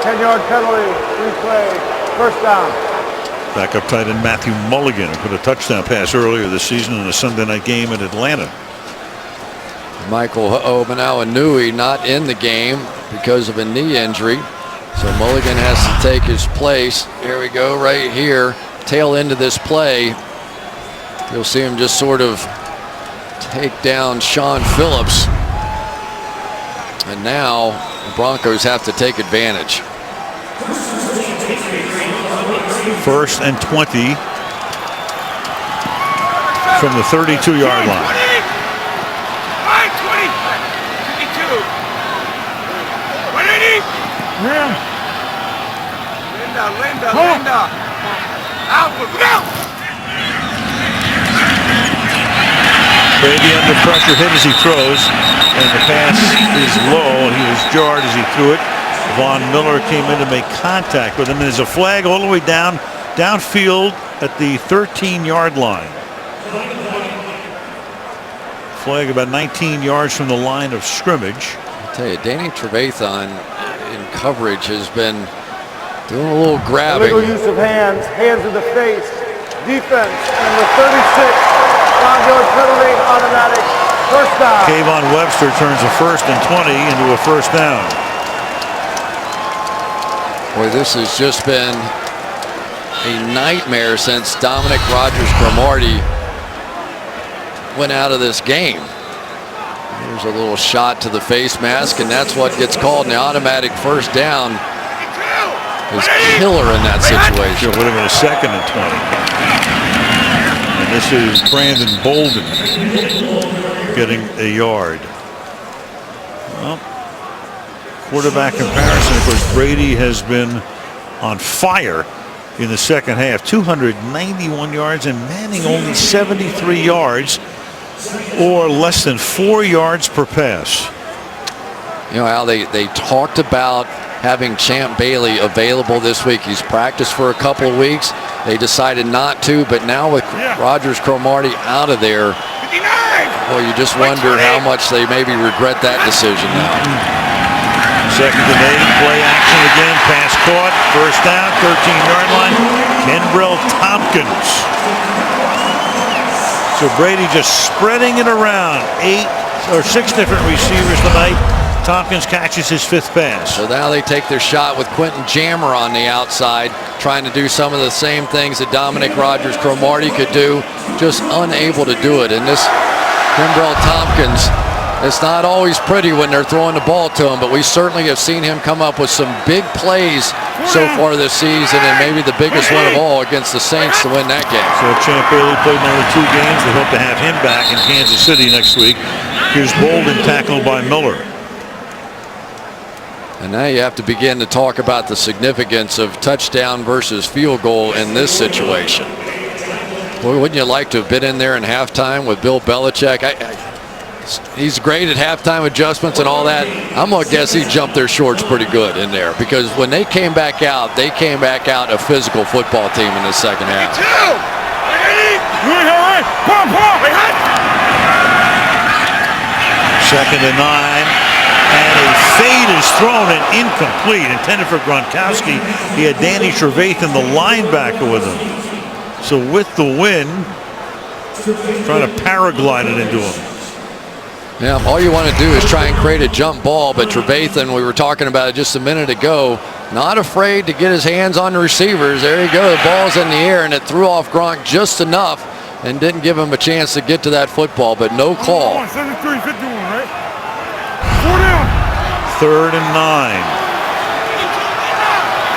10-yard penalty, replay, first down. Backup tight end Matthew Mulligan, who put a touchdown pass earlier this season in a Sunday night game in Atlanta. Michael Ho'omanawanui not in the game because of a knee injury. So Mulligan has to take his place. Here we go, right here. Tail end of this play. You'll see him just sort of take down Sean Phillips. And now the Broncos have to take advantage. 1st and 20 from the 32-yard line. 20, 52, 180. Linda. Out, look out. Brady under pressure, hit as he throws, and the pass is low, and he was jarred as he threw it. Von Miller came in to make contact with him, and there's a flag all the way downfield at the 13-yard line. Flag about 19 yards from the line of scrimmage. I'll tell you, Danny Trevathan in coverage has been doing a little grabbing. Illegal use of hands in the face. Defense, number 36. 5-yard penalty, automatic, first down. Kayvon Webster turns a 1st and 20 into a first down. Boy, this has just been a nightmare since Dominic Rodgers-Cromartie went out of this game. There's a little shot to the face mask, and that's what gets called. And the automatic first down is killer in that situation. It would have been a 2nd and 20. And this is Brandon Bolden getting a yard. Well, quarterback comparison, of course, Brady has been on fire in the second half. 291 yards, and Manning only 73 yards, or less than 4 yards per pass. You know, Al, they talked about having Champ Bailey available this week. He's practiced for a couple of weeks. They decided not to, but now with Rodgers-Cromartie out of there, well, you just wonder how much they maybe regret that decision now. 2nd and 8, play action again, pass caught, first down, 13-yard line, Kenbrell Tompkins. So Brady just spreading it around, 6 different receivers tonight. Tompkins catches his 5th pass. So now they take their shot with Quentin Jammer on the outside, trying to do some of the same things that Dominic Rodgers-Cromartie could do, just unable to do it. And this Kenbrell Tompkins, it's not always pretty when they're throwing the ball to him, but we certainly have seen him come up with some big plays so far this season, and maybe the biggest one of all against the Saints to win that game. So Champ Bailey played in only 2 games. They hope to have him back in Kansas City next week. Here's Bolden tackled by Miller. And now you have to begin to talk about the significance of touchdown versus field goal in this situation. Boy, wouldn't you like to have been in there in halftime with Bill Belichick? He's great at halftime adjustments and all that. I'm going to guess he jumped their shorts pretty good in there, because when they came back out a physical football team in the second half. 2nd and 9. And a fade is thrown and incomplete, intended for Gronkowski. He had Danny Trevathan, the linebacker, with him. So with the wind, trying to paraglide it into him. Yeah, all you want to do is try and create a jump ball, but Trevathan, we were talking about it just a minute ago, not afraid to get his hands on the receivers. There you go, the ball's in the air, and it threw off Gronk just enough and didn't give him a chance to get to that football, but no call. 3rd and 9.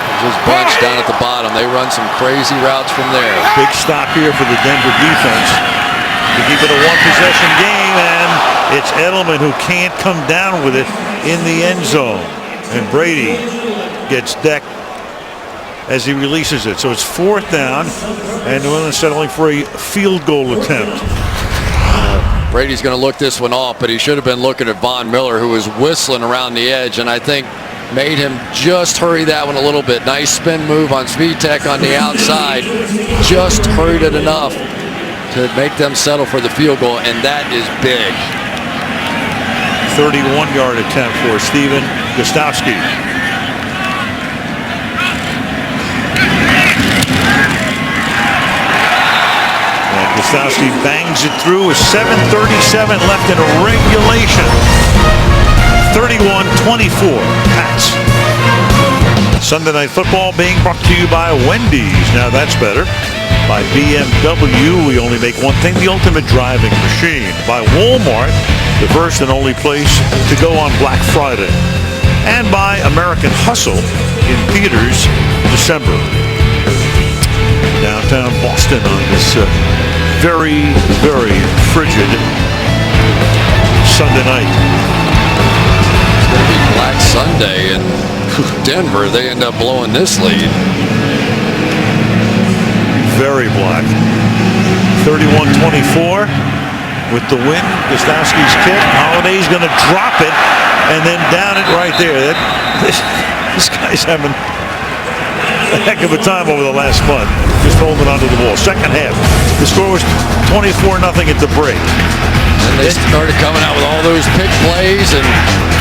There's this bunch down at the bottom. They run some crazy routes from there. Big stop here for the Denver defense to keep it a 1-possession game, and it's Edelman who can't come down with it in the end zone. And Brady gets decked as he releases it. So it's 4th down, and New England settling for a field goal attempt. Brady's going to look this one off, but he should have been looking at Von Miller, who was whistling around the edge, and I think made him just hurry that one a little bit. Nice spin move on Speed Tech on the outside. Just hurried it enough to make them settle for the field goal, and that is big. 31-yard attempt for Steven Gostkowski. Gostkowski bangs it through with 7:37 left in regulation. 31-24, Pats. Sunday Night Football being brought to you by Wendy's. Now that's better. By BMW, we only make one thing, the ultimate driving machine. By Walmart, the first and only place to go on Black Friday. And by American Hustle in theaters December. Downtown Boston on this very, very frigid Sunday night. It's going to be Black Sunday in Denver. They end up blowing this lead. Very black. 31-24 with the win. Gostowski's kick. Holiday's going to drop it and then down it right there. This guy's having a heck of a time over the last month. Just holding onto the ball. Second half. The score was 24-0 at the break. And they started coming out with all those pick plays and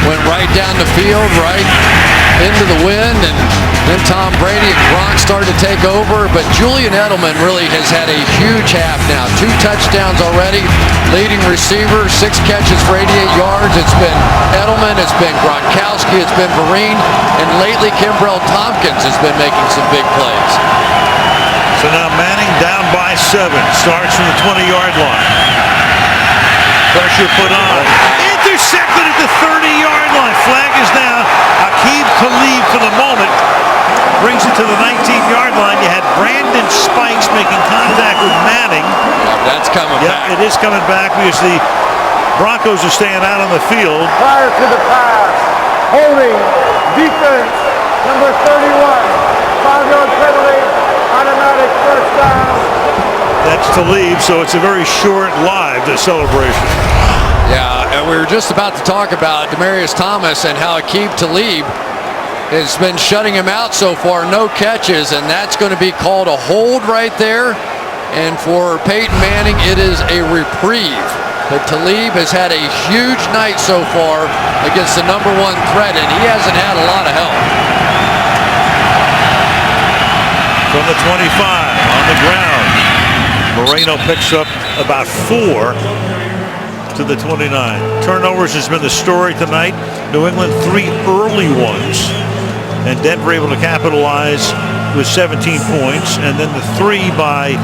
went right down the field, right into the wind, and then Tom Brady and Gronk started to take over. But Julian Edelman really has had a huge half now. 2 touchdowns already, leading receiver, 6 catches for 88 yards. It's been Edelman, it's been Gronkowski, it's been Vereen, and lately Kimbrell Tompkins has been making some big plays. So now Manning down by 7, starts from the 20-yard line. Pressure put on. Intercepted at the 30-yard line. Flag is down. Aqib Talib for the moment brings it to the 19-yard line. You had Brandon Spikes making contact with Manning. That's coming back. It is coming back because the Broncos are staying out on the field. Prior to the pass, holding defense number 31. 5-yard penalty, automatic first down. That's Talib, so it's a very short-lived celebration. Yeah, and we were just about to talk about Demaryius Thomas and how Aqib Talib has been shutting him out so far. No catches, and that's going to be called a hold right there. And for Peyton Manning, it is a reprieve. But Talib has had a huge night so far against the #1 threat, and he hasn't had a lot of help. From the 25, on the ground, Moreno picks up about 4 to the 29. Turnovers has been the story tonight. New England 3 early ones, and Denver able to capitalize with 17 points, and then the 3 by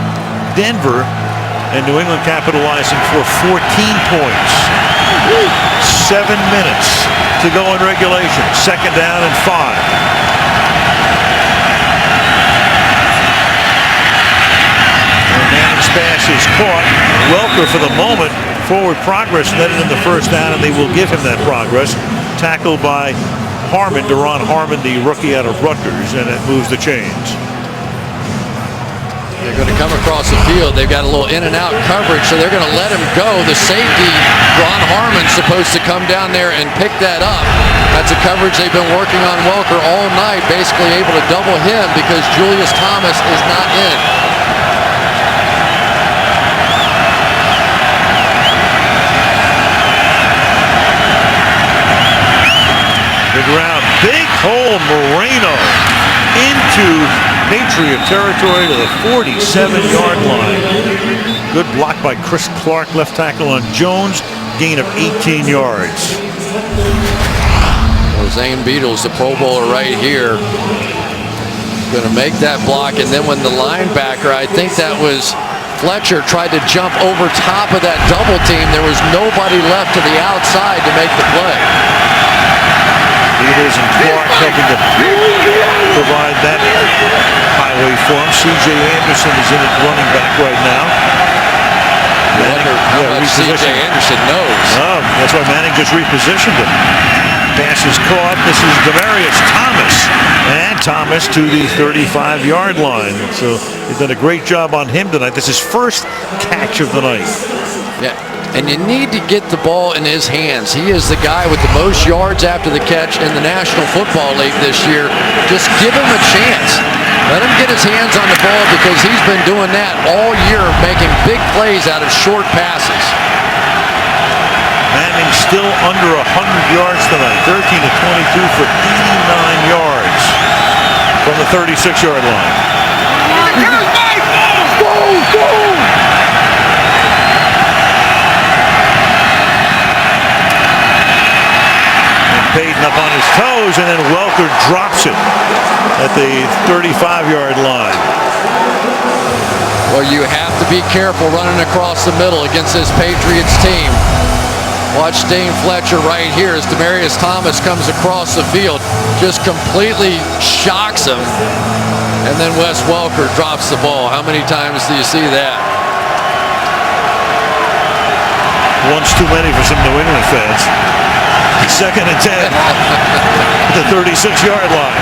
Denver, and New England capitalizing for 14 points. 7 minutes to go in regulation. Second down and 5. Pass is caught. Welker for the moment. Forward progress netted in the first down, and they will give him that progress. Tackled by Harmon, Deron Harmon, the rookie out of Rutgers, and it moves the chains. They're going to come across the field. They've got a little in and out coverage, so they're going to let him go. The safety, Deron Harmon's supposed to come down there and pick that up. That's a coverage they've been working on Welker all night, basically able to double him because Julius Thomas is not in. The ground, big hole, Moreno into Patriot territory to the 47-yard line. Good block by Chris Clark, left tackle on Jones, gain of 18 yards. Zane Beadle's the Pro Bowler right here. Going to make that block, and then when the linebacker, I think that was Fletcher, tried to jump over top of that double team, there was nobody left to the outside to make the play. Beatles and Clark helping to provide that highway for him. C.J. Anderson is in at running back right now. Manning, how much C.J. Anderson knows. Oh, that's why Manning just repositioned him. Pass is caught. This is Demaryius Thomas. And Thomas to the 35-yard line. So he's done a great job on him tonight. This is his first catch of the night. Yeah. And you need to get the ball in his hands. He is the guy with the most yards after the catch in the National Football League this year. Just give him a chance. Let him get his hands on the ball because he's been doing that all year, making big plays out of short passes. Manning still under 100 yards tonight. 13 to 22 for 89 yards from the 36-yard line. Peyton up on his toes, and then Welker drops it at the 35-yard line. Well, you have to be careful running across the middle against this Patriots team. Watch Dane Fletcher right here as Demaryius Thomas comes across the field, just completely shocks him, and then Wes Welker drops the ball. How many times do you see that? Once too many for some New England fans. 2nd and 10 at the 36-yard line.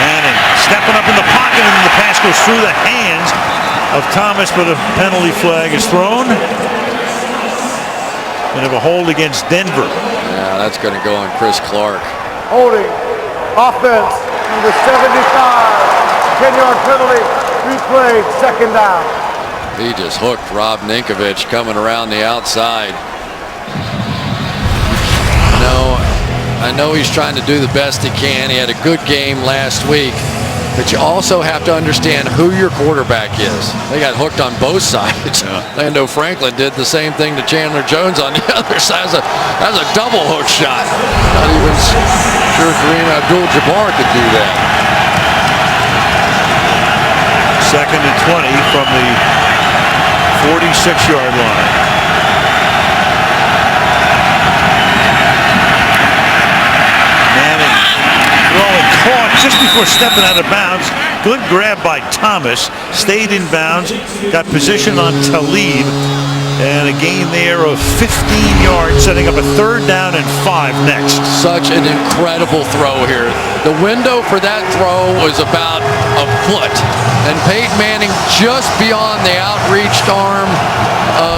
Manning stepping up in the pocket, and the pass goes through the hands of Thomas, but a penalty flag is thrown. We have a hold against Denver. Yeah, that's going to go on Chris Clark. Holding. Offense. Number 75. 10-yard penalty. Replay. 2nd down. He just hooked Rob Ninkovich coming around the outside. I know he's trying to do the best he can. He had a good game last week. But you also have to understand who your quarterback is. They got hooked on both sides. Yeah. Lando Franklin did the same thing to Chandler Jones on the other side. That was a double hook shot. Not even sure Kareem Abdul-Jabbar could do that. 2nd and 20 from the 46-yard line. Manning throwing, caught just before stepping out of bounds. Good grab by Thomas. Stayed in bounds. Got position on Talib. And a gain there of 15 yards, setting up a 3rd down and 5 next. Such an incredible throw here. The window for that throw was about a foot. And Peyton Manning just beyond the outreached arm of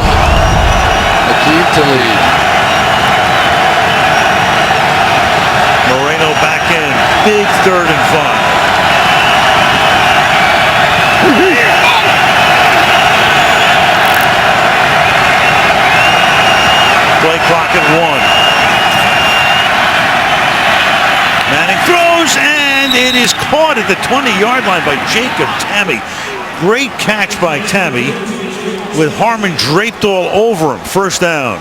Aqib Talib. Moreno back in. Big 3rd and 5. Play clock at 1. Manning throws, and it is caught at the 20-yard line by Jacob Tamme. Great catch by Tamme with Harmon draped all over him. 1st down.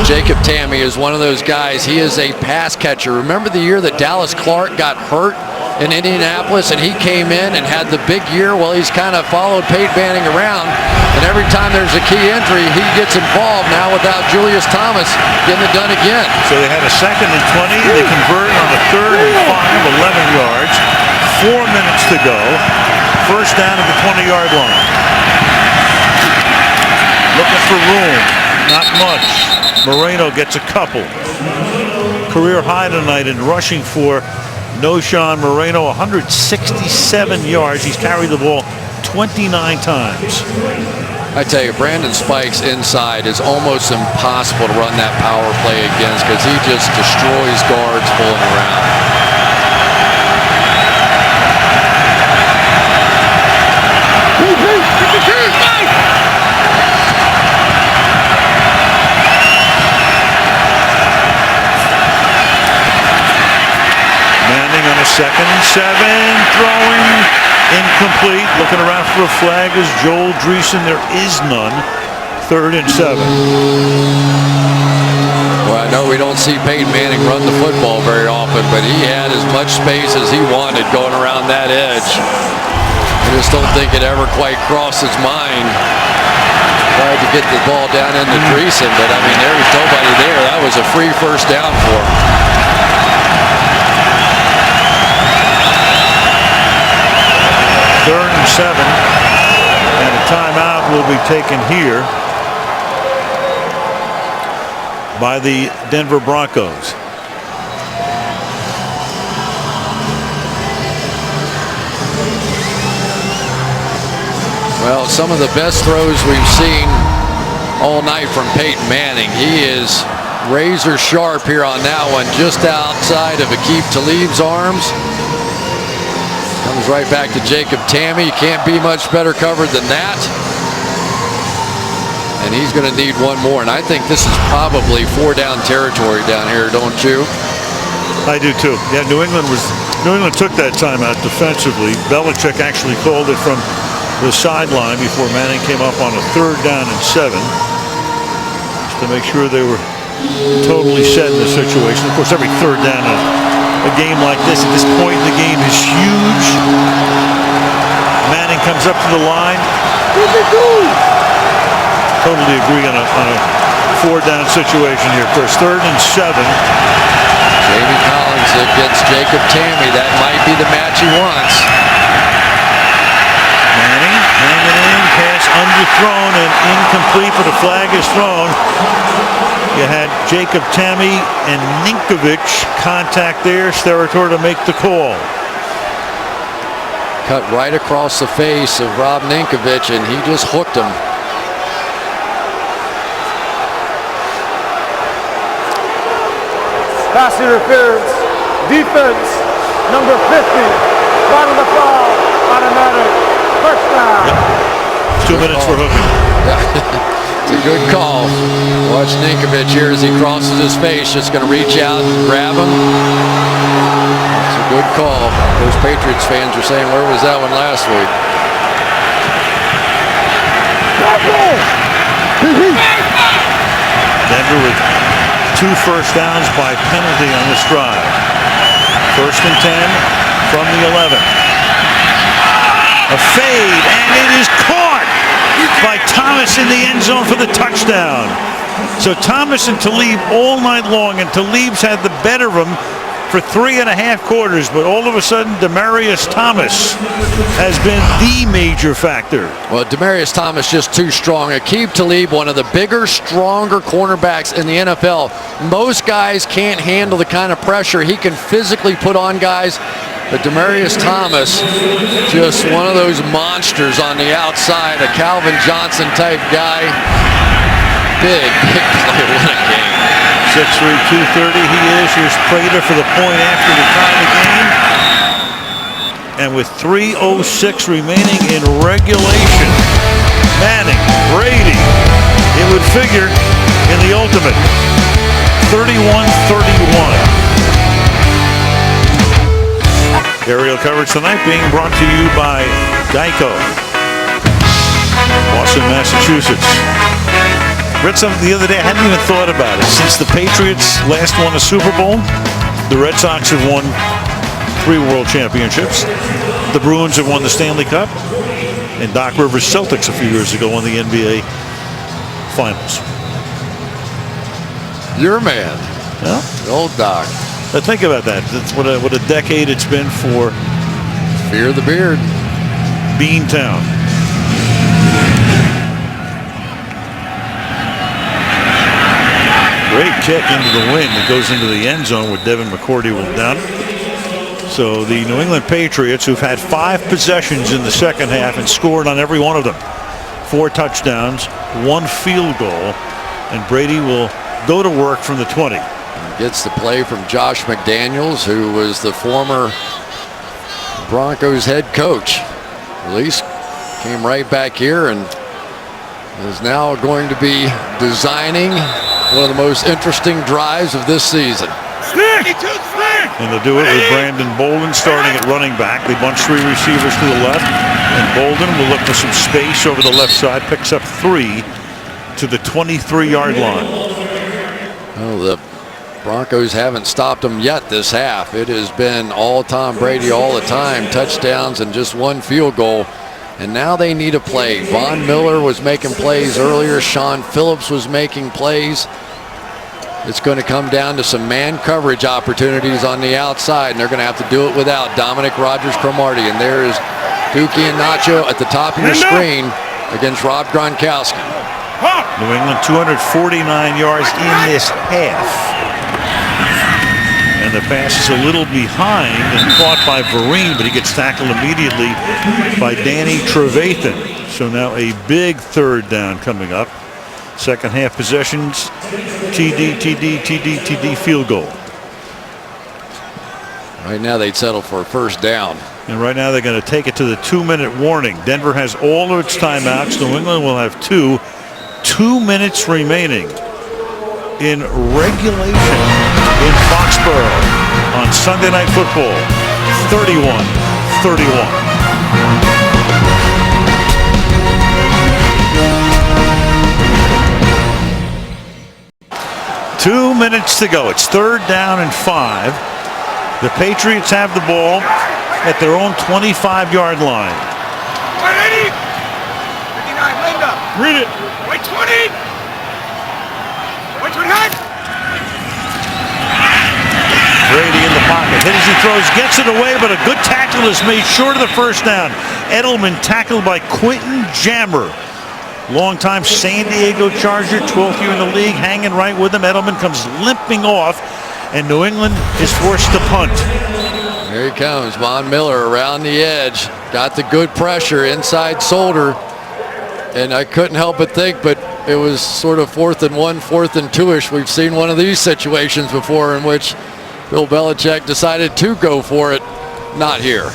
Jacob Tamme is one of those guys. He is a pass catcher. Remember the year that Dallas Clark got hurt in Indianapolis and he came in and had the big year? Well, he's kind of followed Peyton Manning around, and every time there's a key injury, he gets involved. Now without Julius Thomas getting it done again. So they had a 2nd and 20. They convert on a 3rd and 5, 11 yards. 4 minutes to go. 1st down at the 20-yard line. Looking for room. Not much. Moreno gets a couple. Career high tonight in rushing for Noshawn Moreno, 167 yards. He's carried the ball 29 times. I tell you, Brandon Spikes inside is almost impossible to run that power play against because he just destroys guards pulling around. Manning on a 2nd and 7, throwing incomplete. Looking around for a flag is Joel Dreesen. There is none. 3rd and 7. Well, I know we don't see Peyton Manning run the football very often, but he had as much space as he wanted going around that edge. I just don't think it ever quite crossed his mind. Tried to get the ball down into Dreesen, but I mean, there was nobody there. That was a free 1st down for him. Third and 7, and a timeout will be taken here by the Denver Broncos. Well, some of the best throws we've seen all night from Peyton Manning. He is razor sharp here on that one, just outside of Aqib Talib's arms. Comes right back to Jacob Tamme. You can't be much better covered than that. And he's going to need one more. And I think this is probably 4-down territory down here, don't you? I do too. Yeah, New England took that timeout defensively. Belichick actually called it from the sideline before Manning came up on a 3rd down and 7. Just to make sure they were totally set in the situation. Of course, every 3rd down in a game like this at this point in the game is huge. Manning comes up to the line. Totally agree on a 4-down situation here. First 3rd and 7. Jamie Collins against Jacob Tamme. That might be the match he wants. Manning hanging in, pass underthrown and incomplete, but a flag is thrown. You had Jacob Tamme and Ninkovich contact there. Steratore to make the call. Cut right across the face of Rob Ninkovich, and he just hooked him. Pass interference, defense, number 50, bottom of the foul, automatic, first down. Yep. 2 minutes for hooking. It's a good call. Watch Ninkovich here as he crosses his face, just going to reach out and grab him. It's a good call. Those Patriots fans are saying, where was that one last week? Denver with 2 first downs by penalty on this drive. 1st and 10 from the 11. A fade, and it is caught by Thomas in the end zone for the touchdown. So Thomas and Talib all night long, and Talib's had the better of him for 3.5 quarters, but all of a sudden Demaryius Thomas has been the major factor. Well, Demaryius Thomas just too strong. Aqib Talib, one of the bigger, stronger cornerbacks in the NFL. Most guys can't handle the kind of pressure he can physically put on guys, but Demaryius Thomas, just one of those monsters on the outside, a Calvin Johnson type guy. Big play, what a game. 6'3", 230 he is. Here's Prater for the point after the tie of the game. And with 3:06 remaining in regulation, Manning, Brady, it would figure in the ultimate. 31-31. Aerial coverage tonight being brought to you by Geico. Boston, Massachusetts. Read something the other day, I hadn't even thought about it. Since the Patriots last won a Super Bowl, the Red Sox have won 3 world championships. The Bruins have won the Stanley Cup. And Doc Rivers' Celtics a few years ago won the NBA Finals. Your man. Yeah. The old Doc. But think about that. That's what a decade it's been for Fear the Beard. Beantown. Great kick into the wind. It goes into the end zone where Devin McCourty will down it. So the New England Patriots, who've had 5 possessions in the second half and scored on every one of them. 4 touchdowns, 1 field goal, and Brady will go to work from the 20. Gets the play from Josh McDaniels, who was the former Broncos head coach. Release came right back here and is now going to be designing one of the most interesting drives of this season. And they'll do it with Brandon Bolden starting at running back. They bunch 3 receivers to the left, and Bolden will look for some space over the left side, picks up 3 to the 23-yard line. Well, the Broncos haven't stopped them yet this half. It has been all Tom Brady all the time, touchdowns and just 1 field goal. And now they need a play. Von Miller was making plays earlier. Sean Phillips was making plays. It's going to come down to some man coverage opportunities on the outside, and they're going to have to do it without Dominic Rodgers-Cromartie. And there is Dookie and Nacho at the top of your screen against Rob Gronkowski. New England 249 yards in this half. And the pass is a little behind and caught by Vereen, but he gets tackled immediately by Danny Trevathan. So now a big 3rd down coming up. Second half possessions, TD, field goal. Right now they'd settle for a 1st down. And right now they're going to take it to the 2-minute warning. Denver has all of its timeouts. New England will have 2. 2 minutes remaining in regulation in Foxborough on Sunday Night Football. 31-31. minutes to go. It's 3rd down and 5. The Patriots have the ball at their own 25-yard line. 180. 59, Linda. Read it. 120. 129. Brady in the pocket. Hit as he throws, gets it away, but a good tackle is made short of the first down. Edelman tackled by Quentin Jammer. Longtime San Diego Charger, 12th year in the league, hanging right with him. Edelman comes limping off, and New England is forced to punt. Here he comes, Von Miller around the edge. Got the good pressure, inside shoulder. And I couldn't help but think, but it was sort of 4th and 1, 4th and 2-ish. We've seen one of these situations before in which Bill Belichick decided to go for it. Not here.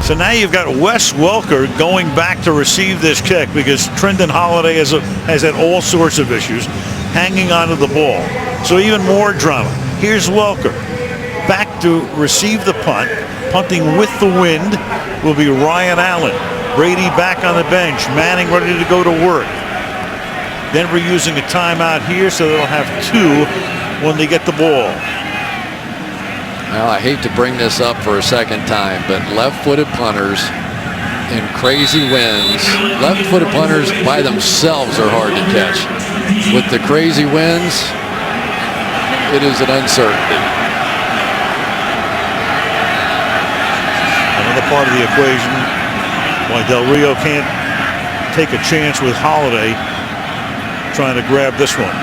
So now you've got Wes Welker going back to receive this kick because Trendon Holiday has had all sorts of issues hanging onto the ball. So even more drama. Here's Welker back to receive the punt. Punting with the wind will be Ryan Allen. Brady back on the bench. Manning ready to go to work. Denver using a timeout here, so they'll have 2 when they get the ball. Now, I hate to bring this up for a second time, but left-footed punters in crazy winds, left-footed punters by themselves are hard to catch. With the crazy winds, it is an uncertainty. Another part of the equation why Del Rio can't take a chance with Holiday trying to grab this one.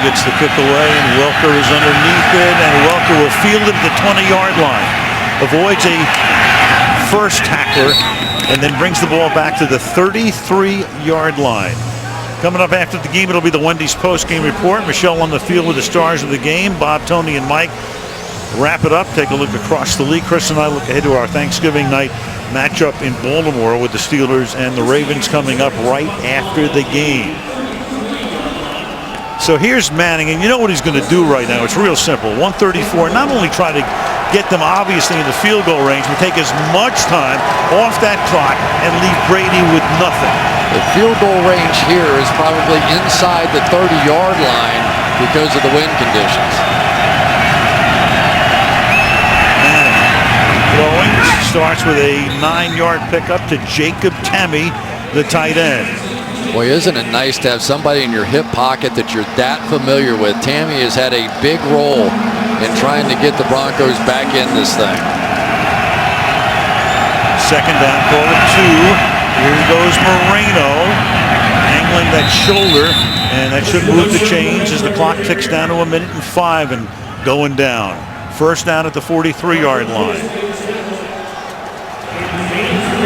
Gets the kick away, and Welker is underneath it, and Welker will field it at the 20-yard line. Avoids a first tackler, and then brings the ball back to the 33-yard line. Coming up after the game, it'll be the Wendy's post-game report. Michelle on the field with the stars of the game. Bob, Tony, and Mike wrap it up. Take a look across the league. Chris and I look ahead to our Thanksgiving night matchup in Baltimore with the Steelers and the Ravens coming up right after the game. So here's Manning, and you know what he's going to do right now. It's real simple. 134, not only try to get them obviously in the field goal range, but take as much time off that clock and leave Brady with nothing. The field goal range here is probably inside the 30-yard line because of the wind conditions. Manning throwing, starts with a 9-yard pickup to Jacob Tamme, the tight end. Boy, isn't it nice to have somebody in your hip pocket that you're that familiar with? Tamme has had a big role in trying to get the Broncos back in this thing. Second down, call it 2. Here goes Moreno, angling that shoulder, and that should move the chains as the clock ticks down to 1:05 and going down. First down at the 43-yard line.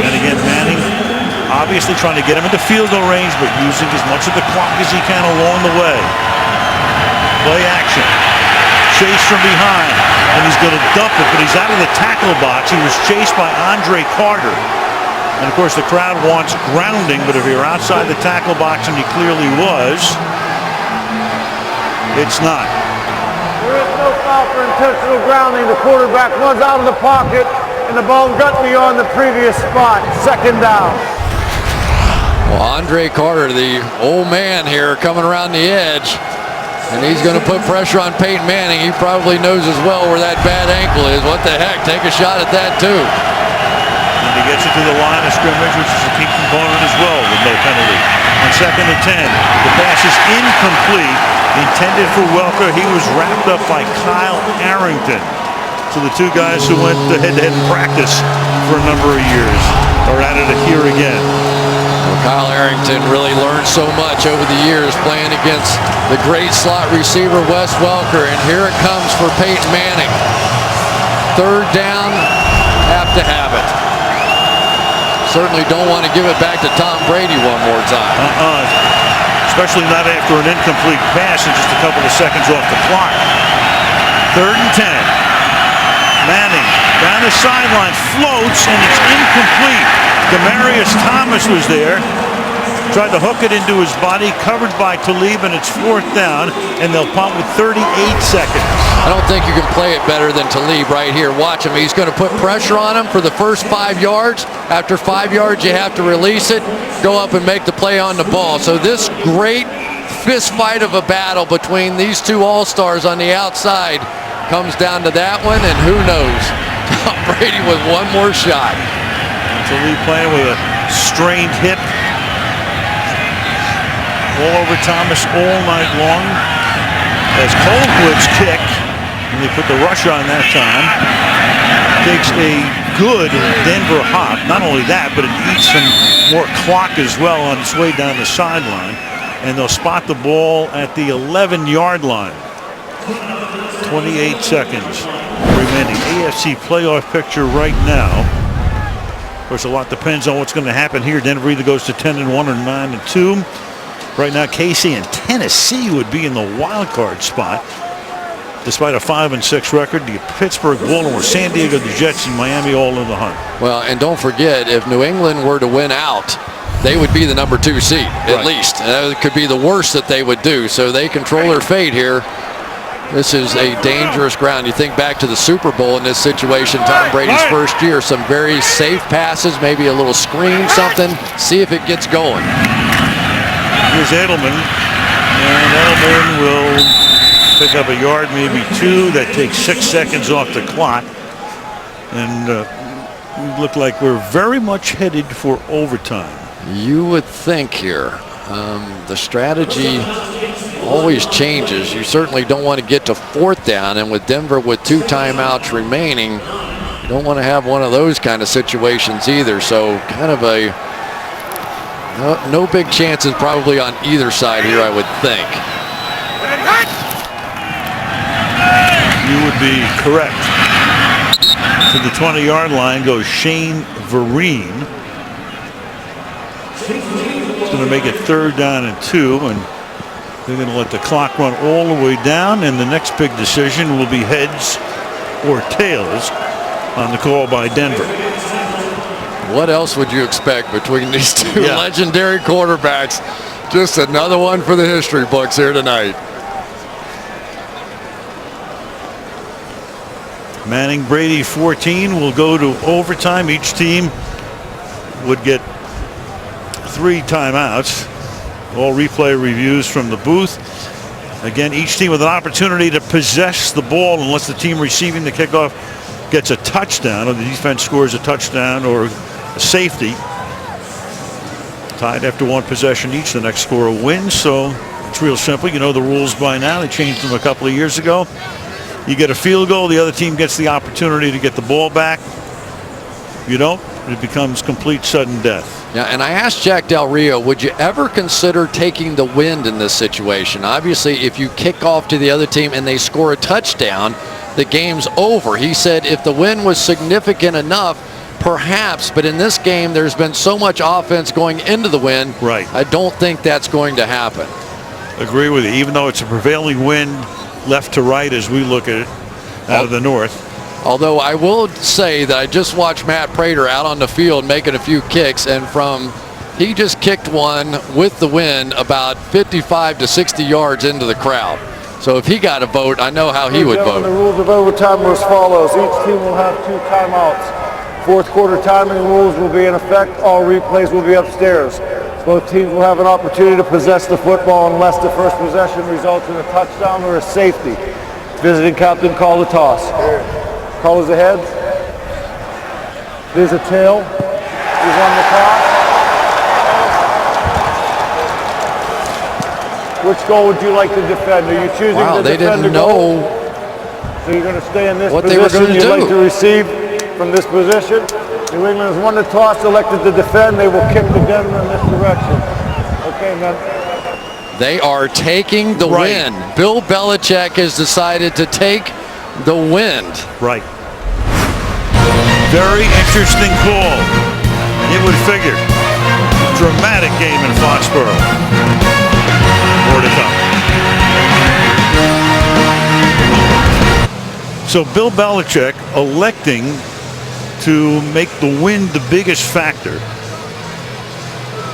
And again, Manning obviously trying to get him into field goal range, but using as much of the clock as he can along the way. Play action. Chase from behind, and he's going to dump it, but he's out of the tackle box. He was chased by Andre Carter. And of course the crowd wants grounding, but if you're outside the tackle box, and he clearly was, it's not. There is no foul for intentional grounding. The quarterback runs out of the pocket, and the ball got beyond the previous spot. Second down. Well, Andre Carter, the old man here, coming around the edge, and he's going to put pressure on Peyton Manning. He probably knows as well where that bad ankle is. What the heck? Take a shot at that, too. And he gets it to the line of scrimmage, which is a key component as well, with no penalty. On 2nd and 10, the pass is incomplete, intended for Welker. He was wrapped up by Kyle Arrington. So the two guys who went head-to-head in practice for a number of years are at it here again. Well, Kyle Arrington really learned so much over the years playing against the great slot receiver Wes Welker, and here it comes for Peyton Manning. Third down, have to have it. Certainly don't want to give it back to Tom Brady one more time. Especially not after an incomplete pass and just a couple of seconds off the clock. 3rd and 10. Manning down the sideline, floats, and it's incomplete. Demaryius Thomas was there, tried to hook it into his body, covered by Talib, and it's 4th down, and they'll punt with 38 seconds. I don't think you can play it better than Talib right here. Watch him. He's going to put pressure on him for the first 5 yards. After 5 yards, you have to release it, go up and make the play on the ball. So this great fist fight of a battle between these two all-stars on the outside comes down to that one, and who knows? Tom Brady with one more shot. Talib playing with a strained hip. All over Thomas all night long. As Colquitt's kick, and they put the rush on that time, takes a good Denver hop. Not only that, but it eats some more clock as well on its way down the sideline. And they'll spot the ball at the 11-yard line. 28 seconds remaining. AFC playoff picture right now. Of course, a lot depends on what's going to happen here. Denver either goes to 10-1 or 9-2. Right now, KC and Tennessee would be in the wild card spot. Despite a 5-6 record, the Pittsburgh, Baltimore, San Diego, the Jets, and Miami all in the hunt. Well, and don't forget, if New England were to win out, they would be the number 2 seed, at least. It could be the worst that they would do. So they control their fate here. This is a dangerous ground. You think back to the Super Bowl in this situation, Tom Brady's first year, some very safe passes, maybe a little screen, something. See if it gets going. Here's Edelman, and Edelman will pick up a yard, maybe 2. That takes 6 seconds off the clock. And we look like we're very much headed for overtime. You would think here. The strategy always changes. You certainly don't want to get to 4th down, and with Denver with 2 timeouts remaining, you don't want to have one of those kind of situations either. So kind of a no big chances probably on either side here, I would think. You would be correct. To the 20-yard line goes Shane Vereen. It's going to make it 3rd down and 2, and they're going to let the clock run all the way down, and the next big decision will be heads or tails on the call by Denver. What else would you expect between these two legendary quarterbacks? Just another one for the history books here tonight. Manning, Brady, 14 will go to overtime. Each team would get 3 timeouts. All replay reviews from the booth. Again, each team with an opportunity to possess the ball unless the team receiving the kickoff gets a touchdown or the defense scores a touchdown or a safety. Tied after 1 possession each. The next scorer wins. So it's real simple. You know the rules by now. They changed them a couple of years ago. You get a field goal, the other team gets the opportunity to get the ball back. If you don't, it becomes complete sudden death. Yeah, and I asked Jack Del Rio, would you ever consider taking the wind in this situation? Obviously, if you kick off to the other team and they score a touchdown, the game's over. He said if the wind was significant enough, perhaps, but in this game, there's been so much offense going into the wind. Right. I don't think that's going to happen. Agree with you. Even though it's a prevailing wind left to right as we look at it out of the north. Although I will say that I just watched Matt Prater out on the field making a few kicks, and he just kicked one with the wind about 55 to 60 yards into the crowd. So if he got a vote, I know how he would vote. The rules of overtime are as follows. Each team will have 2 timeouts. 4th quarter timing rules will be in effect. All replays will be upstairs. Both teams will have an opportunity to possess the football unless the first possession results in a touchdown or a safety. Visiting captain, call the toss. Call is the heads. There's a tail. He's on the clock. Which goal would you like to defend? Are you choosing to defend they didn't the know goal? So you're going to stay in this what position they were going to you'd do. like to receive from this position? New England has won the toss, elected to defend. They will kick to Denver in this direction. Okay, man. They are taking the win. Bill Belichick has decided to take the wind. Right. Very interesting call. It would figure. Dramatic game in Foxborough. More to come. So Bill Belichick electing to make the wind the biggest factor.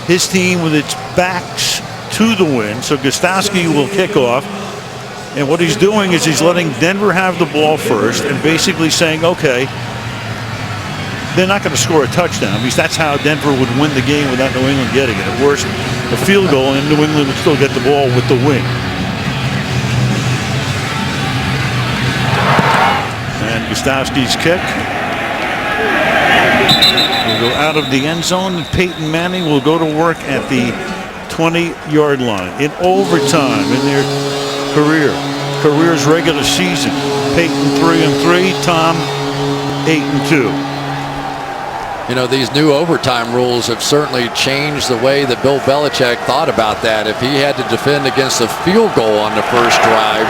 His team with its backs to the wind. So Gostowski will kick off. And what he's doing is he's letting Denver have the ball first and basically saying, okay, they're not going to score a touchdown because that's how Denver would win the game without New England getting it. At worst, a field goal, and New England would still get the ball with the win. And Gostowski's kick will go out of the end zone. Peyton Manning will go to work at the 20-yard line. In overtime in their career's regular season, Peyton 3-3, Tom 8-2. You know, these new overtime rules have certainly changed the way that Bill Belichick thought about that. If he had to defend against a field goal on the first drive,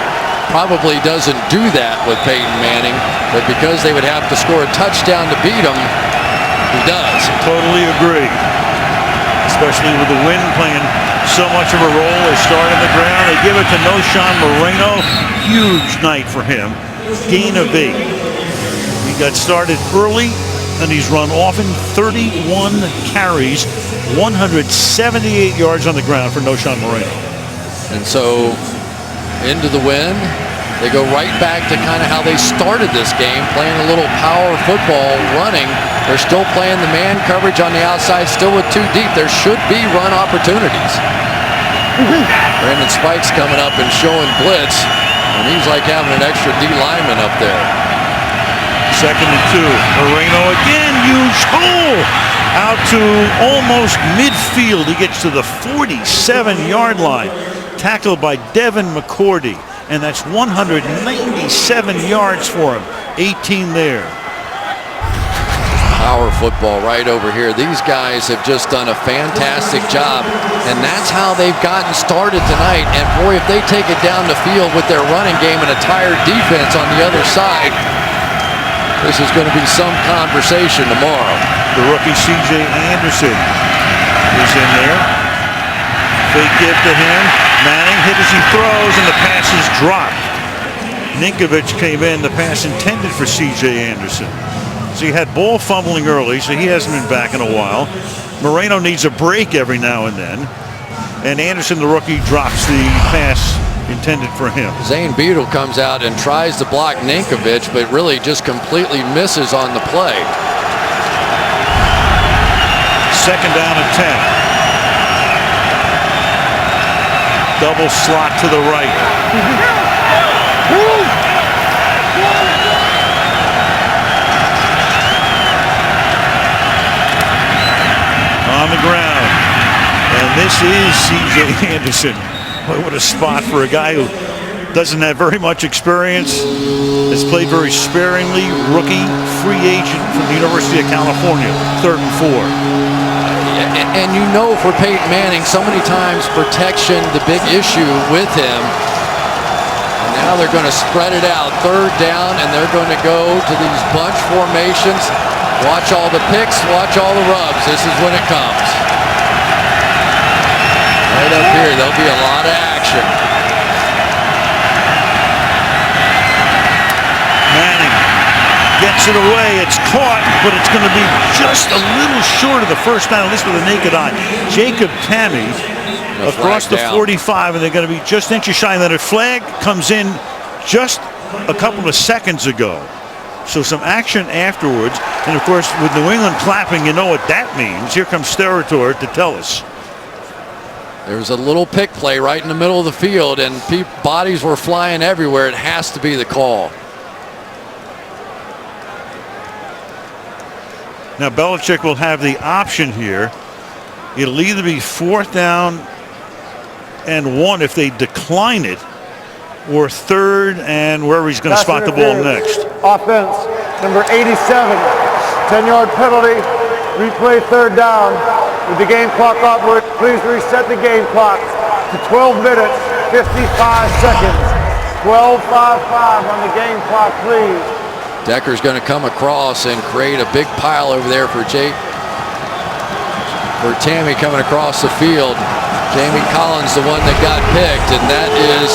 probably doesn't do that with Peyton Manning, but because they would have to score a touchdown to beat him, he does. Totally agree. Especially with the wind playing so much of a role. They start on the ground. They give it to Noshawn Moreno. Huge night for him. Gain of 8. He got started early, and he's run often. 31 carries, 178 yards on the ground for Noshawn Moreno. And so into the wind, they go right back to kind of how they started this game, playing a little power football, running. They're still playing the man coverage on the outside, still with 2 deep. There should be run opportunities. Brandon Spikes coming up and showing blitz, and he's like having an extra D lineman up there. 2nd and 2. Moreno again, huge hole out to almost midfield. He gets to the 47-yard line. Tackled by Devin McCourty. And that's 197 yards for him. 18 there. Power football right over here. These guys have just done a fantastic job, and that's how they've gotten started tonight. And boy, if they take it down the field with their running game and a tired defense on the other side, this is going to be some conversation tomorrow. The rookie C.J. Anderson is in there. Fake give to him. Manning hit as he throws, and the pass is dropped. Ninkovich came in. The pass intended for C.J. Anderson. So he had ball fumbling early, so he hasn't been back in a while. Moreno needs a break every now and then. And Anderson, the rookie, drops the pass intended for him. Zane Beadle comes out and tries to block Ninkovich, but really just completely misses on the play. 2nd down and 10. Double slot to the right. On the ground. And this is C.J. Anderson. Boy, what a spot for a guy who doesn't have very much experience, has played very sparingly, rookie, free agent from the University of California, 3rd and 4. And you know, for Peyton Manning, so many times protection, the big issue with him. And now they're going to spread it out, 3rd down, and they're going to go to these bunch formations. Watch all the picks, watch all the rubs. This is when it comes. Right up here, there'll be a lot of action. Manning gets it away. It's caught, but it's going to be just a little short of the first down, at least with a naked eye. Jacob Tamme across the 45, and they're going to be just inches shy. And then a flag comes in just a couple of seconds ago. So some action afterwards. And, of course, with New England clapping, you know what that means. Here comes Steratore to tell us. There was a little pick play right in the middle of the field, and bodies were flying everywhere. It has to be the call. Now, Belichick will have the option here. It'll either be 4th down and 1 if they decline it, or 3rd and wherever he's going to spot the ball next. Offense, number 87, 10-yard penalty, replay 3rd down. With the game clock operated, please reset the game clock to 12 minutes, 55 seconds. 12:55 on the game clock, please. Decker's going to come across and create a big pile over there for Tamme coming across the field. Jamie Collins, the one that got picked, and that is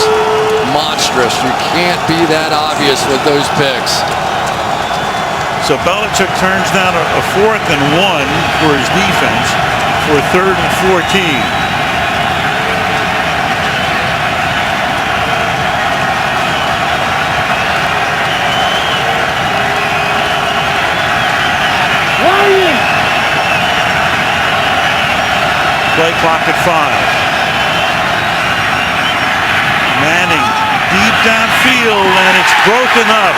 monstrous. You can't be that obvious with those picks. So Belichick turns down a 4th and 1 for his defense for 3rd and 14. 2 Play clock at 5. Manning deep downfield, and it's broken up.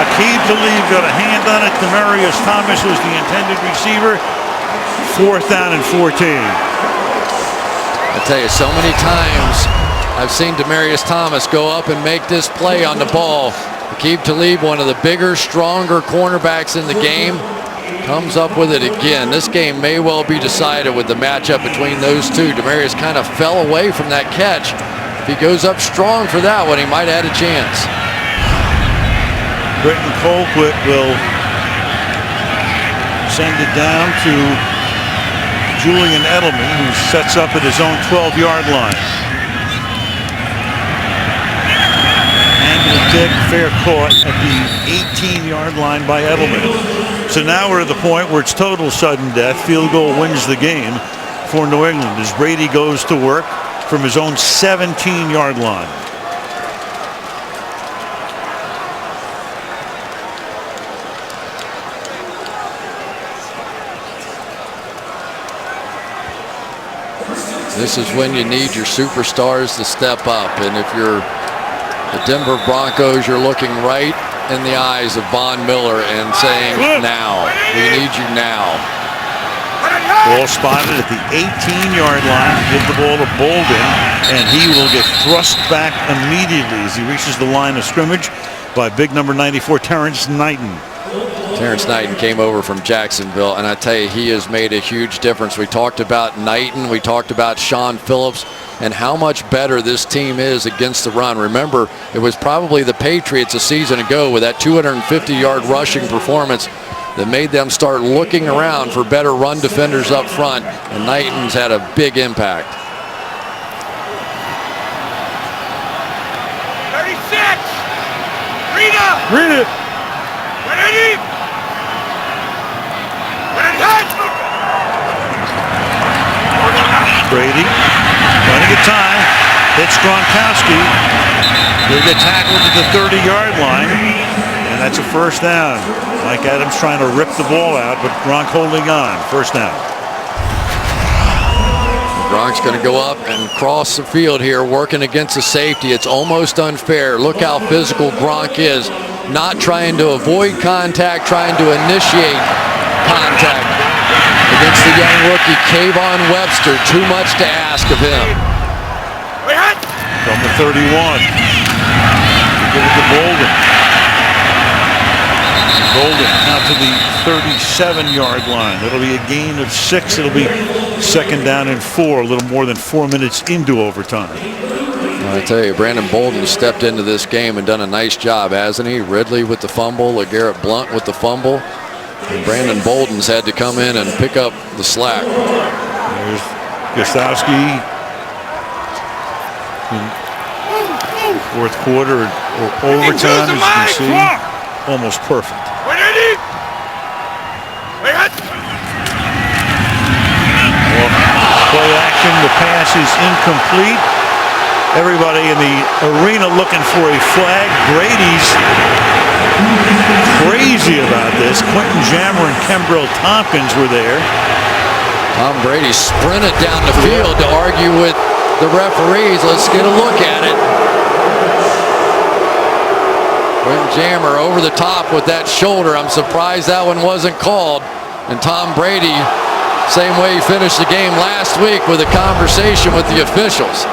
Aqib Talib got a hand on it. Demaryius Thomas was the intended receiver. 4th down and 14. I tell you, so many times I've seen Demaryius Thomas go up and make this play on the ball. Aqib Talib, one of the bigger, stronger cornerbacks in the game, comes up with it again. This game may well be decided with the matchup between those two. Demaryius kind of fell away from that catch. If he goes up strong for that one, he might have had a chance. Britton Colquitt will send it down to Julian Edelman, who sets up at his own 12-yard line. Handle kick, fair caught at the 18-yard line by Edelman. So now we're at the point where it's total sudden death. Field goal wins the game for New England as Brady goes to work from his own 17-yard line. This is when you need your superstars to step up, and if you're the Denver Broncos, you're looking right in the eyes of Von Miller and saying, now, we need you now. Ball spotted at the 18-yard line. Give the ball to Bolden, and he will get thrust back immediately as he reaches the line of scrimmage by big number 94, Terrence Knighton. Terrence Knighton came over from Jacksonville, and I tell you, he has made a huge difference. We talked about Knighton, we talked about Sean Phillips, and how much better this team is against the run. Remember, it was probably the Patriots a season ago with that 250-yard rushing performance that made them start looking around for better run defenders up front, and Knighton's had a big impact. 36! Rita! Read it! Brady, plenty of time, hits Gronkowski. He'll get tackled at the 30-yard line, and that's a 1st down. Mike Adams trying to rip the ball out, but Gronk holding on. 1st down. Gronk's going to go up and cross the field here, working against the safety. It's almost unfair. Look how physical Gronk is. Not trying to avoid contact, trying to initiate contact against the young rookie, Kayvon Webster. Too much to ask of him. From the 31. Give it to Bolden. Bolden out to the 37-yard line. That'll be a gain of 6. It'll be 2nd down and 4, a little more than 4 minutes into overtime. I tell you, Brandon Bolden stepped into this game and done a nice job, hasn't he? Ridley with the fumble, LeGarrette Blount with the fumble, and Brandon Bolden's had to come in and pick up the slack. There's Gostowski in 4th quarter or overtime, as you can see, almost perfect. Play action, the pass is incomplete. Everybody in the arena looking for a flag. Brady's crazy about this. Quentin Jammer and Kembrell Tompkins were there. Tom Brady sprinted down the field to argue with the referees. Let's get a look at it. Quentin Jammer over the top with that shoulder. I'm surprised that one wasn't called. And Tom Brady, same way he finished the game last week with a conversation with the officials.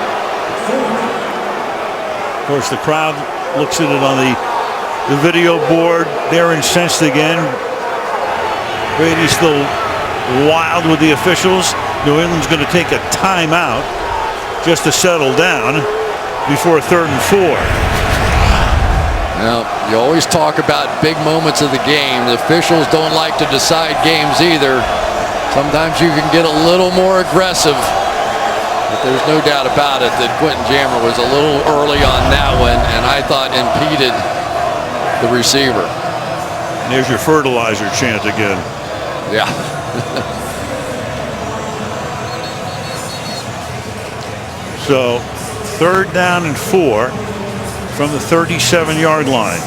Of course, the crowd looks at it on the video board. They're incensed again. Brady's still wild with the officials. New England's going to take a timeout just to settle down before 3rd and 4. Now, you always talk about big moments of the game. The officials don't like to decide games either. Sometimes you can get a little more aggressive. But there's no doubt about it that Quentin Jammer was a little early on that one, and I thought impeded the receiver. And there's your fertilizer chant again. Yeah. So 3rd down and 4 from the 37-yard line.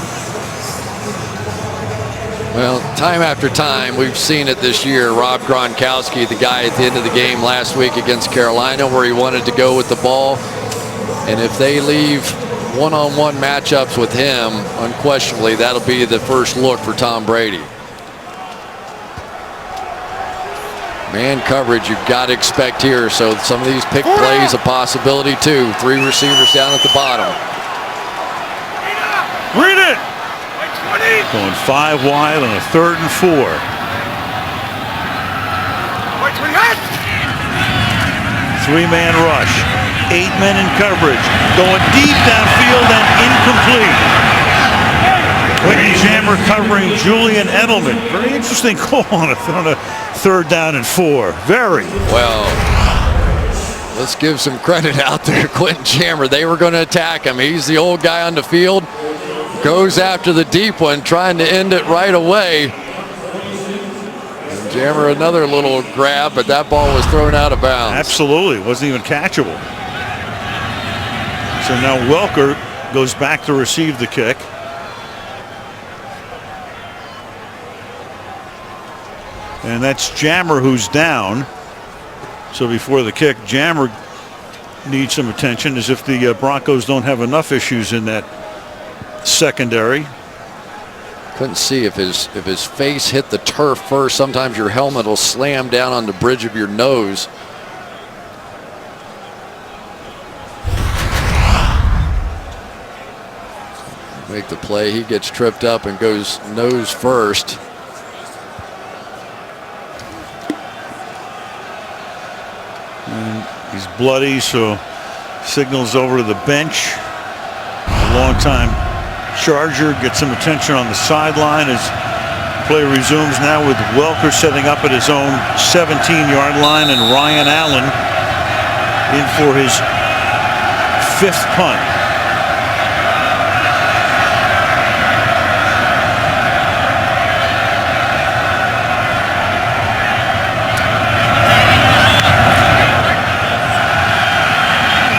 Well, time after time, we've seen it this year. Rob Gronkowski, the guy at the end of the game last week against Carolina where he wanted to go with the ball. And if they leave one-on-one matchups with him, unquestionably, that'll be the first look for Tom Brady. Man coverage you've got to expect here. So some of these pick plays a possibility too. 3 receivers down at the bottom. Read it. Going 5 wide on a 3rd and 4. 3-man rush. 8 men in coverage. Going deep downfield and incomplete. Quentin Jammer covering Julian Edelman. Very interesting call on a 3rd down and 4. Very. Well, let's give some credit out there to Quentin Jammer. They were going to attack him. He's the old guy on the field. Goes after the deep one, trying to end it right away. And Jammer another little grab, but that ball was thrown out of bounds. Absolutely. Wasn't even catchable. So now Welker goes back to receive the kick. And that's Jammer who's down. So before the kick, Jammer needs some attention, as if the Broncos don't have enough issues in that secondary. Couldn't see if his face hit the turf first. Sometimes your helmet will slam down on the bridge of your nose. Make the play. He gets tripped up and goes nose first. And he's bloody, so signals over to the bench. A long time Charger gets some attention on the sideline as play resumes now with Welker setting up at his own 17-yard line and Ryan Allen in for his 5th punt.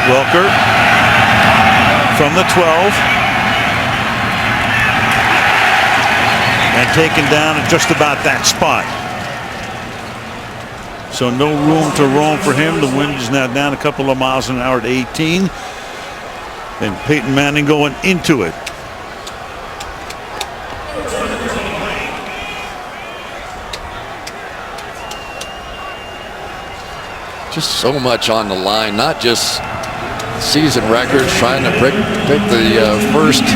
Welker from the 12. And taken down at just about that spot. So no room to roam for him. The wind is now down a couple of miles an hour at 18. And Peyton Manning going into it. Just so much on the line, not just season records, trying to pick the first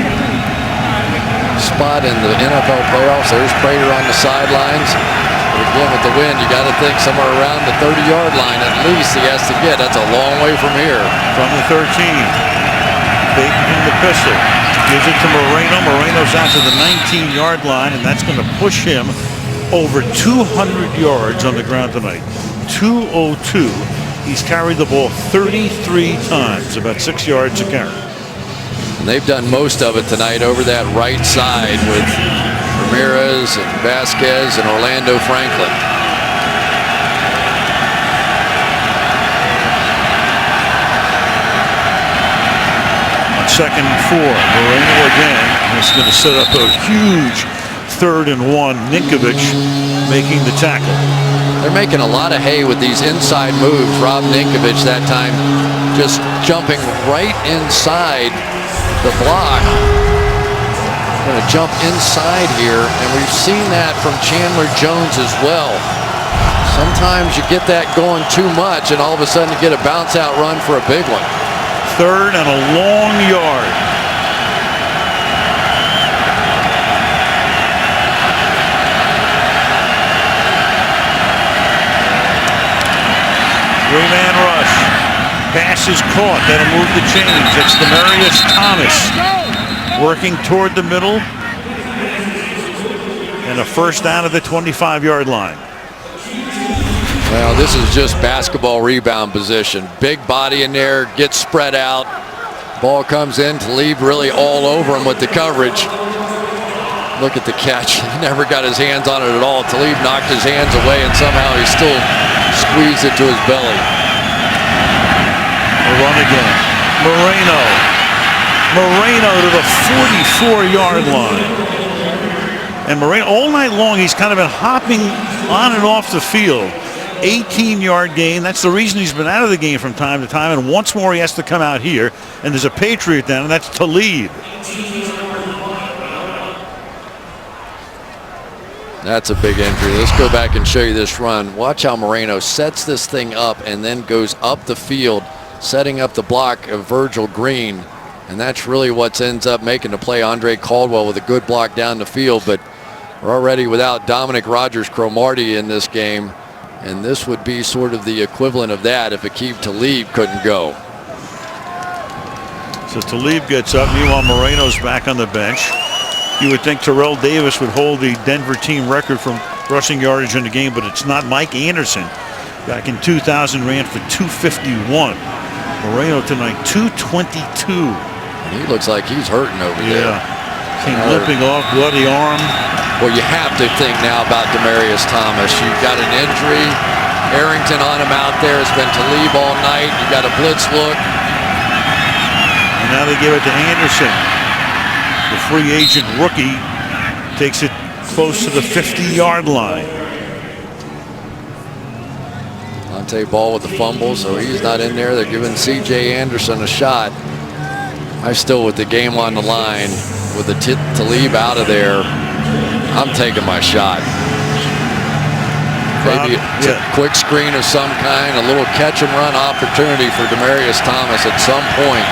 spot in the NFL playoffs. There's Prater on the sidelines. But again, with the wind, you got to think somewhere around the 30-yard line at least he has to get. That's a long way from here. From the 13. Peyton in the pistol. Gives it to Moreno. Moreno's out to the 19-yard line, and that's going to push him over 200 yards on the ground tonight. 202. He's carried the ball 33 times, about 6 yards a carry. And they've done most of it tonight over that right side with Ramirez and Vasquez and Orlando Franklin. On 2nd and 4, Moreno again. This is going to set up a huge 3rd and 1. Ninkovich making the tackle. They're making a lot of hay with these inside moves. Rob Ninkovich that time just jumping right inside the block. Going to jump inside here, and we've seen that from Chandler Jones as well. Sometimes you get that going too much, and all of a sudden you get a bounce-out run for a big one. 3rd and a long yard. Three-man rush. Pass is caught. That'll move the chains. It's Demaryius Thomas working toward the middle. And a first down at the 25-yard line. Well, this is just basketball rebound position. Big body in there, gets spread out. Ball comes in. Talib really all over him with the coverage. Look at the catch. He never got his hands on it at all. Talib knocked his hands away, and somehow he still squeezed it to his belly. A run again. Moreno to the 44-yard line. And Moreno, all night long, he's kind of been hopping on and off the field. 18-yard gain. That's the reason he's been out of the game from time to time. And once more, he has to come out here. And there's a Patriot down, and that's Talib. That's a big injury. Let's go back and show you this run. Watch how Moreno sets this thing up and then goes up the field, setting up the block of Virgil Green. And that's really what ends up making the play. Andre Caldwell with a good block down the field, but we're already without Dominic Rogers-Cromartie in this game. And this would be sort of the equivalent of that if Aqib Talib couldn't go. So Talib gets up. Meanwhile, Moreno's back on the bench. You would think Terrell Davis would hold the Denver team record from rushing yardage in the game, but it's not. Mike Anderson back in 2000 ran for 251. Moreno tonight 222. And he looks like he's hurting over there. Came limping off, bloody arm. Well, you have to think now about Demaryius Thomas. You've got an injury. Arrington on him out there. It's been Talib all night. You got a blitz look. And now they give it to Anderson. The free agent rookie takes it close to the 50-yard line. Dante Ball with the fumble, so he's not in there. They're giving C.J. Anderson a shot. I still, with the game on the line, with the Talib out of there, I'm taking my shot. Maybe a quick screen of some kind, a little catch and run opportunity for Demaryius Thomas at some point.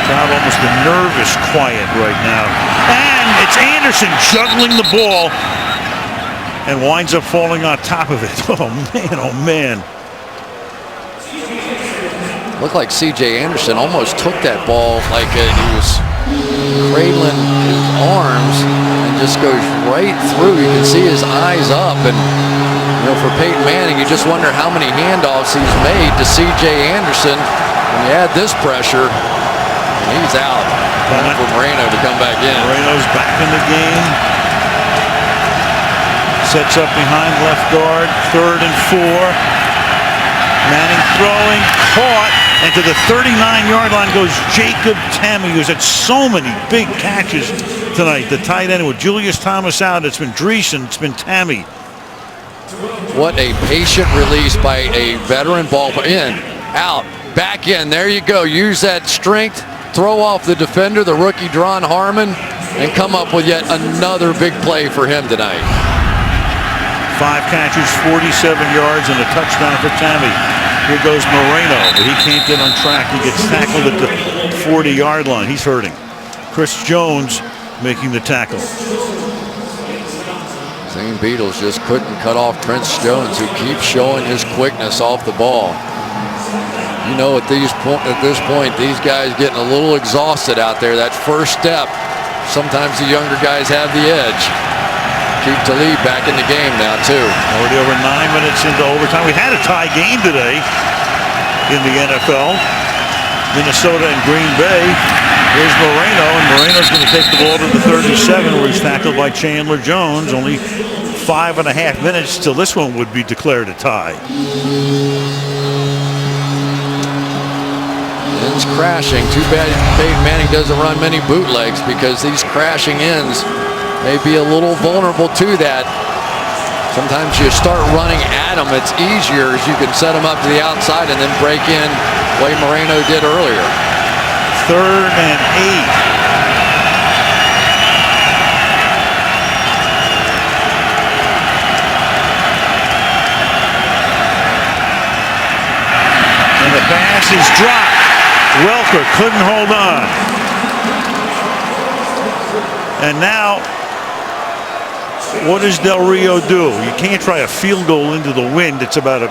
Crowd almost a nervous quiet right now. And it's Anderson juggling the ball and winds up falling on top of it. Oh man, oh man. Looked like C.J. Anderson almost took that ball like he was cradling his arms and just goes right through. You can see his eyes up, and you know, for Peyton Manning, you just wonder how many handoffs he's made to C.J. Anderson. When you add this pressure, he's out. Time for Moreno to come back in. Moreno's back in the game. Sets up behind left guard. 3rd and 4. Manning throwing, caught, and to the 39-yard line goes Jacob Tamme, who's had so many big catches tonight. The tight end with Julius Thomas out. It's been Dreesen, it's been Tamme. What a patient release by a veteran ball player. In, out, back in. There you go. Use that strength. Throw off the defender, the rookie Dron Harmon, and come up with yet another big play for him tonight. 5 catches, 47 yards, and a touchdown for Tamme. Here goes Moreno, but he can't get on track. He gets tackled at the 40-yard line. He's hurting. Chris Jones making the tackle. Zane Beatles just couldn't cut off Prince Jones, who keeps showing his quickness off the ball. You know, at this point, these guys getting a little exhausted out there. That first step, sometimes the younger guys have the edge. Keep Talib back in the game now, too. Already over 9 minutes into overtime. We had a tie game today in the NFL. Minnesota and Green Bay. Here's Moreno, and Moreno's going to take the ball to the 37, where he's tackled by Chandler Jones. Only 5.5 minutes till this one would be declared a tie. Ends crashing. Too bad Peyton Manning doesn't run many bootlegs, because these crashing ends may be a little vulnerable to that. Sometimes you start running at them, it's easier as you can set them up to the outside and then break in the way Moreno did earlier. 3rd and 8. And the pass is dropped. Welker couldn't hold on. And now, what does Del Rio do? You can't try a field goal into the wind. It's about a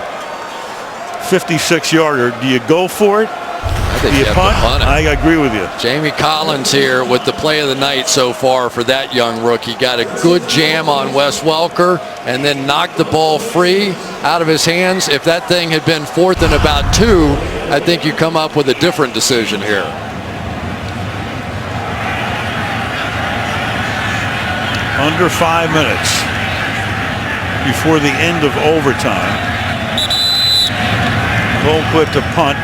56-yarder. Do you go for it? I think do you punt? Punt it. I agree with you. Jamie Collins here with the play of the night so far for that young rookie. Got a good jam on Wes Welker and then knocked the ball free out of his hands. If that thing had been 4th and about 2, I think you come up with a different decision here. Under 5 minutes before the end of overtime. Colquitt to punt.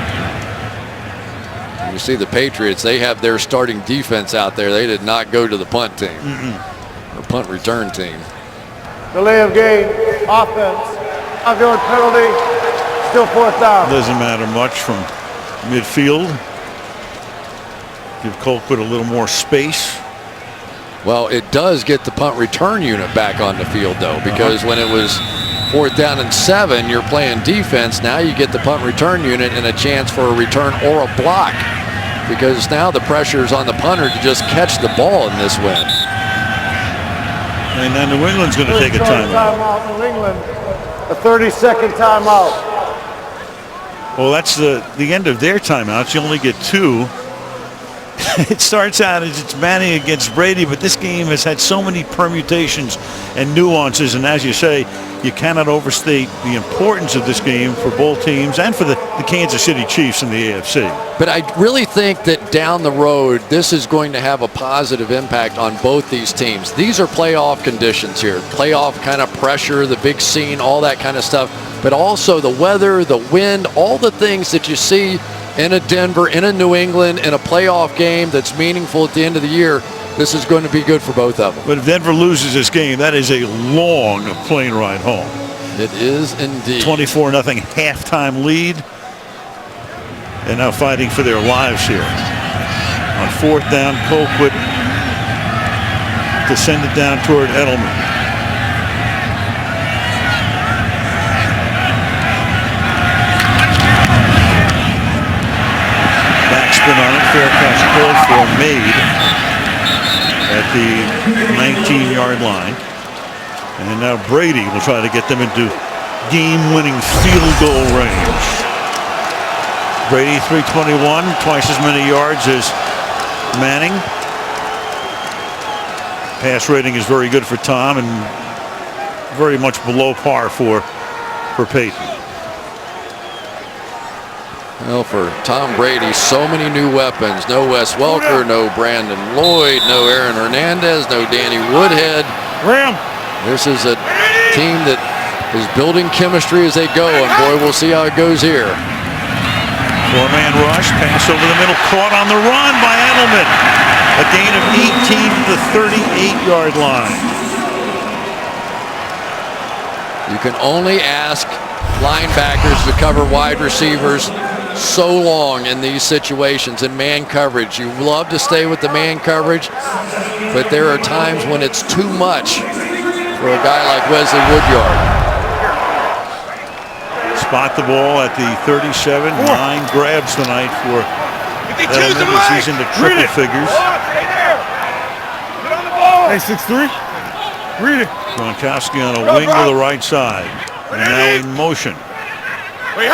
You see the Patriots, they have their starting defense out there. They did not go to the punt team or punt return team. Delay of game, offense, ongoing penalty, still 4th down. Doesn't matter much from midfield. Give Colquitt a little more space. Well, it does get the punt return unit back on the field, though, because when it was 4th down and 7, you're playing defense. Now you get the punt return unit and a chance for a return or a block, because now the pressure is on the punter to just catch the ball in this win. And then New England's going to take a timeout. New England, a 30-second timeout. Well, that's the end of their timeouts. You only get 2. It starts out as it's Manning against Brady, but this game has had so many permutations and nuances, and as you say, you cannot overstate the importance of this game for both teams and for the Kansas City Chiefs in the AFC. But I really think that down the road, this is going to have a positive impact on both these teams. These are playoff conditions here, playoff kind of pressure, the big scene, all that kind of stuff, but also the weather, the wind, all the things that you see in a Denver, in a New England, in a playoff game that's meaningful at the end of the year. This is going to be good for both of them. But if Denver loses this game, that is a long plane ride home. It is indeed. 24-0 halftime lead. They're now fighting for their lives here. On 4th down, Colquitt to send it down toward Edelman. Backspin on it, fair catch called for, made at the 19-yard line. And now Brady will try to get them into game-winning field goal range. Brady 321, twice as many yards as Manning. Pass rating is very good for Tom and very much below par for Peyton. Well, for Tom Brady, so many new weapons. No Wes Welker, no Brandon Lloyd, no Aaron Hernandez, no Danny Woodhead. This is a team that is building chemistry as they go, and boy, we'll see how it goes here. 4-man rush, pass over the middle, caught on the run by Edelman. A gain of 18 to the 38-yard line. You can only ask linebackers to cover wide receivers so long in these situations in man coverage. You love to stay with the man coverage, but there are times when it's too much for a guy like Wesley Woodyard. Spot the ball at the 37. 9 grabs tonight for Edelman as he's into triple figures. Hey, 6'3". Read it. Gronkowski on a wing to the right side. And now in motion. Play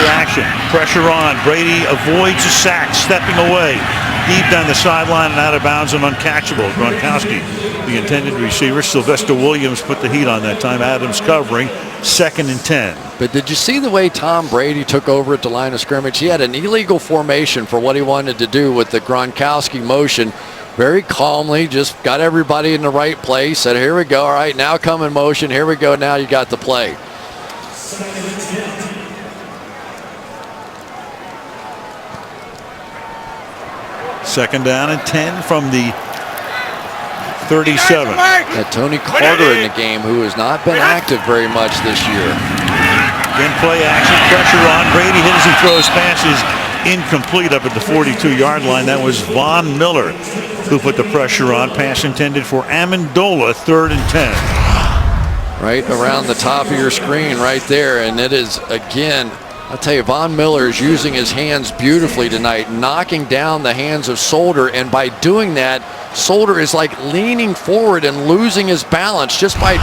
action. Pressure on. Brady avoids a sack, stepping away. Deep down the sideline and out of bounds and uncatchable. Gronkowski, the intended receiver. Sylvester Williams put the heat on that time. Adams covering. 2nd and 10. But did you see the way Tom Brady took over at the line of scrimmage? He had an illegal formation for what he wanted to do with the Gronkowski motion. Very calmly, just got everybody in the right place. Said, here we go. All right, now come in motion. Here we go. Now you got the play. Second down and 10 from the 37. Tony Carter in the game, who has not been active very much this year. Again, play action, pressure on. Brady hits and throws passes incomplete up at the 42-yard line. That was Von Miller who put the pressure on. Pass intended for Amendola, 3rd and 10. Right around the top of your screen right there. And it is, again, I'll tell you, Von Miller is using his hands beautifully tonight, knocking down the hands of Solder. And by doing that, Solder is like leaning forward and losing his balance just by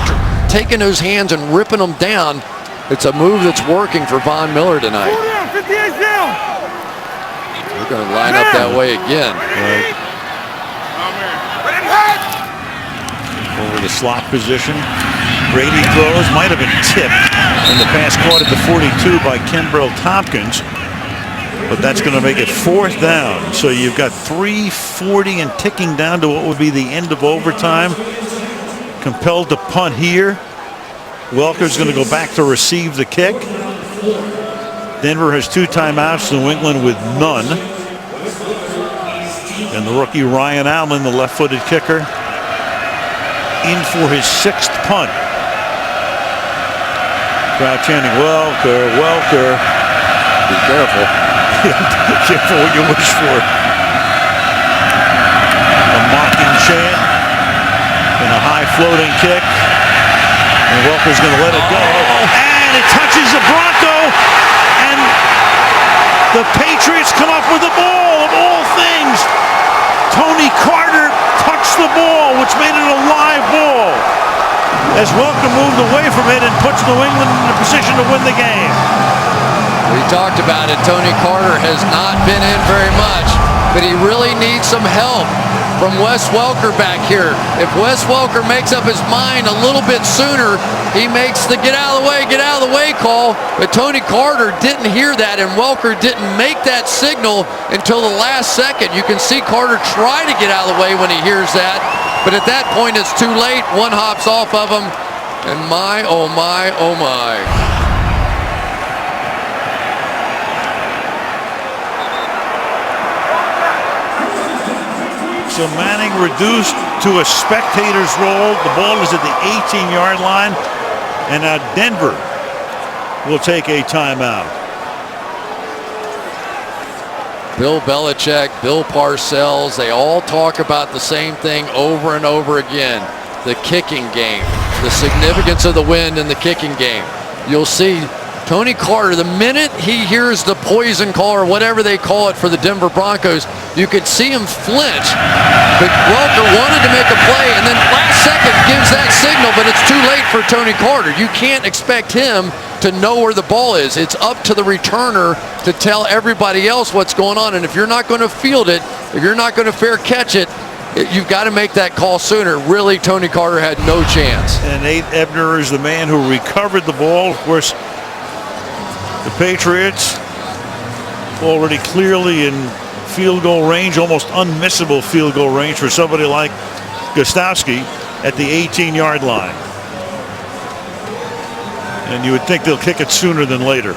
taking those hands and ripping them down. It's a move that's working for Von Miller tonight. We're going to line up that way again. Right. Over the slot position. Brady throws, might have been tipped, and the pass caught at the 42 by Kenbrell Tompkins. But that's going to make it 4th down. So you've got 3:40 and ticking down to what would be the end of overtime. Compelled to punt here. Welker's going to go back to receive the kick. Denver has 2 timeouts, New England with none. And the rookie Ryan Allen, the left-footed kicker, in for his 6th punt. Crowd chanting, "Welker, Welker." Be careful. Careful what you wish for. A mocking chant and a high floating kick. And Welker's going to let it go. And it touches the Bronco. And the Patriots come up with the ball of all things. Tony Carter touched the ball, which made it a live ball. As Welker moved away from it and puts New England in a position to win the game. We talked about it. Tony Carter has not been in very much, but he really needs some help from Wes Welker back here. If Wes Welker makes up his mind a little bit sooner, he makes the get out of the way call. But Tony Carter didn't hear that, and Welker didn't make that signal until the last second. You can see Carter try to get out of the way when he hears that, but at that point it's too late. One hops off of him, and my, oh my, oh my. So Manning reduced to a spectator's role. The ball is at the 18-yard line. And now Denver will take a timeout. Bill Belichick, Bill Parcells, they all talk about the same thing over and over again. The kicking game, the significance of the win in the kicking game. You'll see Tony Carter, the minute he hears the poison call or whatever they call it for the Denver Broncos, you could see him flinch. But Welker wanted to make a play, and then last second gives that signal, but it's too late for Tony Carter. You can't expect him to know where the ball is. It's up to the returner to tell everybody else what's going on, and if you're not going to field it, if you're not going to fair catch it, you've got to make that call sooner. Really, Tony Carter had no chance. And Nate Ebner is the man who recovered the ball. Of course, the Patriots already clearly in field goal range, almost unmissable field goal range for somebody like Gostowski at the 18-yard line. And you would think they'll kick it sooner than later.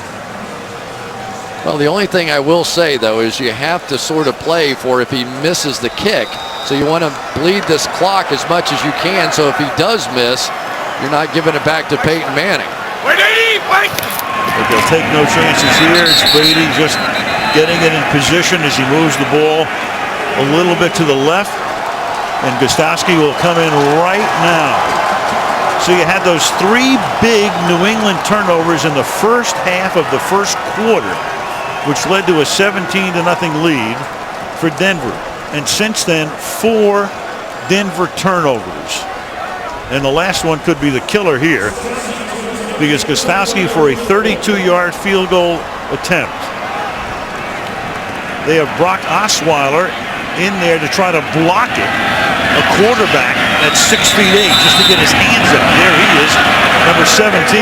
Well, the only thing I will say, though, is you have to sort of play for if he misses the kick. So you want to bleed this clock as much as you can, so if he does miss, you're not giving it back to Peyton Manning. Wait! But they'll take no chances here. It's Brady just getting it in position as he moves the ball a little bit to the left. And Gostowski will come in right now. So you had those 3 big New England turnovers in the first half of the first quarter, which led to a 17-0 lead for Denver. And since then, 4 Denver turnovers. And the last one could be the killer here, because Gostowski for a 32-yard field goal attempt. They have Brock Osweiler in there to try to block it. A quarterback that's 6'8", just to get his hands up. There he is, number 17.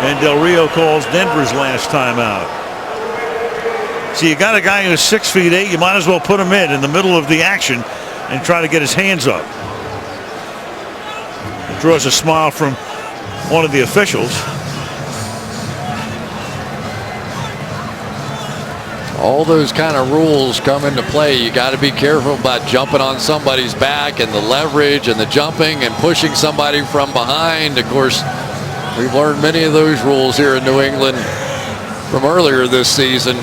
And Del Rio calls Denver's last timeout. So you got a guy who's 6'8", you might as well put him in the middle of the action and try to get his hands up. It draws a smile from one of the officials. All those kind of rules come into play. You got to be careful about jumping on somebody's back and the leverage and the jumping and pushing somebody from behind. Of course, we've learned many of those rules here in New England from earlier this season.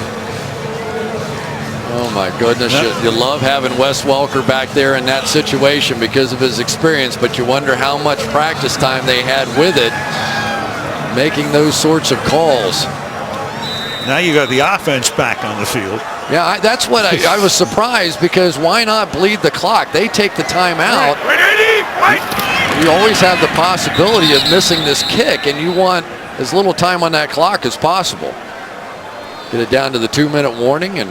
Oh my goodness, you love having Wes Welker back there in that situation because of his experience, but you wonder how much practice time they had with it, making those sorts of calls. Now you got the offense back on the field. Yeah, that's what I was surprised, because why not bleed the clock? They take the time out. You always have the possibility of missing this kick, and you want as little time on that clock as possible. Get it down to the 2-minute warning, and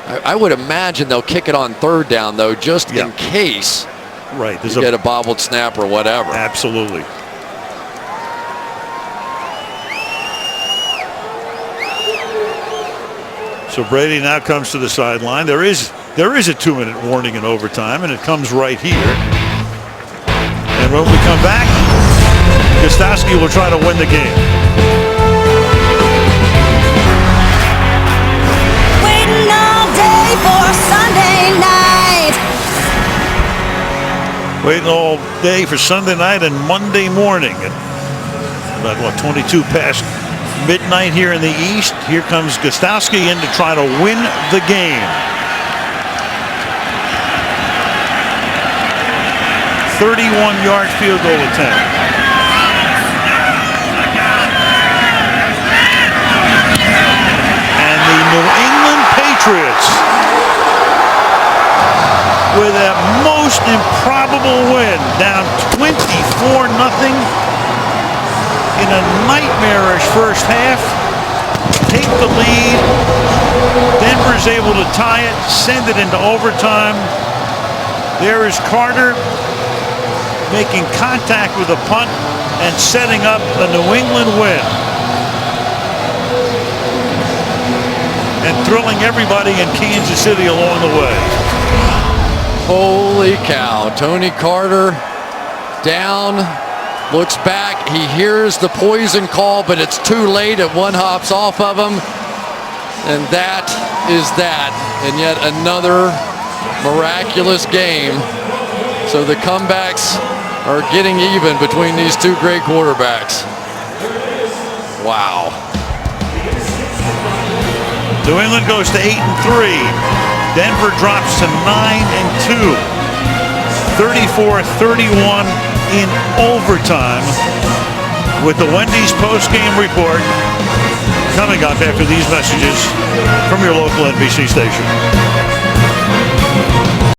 I would imagine they'll kick it on 3rd down, though, just in case you get a bobbled snap or whatever. Absolutely. So Brady now comes to the sideline. There is a 2-minute warning in overtime, and it comes right here. And when we come back, Gostowski will try to win the game. Waiting all day for Sunday night. Waiting all day for Sunday night and Monday morning. At about 22 past midnight here in the East. Here comes Gostowski in to try to win the game. 31-yard field goal attempt. And the New England Patriots, with a most improbable win, down 24-0 in a nightmarish first half, take the lead. Denver's able to tie it, send it into overtime. There is Carter making contact with a punt and setting up a New England win. And thrilling everybody in Kansas City along the way. Holy cow. Tony Carter down, looks back, he hears the poison call, but it's too late. It one hops off of him. And that is that. And yet another miraculous game. So the comebacks are getting even between these two great quarterbacks. Wow. New England goes to 8-3. Denver drops to 9-2. 34-31 in overtime, with the Wendy's post-game report coming up after these messages from your local NBC station.